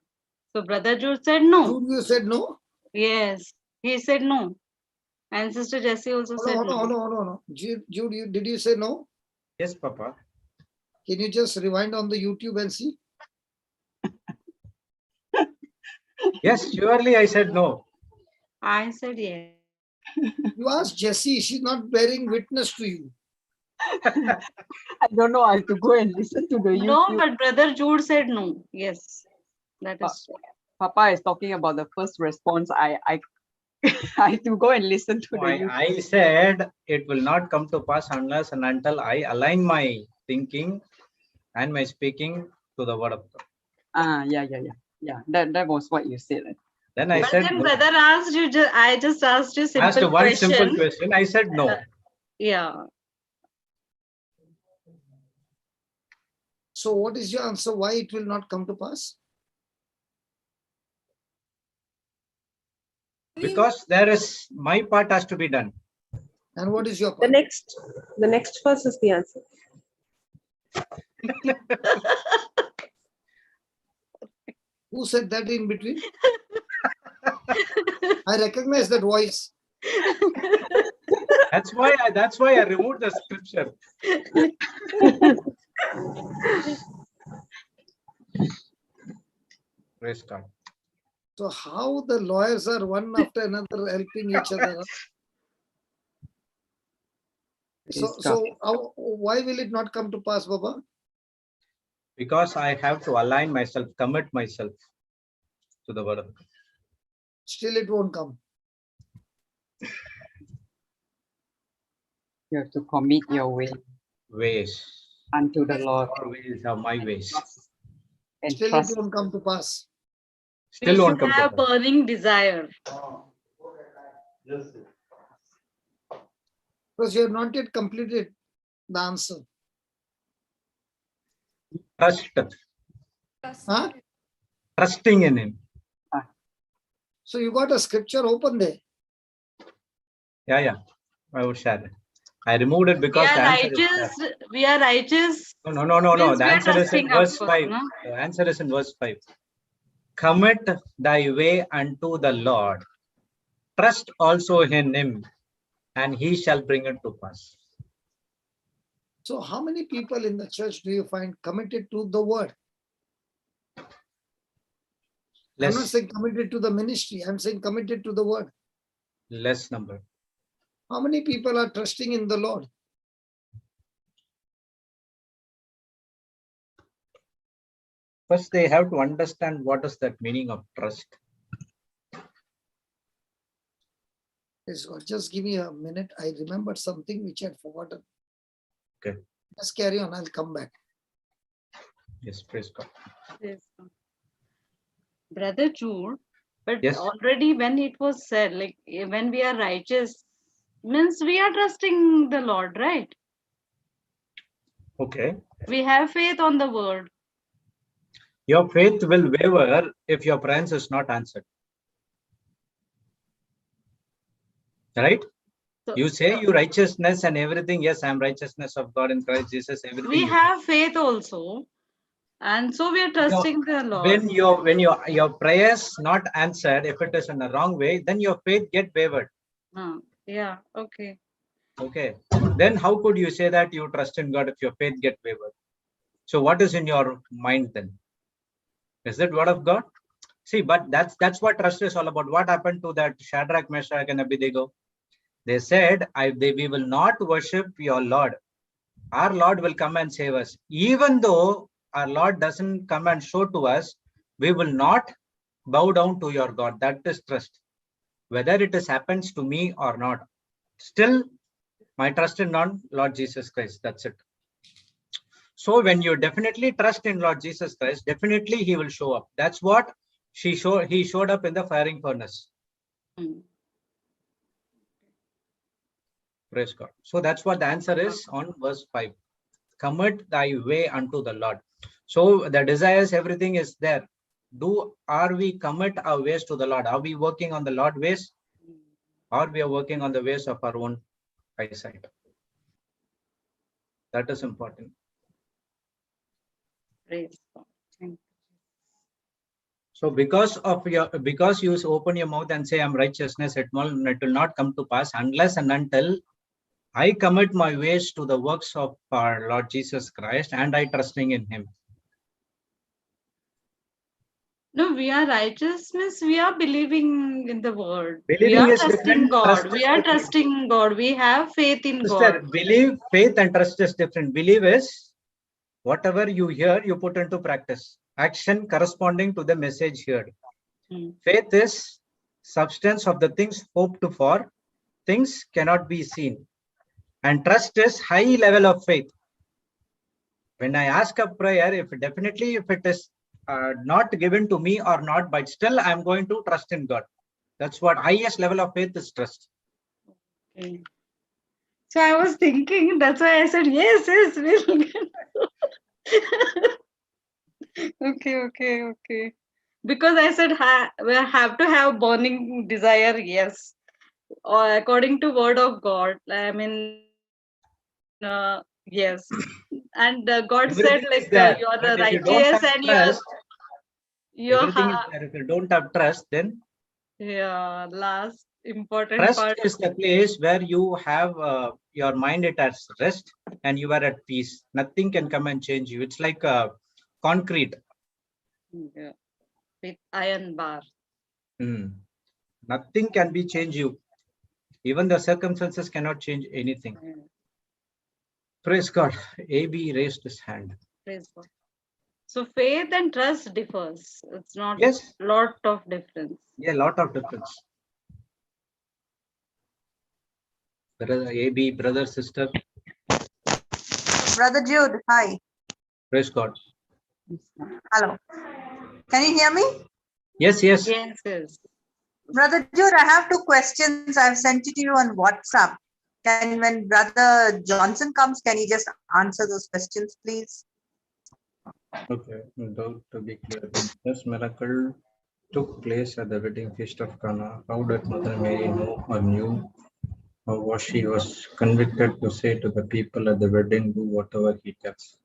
So Brother Jude said no. Jude, you said no. Yes, he said no. And Sister Jessie also said no. No. Jude, did you say no? Yes, Papa. Can you just rewind on the YouTube and see? Yes, surely I said no. I said yes. You asked Jessie, she's not bearing witness to you. I don't know. I have to go and listen to the No, YouTube. but Brother Jude said no. Yes, that is true. Papa is talking about the first response. I I have to go and listen to No, the YouTube. I said it will not come to pass unless and until I align my thinking and my speaking to the word of God. Yeah. That was what you said. Then I But said then no. brother asked you, I just asked you Asked simple one question. simple question. I said no. Yeah. So what is your answer? Why it will not come to pass? Because there is my part has to be done. And what is your The part? next verse is the answer. Who said that in between? I recognize that voice. That's why I removed the scripture. Praise God. So how the lawyers are one after another helping each other? Why will it not come to pass, Baba? Because I have to align myself, commit myself to the word of God. Still it won't come. You have to commit your Ways. unto the Lord Your ways are my ways. and Still it trust. won't come to pass. Still We won't should come to have pass. burning desire. Because you have not yet completed the answer. Trust. Huh? Trusting in him. So you got a scripture open there. Yeah. I would share it. I removed it We because are the answer is righteous. there. We are righteous. No. Means The we are answer is in trusting verse of God, 5. no? The answer is in verse 5. Commit thy way unto the Lord. Trust also in him, and he shall bring it to pass. So how many people in the church do you find committed to the word? I'm not Less, saying committed to the ministry. I'm saying committed to the word. less number. How many people are trusting in the Lord? First, they have to understand what is that meaning of trust. Praise God. Just give me a minute. I remembered something which I had forgotten. Okay. Just carry on. I'll come back. Yes, praise God. Yes. Brother Jude, but Yes. already when it was said, like when we are righteous, means we are trusting the Lord, right? Okay. We have faith on the word. Your faith will waver if your prayers is not answered. Right? So, You say you righteousness and everything. Yes, I am righteousness of God in Christ Jesus. Everything. we you have faith also, and so we are trusting the Lord. When your prayers not answered, if it is in a wrong way, then your faith get wavered. Yeah. Okay. Okay. Then how could you say that you trust in God if your faith get wavered? So what is in your mind then? Is that word of God? See, but that's what trust is all about. What happened to that Shadrach, Meshach, and Abednego? They said, we will not worship your Lord. Our Lord will come and save us. Even though our Lord doesn't come and show to us, we will not bow down to your God. That is trust. Whether it is happens to me or not, still my trust in Lord Jesus Christ. That's it. So when you definitely trust in Lord Jesus Christ, definitely he will show up. That's what he showed up in the firing furnace. Praise God. So that's what the answer is on verse 5. Commit thy way unto the Lord. So the desires, everything is there. Are we commit our ways to the Lord? Are we working on the Lord ways? Or we are working on the ways of our own eyesight? That is important. Praise God. So because you open your mouth and say I'm righteousness, it will not come to pass unless and until I commit my ways to the works of our Lord Jesus Christ and I trusting in him. No, we are righteous means we are believing in the word. Believing we are is trusting different, God. trust We is are different. trusting God. We have faith in Sister, God. believe, faith and trust is different. Believe is whatever you hear, you put into practice. Action corresponding to the message heard. Faith is substance of the things hoped for, things cannot be seen. And trust is high level of faith. When I ask a prayer, if it is not given to me or not, but still I'm going to trust in God. That's what highest level of faith is, trust. Okay. So I was thinking, that's why I said, yes, we'll Okay. Because I said, we have to have burning desire, yes. Or according to word of God, I mean, yes. And God said, Everything is like, there, you are but if you don't righteous have and trust, you're everything is there. If you don't have trust, then last important trust part. is the place where you have your mind at rest and you are at peace. Nothing can come and change you. It's like concrete. Yeah. with iron bar. Nothing can be changed you. Even the circumstances cannot change anything. Praise God. AB raised his hand. Praise God. So faith and trust differs. It's not Yes. lot of difference. Yeah, lot of difference. Brother AB, brother, sister. Brother Jude, hi. Praise God. Hello. Can you hear me? Yes, yes. Yes, yes. Brother Jude, I have 2 questions. I've sent it to you on WhatsApp. When Brother Johnson comes, can you just answer those questions, please? Okay. To be clear, this miracle took place at the wedding feast of Cana. How did Mother Mary know or knew? Or was she convicted to say to the people at the wedding, do whatever he tells?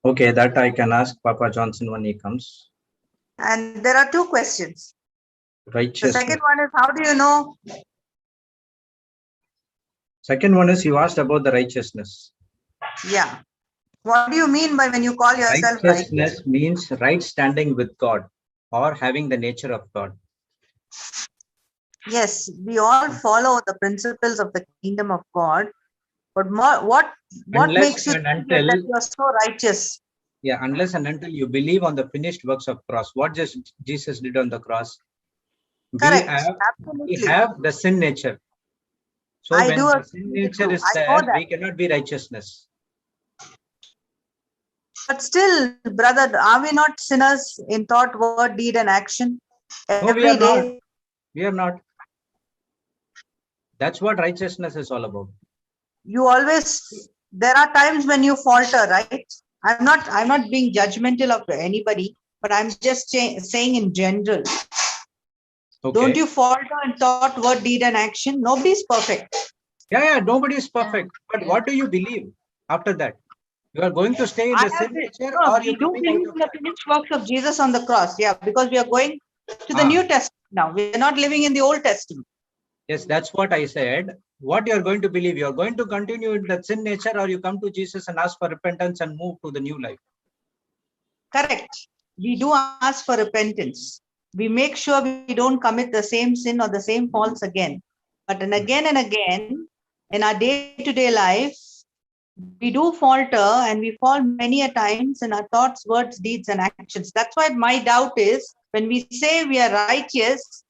Okay, that I can ask Papa Johnson when he comes. And there are 2 questions. The Righteousness. second one is, how do you know? Second one is you asked about the righteousness. Yeah. What do you mean by when you call yourself righteous? Righteousness means right standing with God or having the nature of God. Yes, we all follow the principles of the kingdom of God. But what makes you think that you are so righteous? Yeah, unless and until you believe on the finished works of cross, what just Jesus did on the cross. Correct. We have the sin nature. So when the sin nature is there, we cannot be righteousness. But still, brother, are we not sinners in thought, word, deed, and action every day? We are not. That's what righteousness is all about. There are times when you falter, right? I'm not being judgmental of anybody, but I'm just saying in general. Okay. Don't you falter in thought, word, deed, and action? Nobody's perfect. Yeah, nobody is perfect. But what do you believe after that? You are going to stay in the sin nature, or you do believe in the finished works of Jesus on the cross? Yeah, because we are going to the New Testament now. We are not living in the Old Testament. Yes, that's what I said. What you are going to believe? You are going to continue in the sin nature, or you come to Jesus and ask for repentance and move to the new life? Correct. We do ask for repentance. We make sure we don't commit the same sin or the same faults again. But and again in our day-to-day life, we do falter, and we fall many a times in our thoughts, words, deeds, and actions. That's why my doubt is, when we say we are righteous,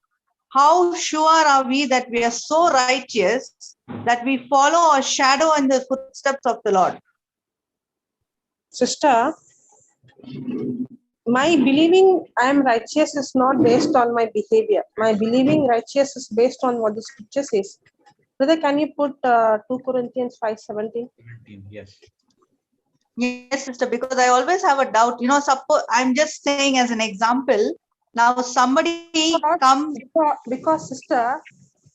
how sure are we that we are so righteous that we follow or shadow in the footsteps of the Lord? Sister, my believing I am righteous is not based on my behavior. My believing righteous is based on what the scripture says. Brother, can you put 2 Corinthians 5:17? Yes. Yes, sister, because I always have a doubt. Suppose I'm just saying as an example. Now somebody comes. Because sister,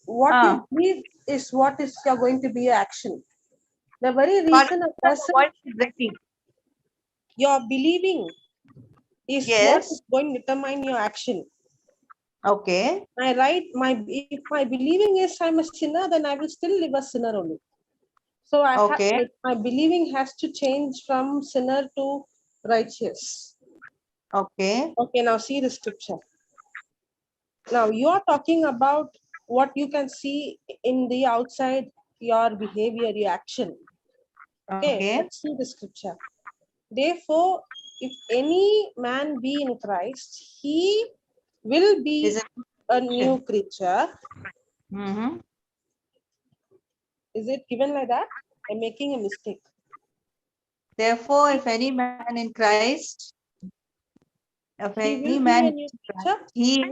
what you believe is what is going to be your action. The very reason a person, your believing is what is going to determine your action. Okay. If my believing is I'm a sinner, then I will still live a sinner only. So my believing has to change from sinner to righteous. Okay. Okay, now see the scripture. Now you are talking about what you can see in the outside, your behavior, your action. Okay. Let's see the scripture. Therefore, if any man be in Christ, he will be a new creature. Mm-hmm. Is it given like that? I'm making a mistake. Therefore, if any man in Christ, he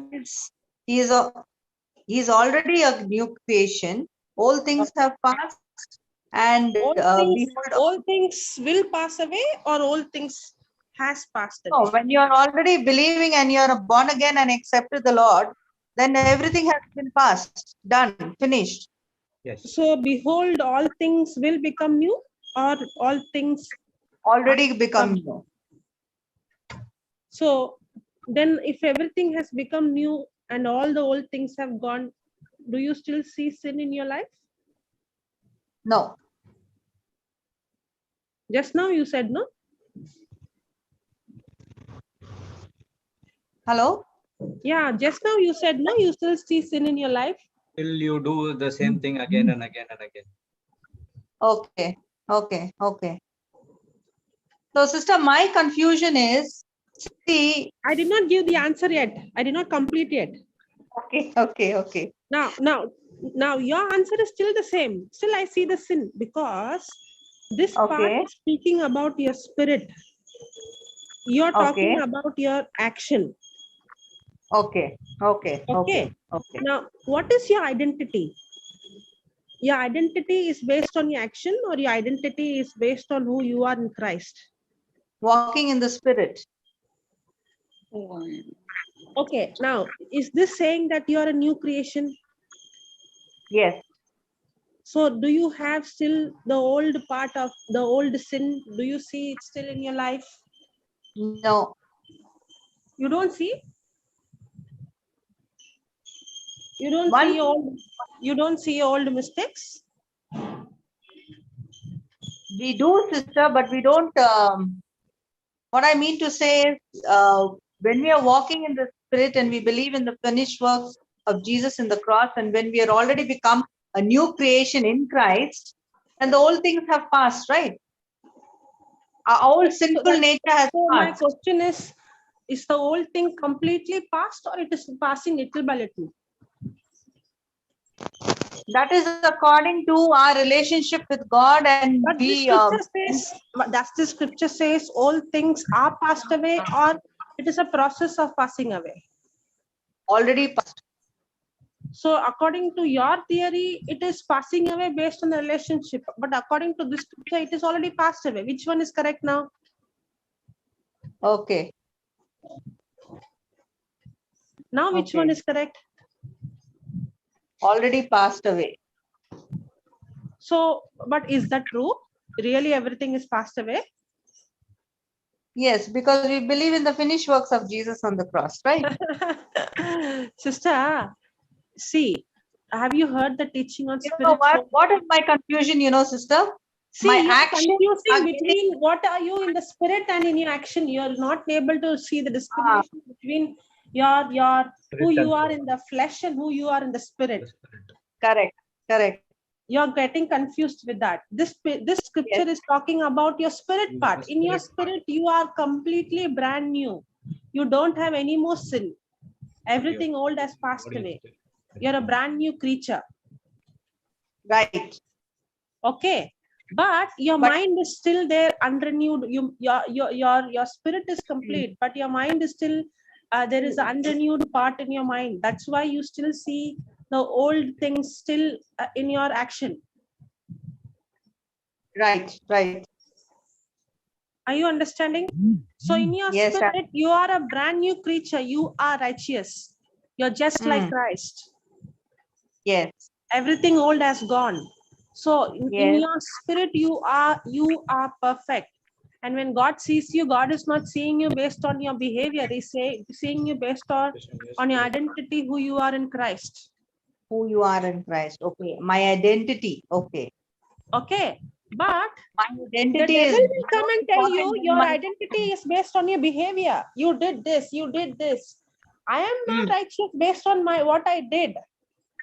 is already a new creation. All things have passed, and all things will pass away, or all things has passed away. No, when you are already believing and you are born again and accepted the Lord, then everything has been passed, done, finished. Yes. So behold, all things will become new, or all things already become new. So then if everything has become new and all the old things have gone, do you still see sin in your life? No. Just now you said no? Hello? Yeah, just now you said no, you still see sin in your life. Till you do the same thing again and again and again. Okay, okay. So, sister, my confusion is, see, I did not give the answer yet. I did not complete yet. okay. Now your answer is still the same. Still, I see the sin because this part is speaking about your spirit. You're talking about your action. Okay. Now, what is your identity? Your identity is based on your action, or your identity is based on who you are in Christ? Walking in the spirit. Okay, now, is this saying that you are a new creation? Yes. So do you have still the old part of the old sin? Do you see it still in your life? No. You don't see? You don't see old mistakes? We do, sister, but we don't. What I mean to say is, when we are walking in the spirit and we believe in the finished works of Jesus in the cross, and when we are already become a new creation in Christ, and the old things have passed, right? Our old sinful nature has passed. My question is the old thing completely past, or it is passing little by little? That is according to our relationship with God, and but does the scripture says all things are passed away, or it is a process of passing away? Already passed. So according to your theory, it is passing away based on the relationship, but according to this scripture, it is already passed away. Which one is correct now? Okay. Now which one is correct? Already passed away. So, but is that true? Really everything is passed away? Yes, because we believe in the finished works of Jesus on the cross, right? Sister, see, have you heard the teaching on spirit? You know what is my confusion, sister? See, my you're action confusing between what are you in the spirit and in your action. You're not able to see the discrimination between your who you are in the flesh and who you are in the spirit. Correct. You're getting confused with that. This scripture is talking about your spirit part. In your spirit, you are completely brand new. You don't have any more sin. Everything old has passed away. You're a brand new creature. Right. Okay. But your mind is still there, unrenewed. Your spirit is complete, but your mind is still there is an unrenewed part in your mind. That's why you still see the old things still in your action. Right. Are you understanding? So in your spirit, you are a brand new creature. You are righteous. You're just like Christ. Yes. Everything old has gone. So in your spirit, you are perfect. And when God sees you, God is not seeing you based on your behavior. He's seeing you based on your identity, who you are in Christ. Who you are in Christ. Okay. My identity. Okay. Okay. But my identity the devil will come and tell you your identity is based on your behavior. You did this, you did this. I am not righteous based on what I did.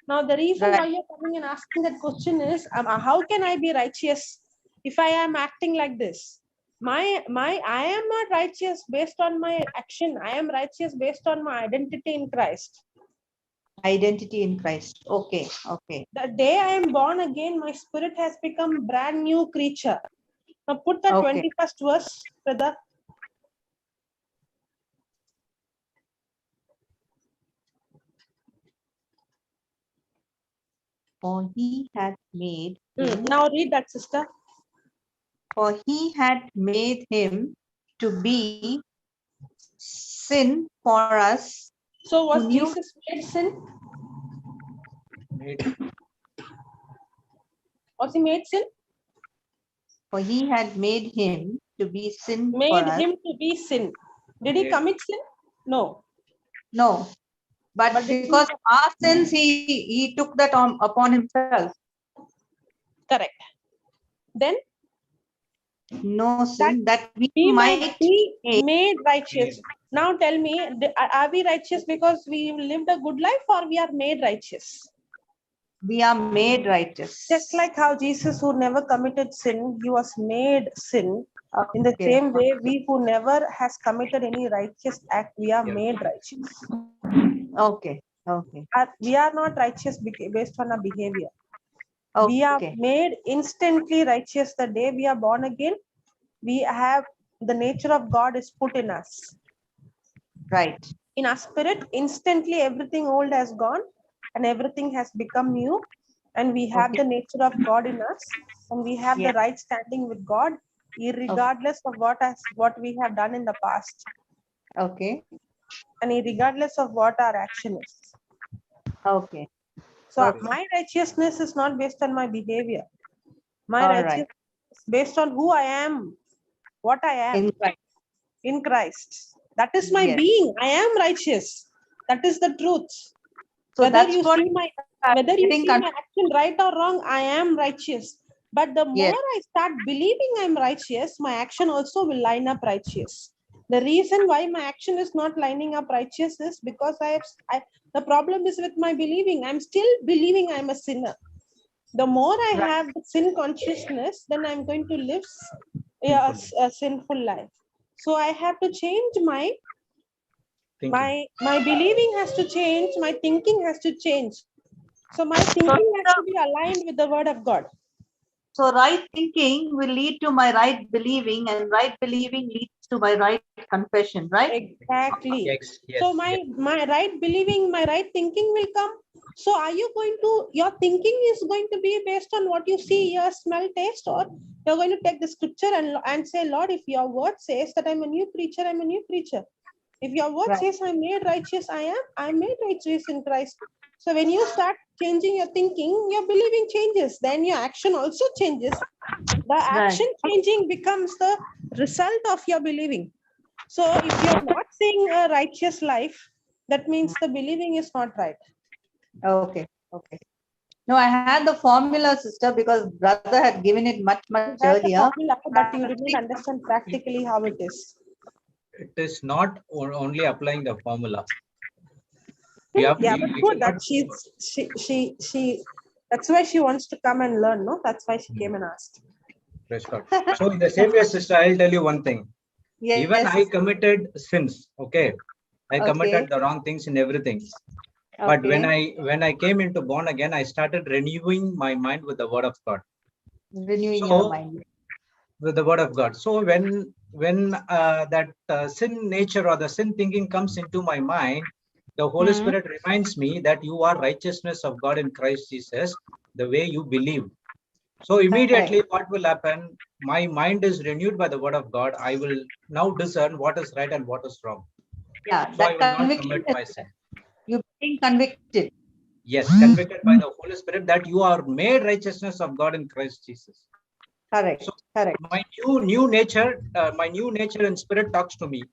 Now, the reason why you're coming and asking that question is, how can I be righteous if I am acting like this? I am not righteous based on my action. I am righteous based on my identity in Christ. Identity in Christ. Okay. The day I am born again, my spirit has become brand new creature. Now, put the 21st verse, brother. For he had made now read that, sister. For he had made him to be sin for us. So was Jesus made sin? Was he made sin? For he had made him to be sin for us. Made him to be sin. Did he commit sin? No. No. But because of our sins, he took that upon himself. Correct. Then? No sin that we might be made righteous. Now tell me, are we righteous because we lived a good life, or we are made righteous? We are made righteous. Just like how Jesus, who never committed sin, he was made sin. In the Okay. same way, we who never has committed any righteous act, we are made righteous. Okay. Okay. We are not righteous based on our behavior. Okay. We are made instantly righteous the day we are born again. We have the nature of God is put in us. Right. In our spirit, instantly everything old has gone and everything has become new. And we have the nature of God in us, and we have the right standing with God, regardless of what we have done in the past. Okay. And regardless of what our action is. Okay. So my righteousness is not based on my behavior. My All righteousness right. is based on who I am, what I am in Christ. That is my being. I am righteous. That is the truth. So whether that's you what see my action right or wrong, I am righteous. But the more I start believing I'm righteous, my action also will line up righteous. The reason why my action is not lining up righteous is because the problem is with my believing. I'm still believing I'm a sinner. The more I have the sin consciousness, then I'm going to live a sinful life. So I have to change my believing has to change, my thinking has to change. So my thinking has to be aligned with the word of God. So right thinking will lead to my right believing, and right believing leads to my right confession, right? Exactly. Yes, So my right believing, my right thinking will come. So are you going to, your thinking is going to be based on what you see, hear, smell, taste, or you're going to take the scripture and say, Lord, if your word says that I'm a new creature, I'm a new creature. If your word says I'm made righteous, I'm made righteous in Christ. So when you start changing your thinking, your believing changes. Then your action also changes. The action changing becomes the result of your believing. So if you're not seeing a righteous life, that means the believing is not right. Okay. Okay. No, I had the formula, sister, because brother had given it much earlier. Formula, but you didn't understand practically how it is. It is not only applying the formula. Yeah, but good that she that's why she wants to come and learn, no? That's why she came and asked. Praise God. So in the same way, sister, I'll tell you one thing. Yes. Even I committed sins. Okay. I committed the wrong things in everything. But when I came into born again, I started renewing my mind with the word of God. Renewing your mind. With the word of God. So when that sin nature or the sin thinking comes into my mind, the Holy Spirit reminds me that you are righteousness of God in Christ Jesus, the way you believe. So immediately what will happen? My mind is renewed by the word of God. I will now discern what is right and what is wrong. Yeah, so I will not commit my sin. You're being convicted. Yes, convicted by the Holy Spirit that you are made righteousness of God in Christ Jesus. Correct. So correct. My new nature and spirit talks to me,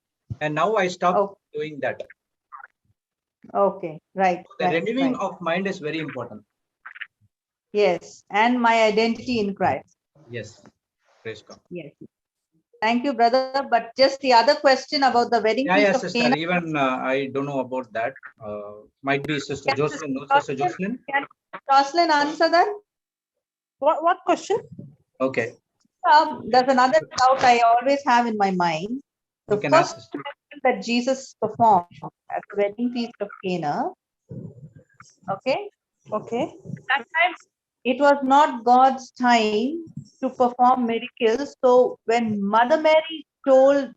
and now I stop doing that. Okay, right. So the renewing of mind is very important. Yes, and my identity in Christ. Yes, praise God. Yes. Thank you, brother. But just the other question about the wedding feast of sister. Cana. Even I don't know about that. Might be Sister Jocelyn. No, Sister Jocelyn. Can Jocelyn answer that? What question? Okay. There's another doubt I always have in my mind. The first miracle that Jesus performed at the wedding feast of Cana. Okay. Okay. That time it was not God's time to perform miracles. So when Mother Mary told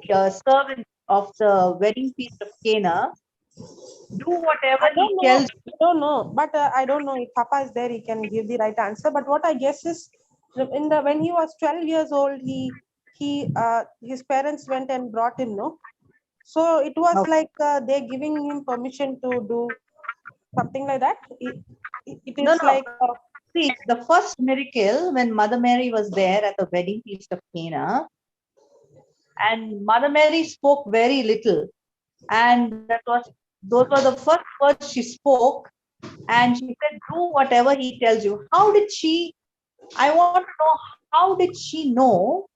the servant of the wedding feast of Cana, do whatever he tells you. I don't know, but I don't know if Papa is there, he can give the right answer. But what I guess is, when he was 12 years old, his parents went and brought him, no? So it was like they're giving him permission to do something like that. It is like. See, the first miracle when Mother Mary was there at the wedding feast of Cana, and Mother Mary spoke very little, and those were the first words she spoke, and she said, "Do whatever he tells you." How did she? I want to know, how did she know?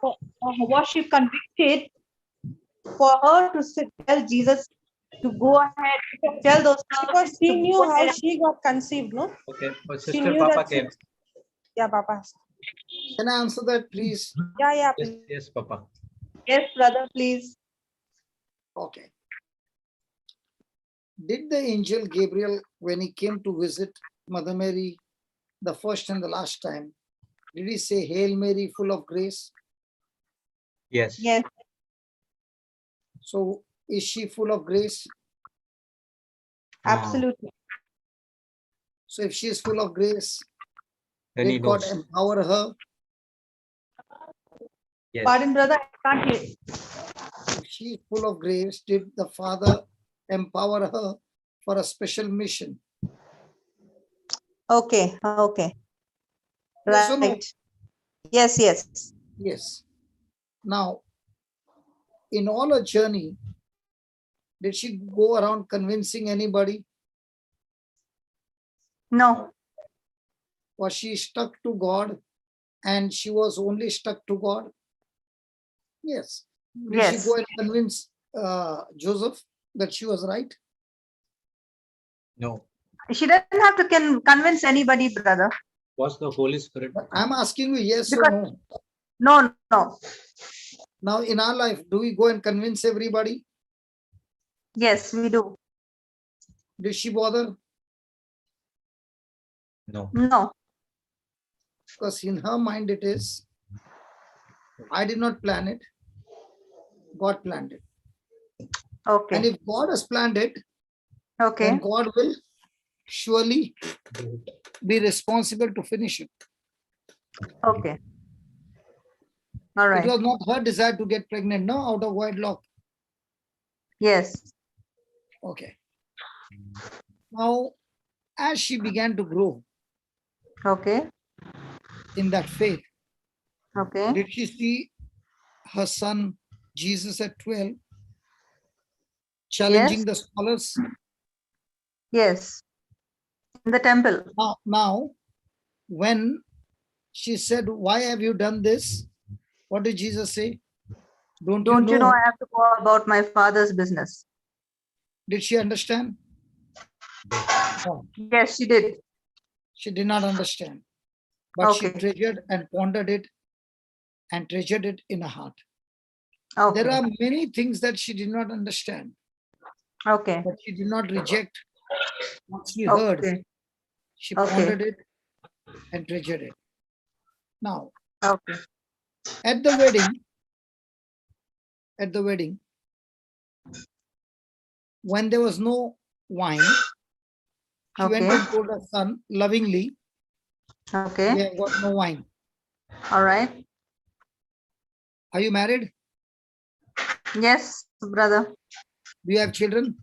Was she convicted for her to tell Jesus to go ahead, tell those Because servants she to knew go how ahead. she got conceived, no? Okay, but She Sister knew Papa that came. Yeah, Papa. Can I answer that, please? Yeah, Yes, please. yes, Papa. Yes, brother, please. Okay. Did the angel Gabriel, when he came to visit Mother Mary the first and the last time, did he say, Hail Mary, full of grace? Yes. Yes. So is she full of grace? Absolutely. So if she is full of grace, Then he did God knows. empower her? Yes. Pardon, brother, I can't hear. If she is full of grace, did the Father empower her for a special mission? Okay, okay. Yes or no? Right. Yes, yes. Yes. Now, in all her journey, did she go around convincing anybody? No. Was she stuck to God and she was only stuck to God? Yes. Did she Yes. go and convince Joseph that she was right? No. She doesn't have to convince anybody, brother. Was the Holy Spirit? But I'm asking you yes Because- or no. No, no. Now in our life, do we go and convince everybody? Yes, we do. Did she bother? No. No. Because in her mind it is, I did not plan it, God planned it. Okay. And if God has planned it, Okay. then God will surely be responsible to finish it. Okay. All It right. was not her desire to get pregnant, no, out of wedlock. Yes. Okay. Now, as she began to grow Okay. in that faith, Okay. did she see her son Jesus at 12 challenging the scholars? Yes. In the temple. Now, when she said, why have you done this? What did Jesus say? Don't you know I have to go about my father's business? Did she understand? No, Yes, she did. she did not understand. But she Okay. treasured and pondered it and treasured it in her heart. Okay. There are many things that she did not understand, Okay. but she did not reject what she heard. Okay. She Okay. pondered it and treasured it. Now, Okay. at the wedding, when there was no wine, she went Okay. and told her son lovingly, Okay. we have got no wine. All right. Are you married? Yes, brother. Do you have children?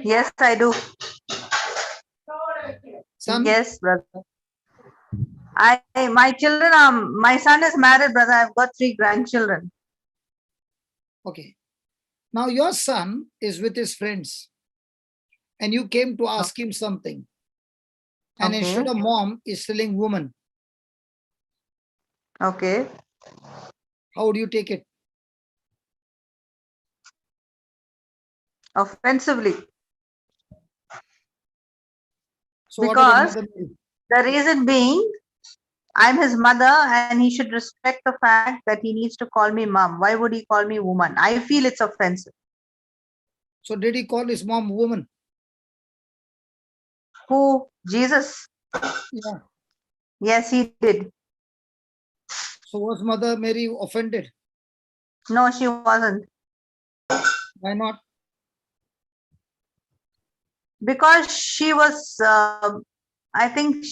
Yes, I do. Son? Yes, brother. My children are, my son is married, brother. I've got 3 grandchildren. Okay. Now your son is with his friends and you came to ask him something. And Okay. instead of mom is telling woman. Okay. How would you take it? Offensively. So what about Because Mother Mary? the reason being, I'm his mother and he should respect the fact that he needs to call me mom. Why would he call me woman? I feel it's offensive. So did he call his mom woman? Who? Jesus? Yeah. Yes, he did. So was Mother Mary offended? No, she wasn't. Why not? Because she was, I think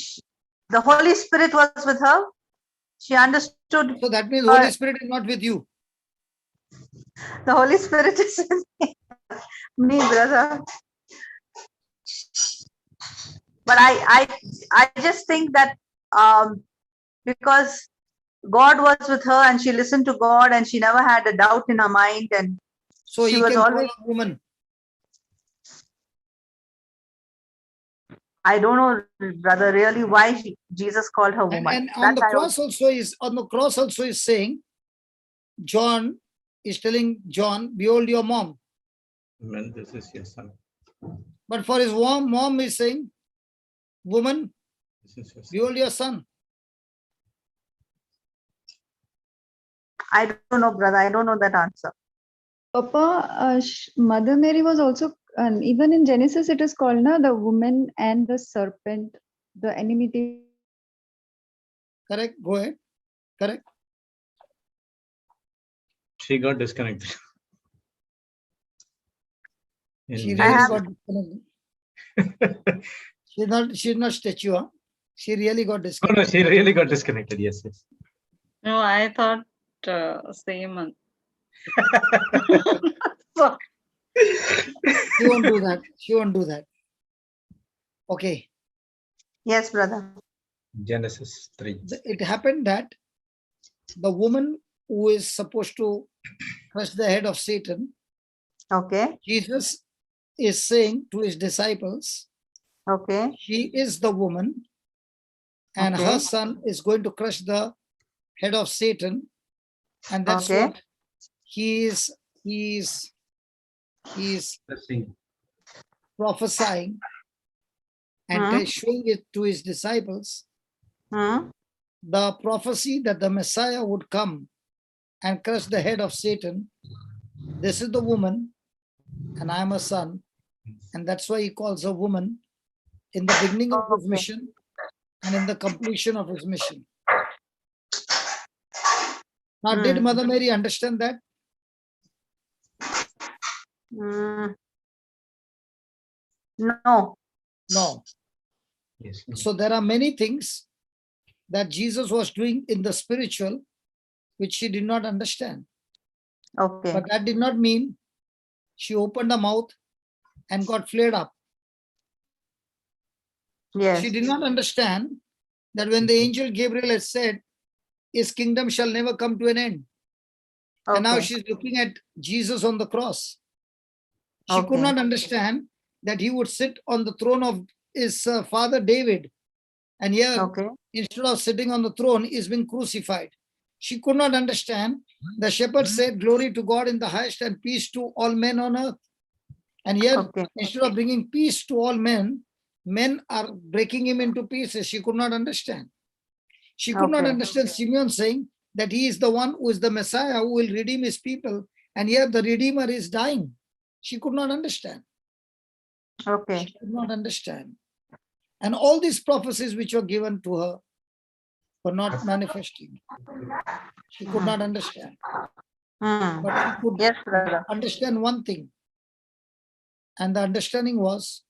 the Holy Spirit was with her. She understood. So that means Holy Spirit is not with you. The Holy Spirit is with me, brother. But I just think that because God was with her and she listened to God and she never had a doubt in her mind, and So she he was can call always. her woman. I don't know, brother, really why Jesus called her woman. And on the cross also is saying, John is telling John, behold your mom. Amen. This is your son. But for his mom is saying, woman, This is your son. behold your son. I don't know, brother. I don't know that answer. Papa, Mother Mary was also, even in Genesis, it is called the woman and the serpent, the enmity. Correct? Go ahead. Correct? She got disconnected. She In really have- got disconnected. She's not statue. Huh? She really got no, disconnected. she really got disconnected. Yes, yes. No, I thought same. She won't do that. She won't do that. Okay. Yes, brother. Genesis 3. It happened that the woman who is supposed to crush the head of Satan, Okay. Jesus is saying to his disciples, Okay. she is the woman and Okay. her son is going to crush the head of Satan. And that's Okay. what he is Let's see. prophesying and Hmm. showing it to his disciples, Hmm. the prophecy that the Messiah would come and crush the head of Satan. This is the woman, and I am a son. And that's why he calls her woman in the beginning of his Okay. mission and in the completion of his mission. Now, did Hmm. Mother Mary understand that? Hmm. No. No. Yes. No. So there are many things that Jesus was doing in the spiritual which she did not understand. Okay. But that did not mean she opened her mouth and got flared up. Yes. She did not understand that when the angel Gabriel had said, his kingdom shall never come to an end. And now Okay. she's looking at Jesus on the cross. She could Okay. not understand that he would sit on the throne of his father David. And here, Okay. instead of sitting on the throne, is being crucified. She could not understand. The shepherd said, glory to God in the highest and peace to all men on earth. And yet, Okay. instead of bringing peace to all men, men are breaking him into pieces. She could not understand. She could not Okay. understand Simeon saying that he is the one who is the Messiah who will redeem his people. And yet the Redeemer is dying. She could not understand. Okay. She could not understand. And all these prophecies which were given to her were not manifesting. She could not understand. Hmm. But she could Yes, brother. understand one thing. And the understanding was,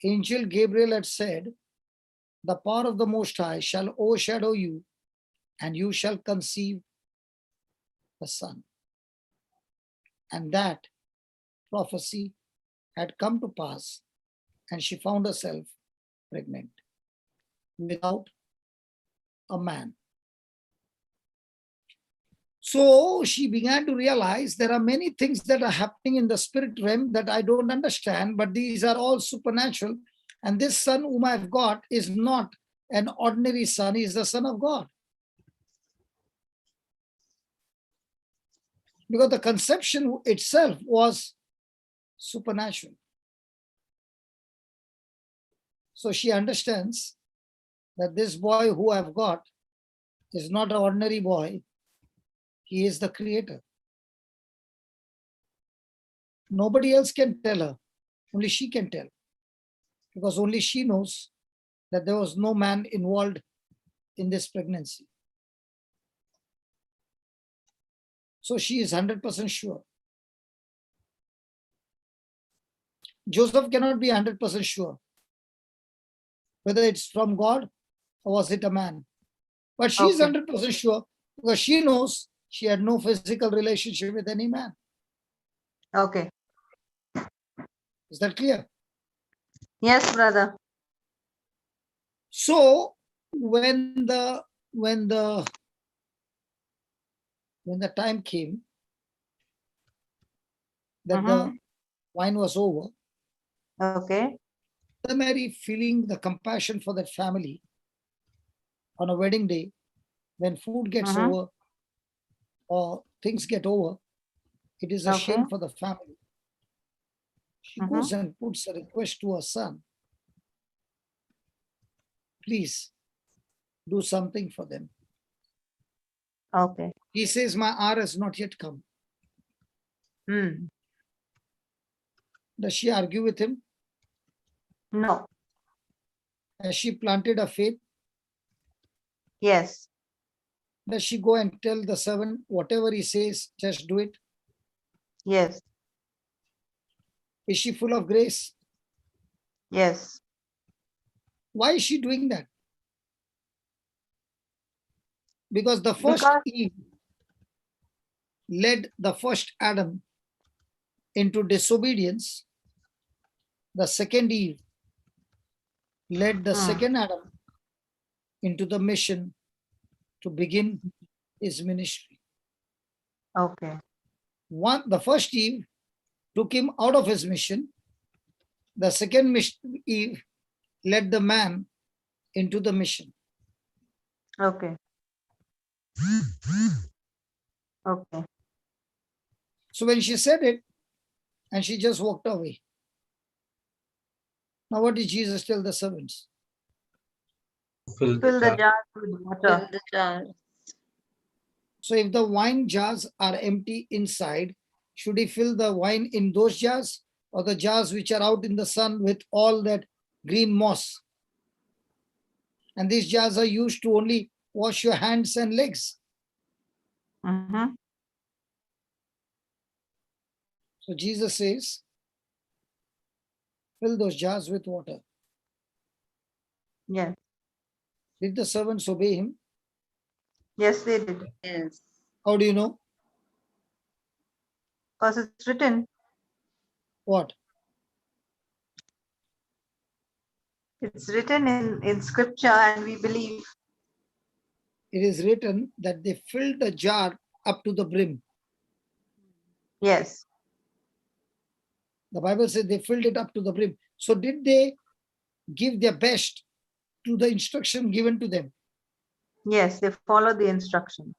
Angel Gabriel had said, the power of the Most High shall overshadow you, and you shall conceive a son. And that prophecy had come to pass, and she found herself pregnant without a man. So she began to realize there are many things that are happening in the spirit realm that I don't understand, but these are all supernatural. And this son whom I've got is not an ordinary son, he is the Son of God. Because the conception itself was supernatural. So she understands that this boy who I've got is not an ordinary boy, he is the creator. Nobody else can tell her, only she can tell. Because only she knows that there was no man involved in this pregnancy. So she is 100% sure. Joseph cannot be 100% sure whether it's from God or was it a man. But she is Okay. 100% sure because she knows she had no physical relationship with any man. Okay. Is that clear? Yes, brother. So when the time came that the wine was over, Okay. Mother Mary, feeling the compassion for that family on a wedding day, when food gets over or things get over, It is a shame Okay. for the family. She Mhm. goes and puts a request to her son. Please do something for them. Okay. He says, my hour has not yet come. Hmm. Does she argue with him? No. Has she planted a faith? Yes. Does she go and tell the servant, whatever he says, just do it? Yes. Is she full of grace? Yes. Why is she doing that? Because the first Because Eve led the first Adam into disobedience. The second Eve led the second Adam into the mission to begin his ministry. okay. The first Eve took him out of his mission. The second Eve led the man into the mission. Okay. Okay. So when she said it, and she just walked away. Now what did Jesus tell the servants? Fill Fill the jar. jars with water. Fill the jar. So if the wine jars are empty inside, should he fill the wine in those jars or the jars which are out in the sun with all that green moss? And these jars are used to only wash your hands and legs. Mhm. So Jesus says, fill those jars with water. Yes. Did the servants obey him? Yes, they did. Yes. How do you know? Because it's written. What? It's written in scripture and we believe. It is written that they filled the jar up to the brim. Yes. The Bible says they filled it up to the brim. So did they give their best to the instruction given to them? Yes, they follow the instruction.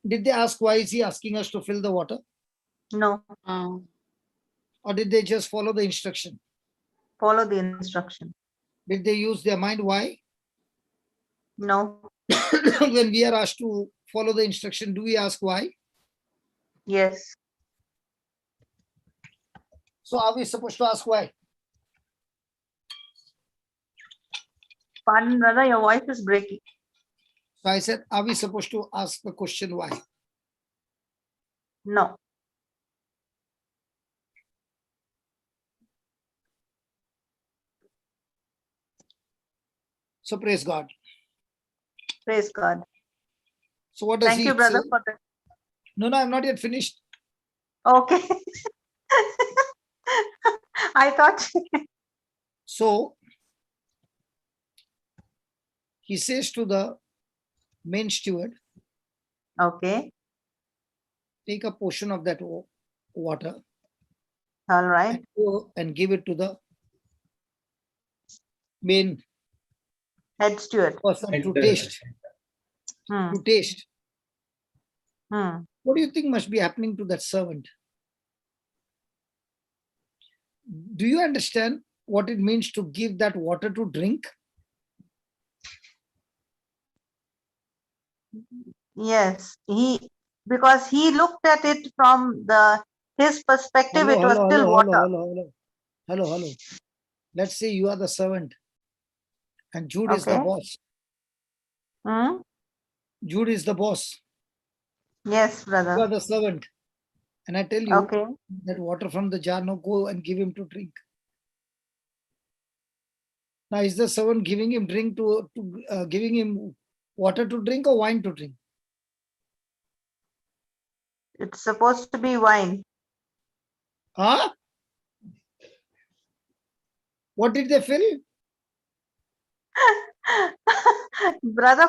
Did they ask, why is he asking us to fill the water? No. Or did they just follow the instruction? Follow the instruction. Did they use their mind? Why? No. When we are asked to follow the instruction, do we ask why? Yes. So are we supposed to ask why? Pardon, brother, your voice is breaking. So I said, are we supposed to ask the question why? No. So praise God. Praise God. So what does Thank he you, brother, say? for that. No, I'm not yet finished. Okay. I thought. So he says to the main steward, Okay. take a portion of that water All right. and go and give it to the main Head steward. person to taste. Hmm. To taste. Hmm. What do you think must be happening to that servant? Do you understand what it means to give that water to drink? Yes. Because he looked at it from his perspective, it was still water. Hello. Let's say you are the servant and Jude is the Okay. boss. Hmm? Jude is the boss. Yes, You are brother. the servant. And I tell you Okay. that water from the jar, now go and give him to drink. Now, is the servant giving him giving him water to drink or wine to drink? It's supposed to be wine. Huh? What did they fill? Brother,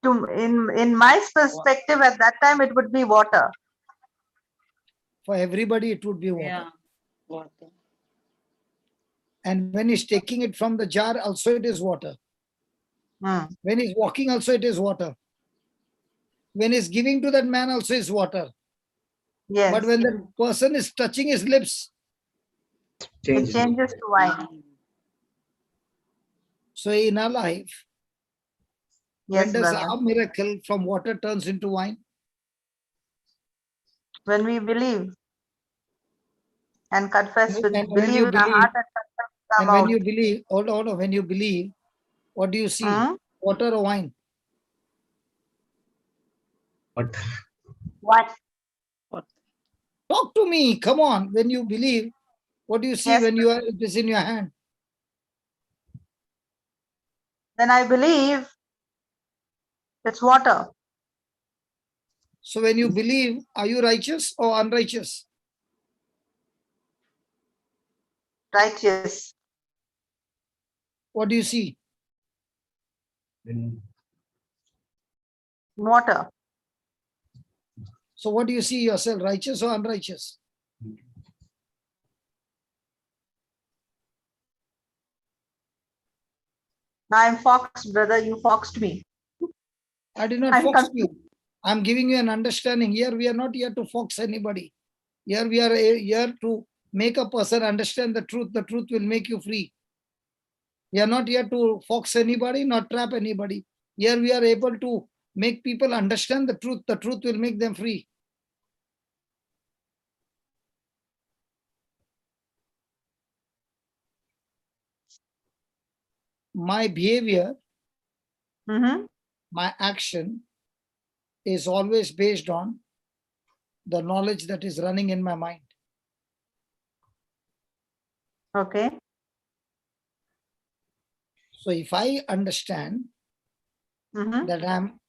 in my perspective at that time, it would be water. For everybody, it would be water. Yeah. Water. And when he's taking it from the jar, also it is water. Hmm. When he's walking, also it is water. When he's giving to that man, also is water. Yes. But when the person is touching his lips, It changes to wine. so in our life, Yes, when does brother. our miracle from water turns into wine? When we believe and confess with And when believe you in our believe, heart and confess with our and when mouth. you believe, hold on, when you believe, what do you see? Hmm? Water or wine? What? What? Talk to me. Come on. When you believe, what do you see Yes. when you are it is in your hand? When I believe, it's water. So when you believe, are you righteous or unrighteous? Righteous. What do you see? Water. So what do you see yourself, righteous or unrighteous? I'm foxed, brother. You foxed me. I did not I'm fox confused. you. I'm giving you an understanding. Here we are not here to fox anybody. Here we are here to make a person understand the truth. The truth will make you free. We are not here to fox anybody, not trap anybody. Here we are able to make people understand the truth. The truth will make them free. My behavior, my action is always based on the knowledge that is running in my mind. Okay. So if I understand that I'm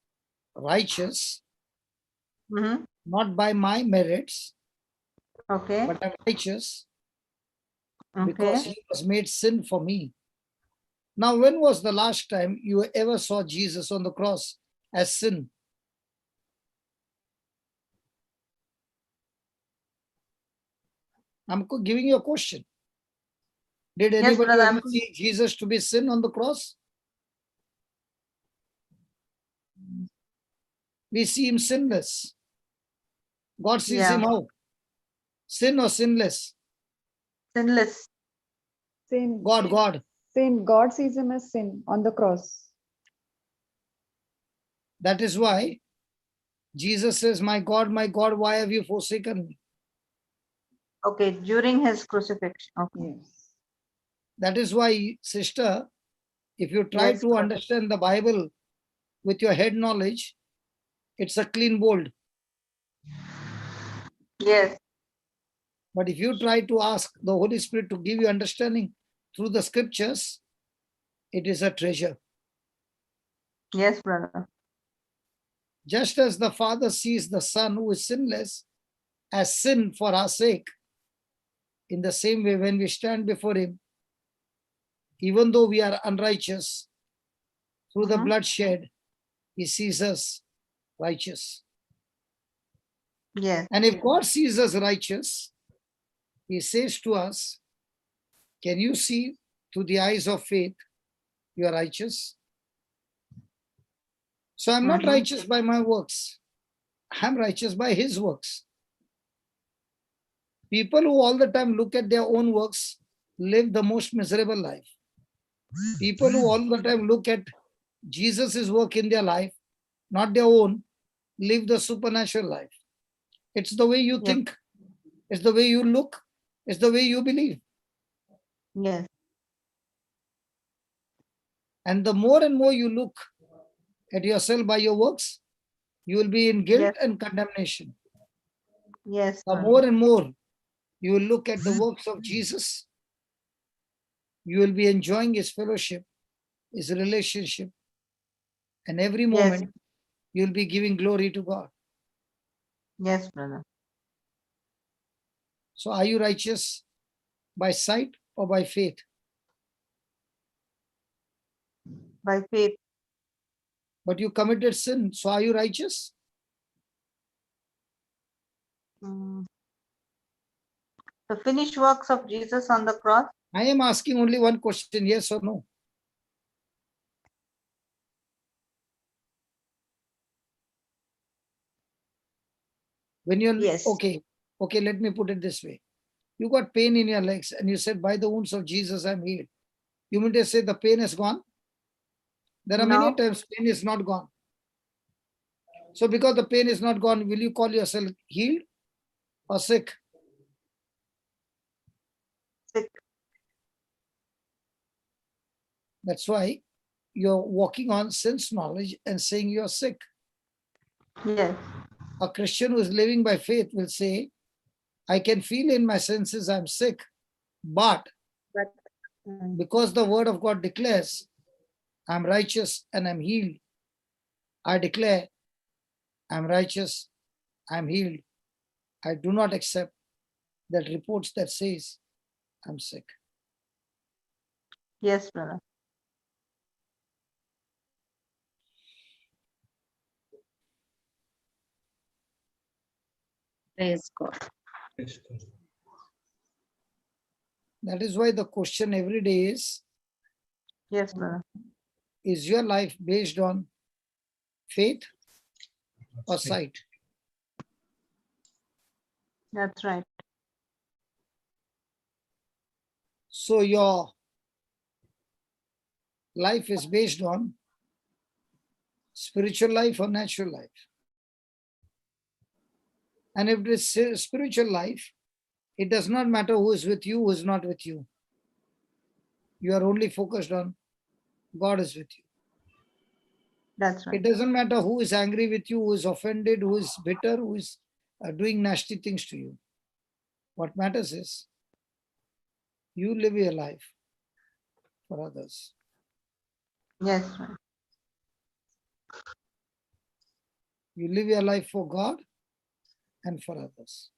righteous, not by my merits, Okay. but I'm righteous because he was made sin for me. Now, when was the last time you ever saw Jesus on the cross as sin? I'm giving you a question. Did Yes, anybody brother, ever see Jesus to be sin on the cross? We see him sinless. God sees him how? Sin or sinless? Sinless. Sin. God. Sin. God sees him as sin on the cross. That is why Jesus says, my God, why have you forsaken me? Okay, during his crucifixion. Okay. Yes. That is why, sister, if you try Yes, to brother. understand the Bible with your head knowledge, it's a clean bold. Yes. But if you try to ask the Holy Spirit to give you understanding through the scriptures, it is a treasure. Yes, brother. Just as the Father sees the Son who is sinless as sin for our sake, in the same way, when we stand before him, even though we are unrighteous, through the blood shed, he sees us righteous. Yes. And if God sees us righteous, he says to us, can you see through the eyes of faith you are righteous? So I'm not righteous by my works. I'm righteous by his works. People who all the time look at their own works live the most miserable life. People who all the time look at Jesus' work in their life, not their own, live the supernatural life. It's the way you think. It's the way you look. It's the way you believe. Yes. And the more and more you look at yourself by your works, you will be in guilt and condemnation. Yes. The more and more you will look at the works of Jesus, you will be enjoying his fellowship, his relationship, and every moment you'll be giving glory to God. Yes, brother. So are you righteous by sight or by faith? By faith. But you committed sin, so are you righteous? The finished works of Jesus on the cross. I am asking only one question, yes or no. When you're, Yes. okay, let me put it this way. You got pain in your legs and you said, by the wounds of Jesus, I'm healed. You mean to say the pain is gone? There are many No. times pain is not gone. So because the pain is not gone, will you call yourself healed or sick? Sick. That's why you're walking on sense knowledge and saying you're sick. Yes. A Christian who is living by faith will say, I can feel in my senses I'm sick, but because the word of God declares, I'm righteous and I'm healed, I declare, I'm righteous, I'm healed. I do not accept that reports that says I'm sick. Yes, brother. Praise God. That is why the question every day is, Yes, brother. is your life based on faith or sight? That's right. So your life is based on spiritual life or natural life. And if it is spiritual life, it does not matter who is with you, who is not with you. You are only focused on God is with you. That's right. It doesn't matter who is angry with you, who is offended, who is bitter, who is doing nasty things to you. What matters is you live your life for others. Yes, right. You live your life for God and for others.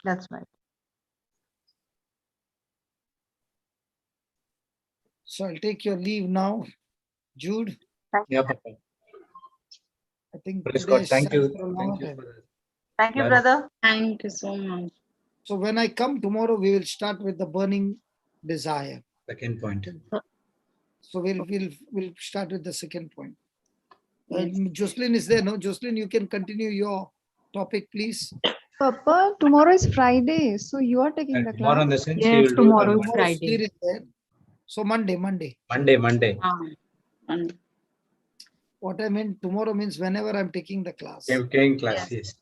That's right. So I'll take your leave now, Jude. Yeah, Papa. I think Praise today God. is Thank sad you. for a Thank long you time. for that. Thank you, Clarity. brother. Thank you so much. So when I come tomorrow, we will start with the burning desire. Second point. So we'll start with the second point. Yes. Jocelyn is there, no? Jocelyn, you can continue your topic, please. Papa, tomorrow is Friday, so you are taking And the tomorrow, in the class. sense, he Yes, will do tomorrow the is Tomorrow Friday. Sudhir is there. So Monday. Monday. And What I meant, tomorrow means whenever I'm taking the class. Came class, yes.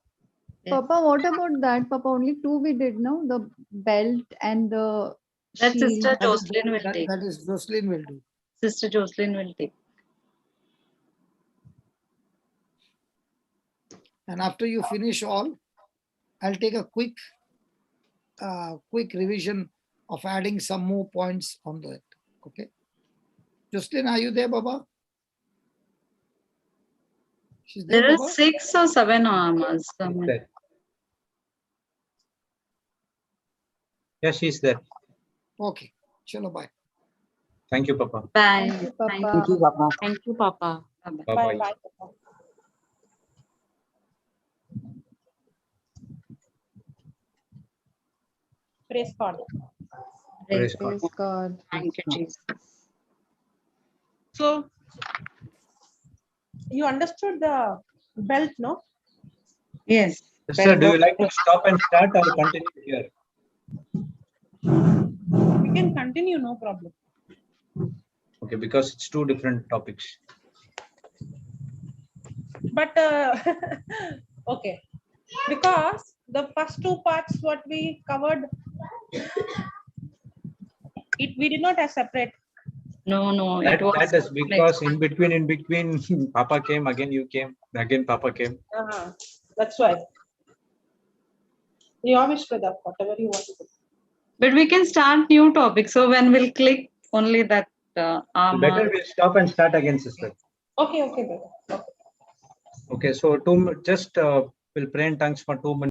Yes. Papa, what about that? Papa, only two we did now, the belt and the That shield. Sister Jocelyn will take. That is Jocelyn will do. Sister Jocelyn will take. And after you finish all, I'll take a quick revision of adding some more points on that. Okay. Jocelyn, are you there, Baba? She's there, There are Baba? 6 or 7 armors. There. Yeah, she's there. Okay. Chalo, bye. Thank you, Papa. Bye. Thank you, Papa. Thank you, Papa. Thank you, Papa. Bye-bye. Bye Bye-bye. bye. Papa. Praise God. Praise God. Praise God. Thank you, Jesus. So you understood the belt, no? Yes. Sister, do you like to stop and start or continue here? You can continue, no problem. Okay, because it's two different topics. But okay, because the first two parts what we covered, we did not have separate. No, That it was is because in between, Papa came, again you came, again Papa came. That's why. You wish, brother, whatever you want to do. But we can start new topics. So when we'll click only that armor. Better we'll stop and start again, sister. Okay, brother. Okay. Okay, so just we'll pray in tongues for 2 minutes.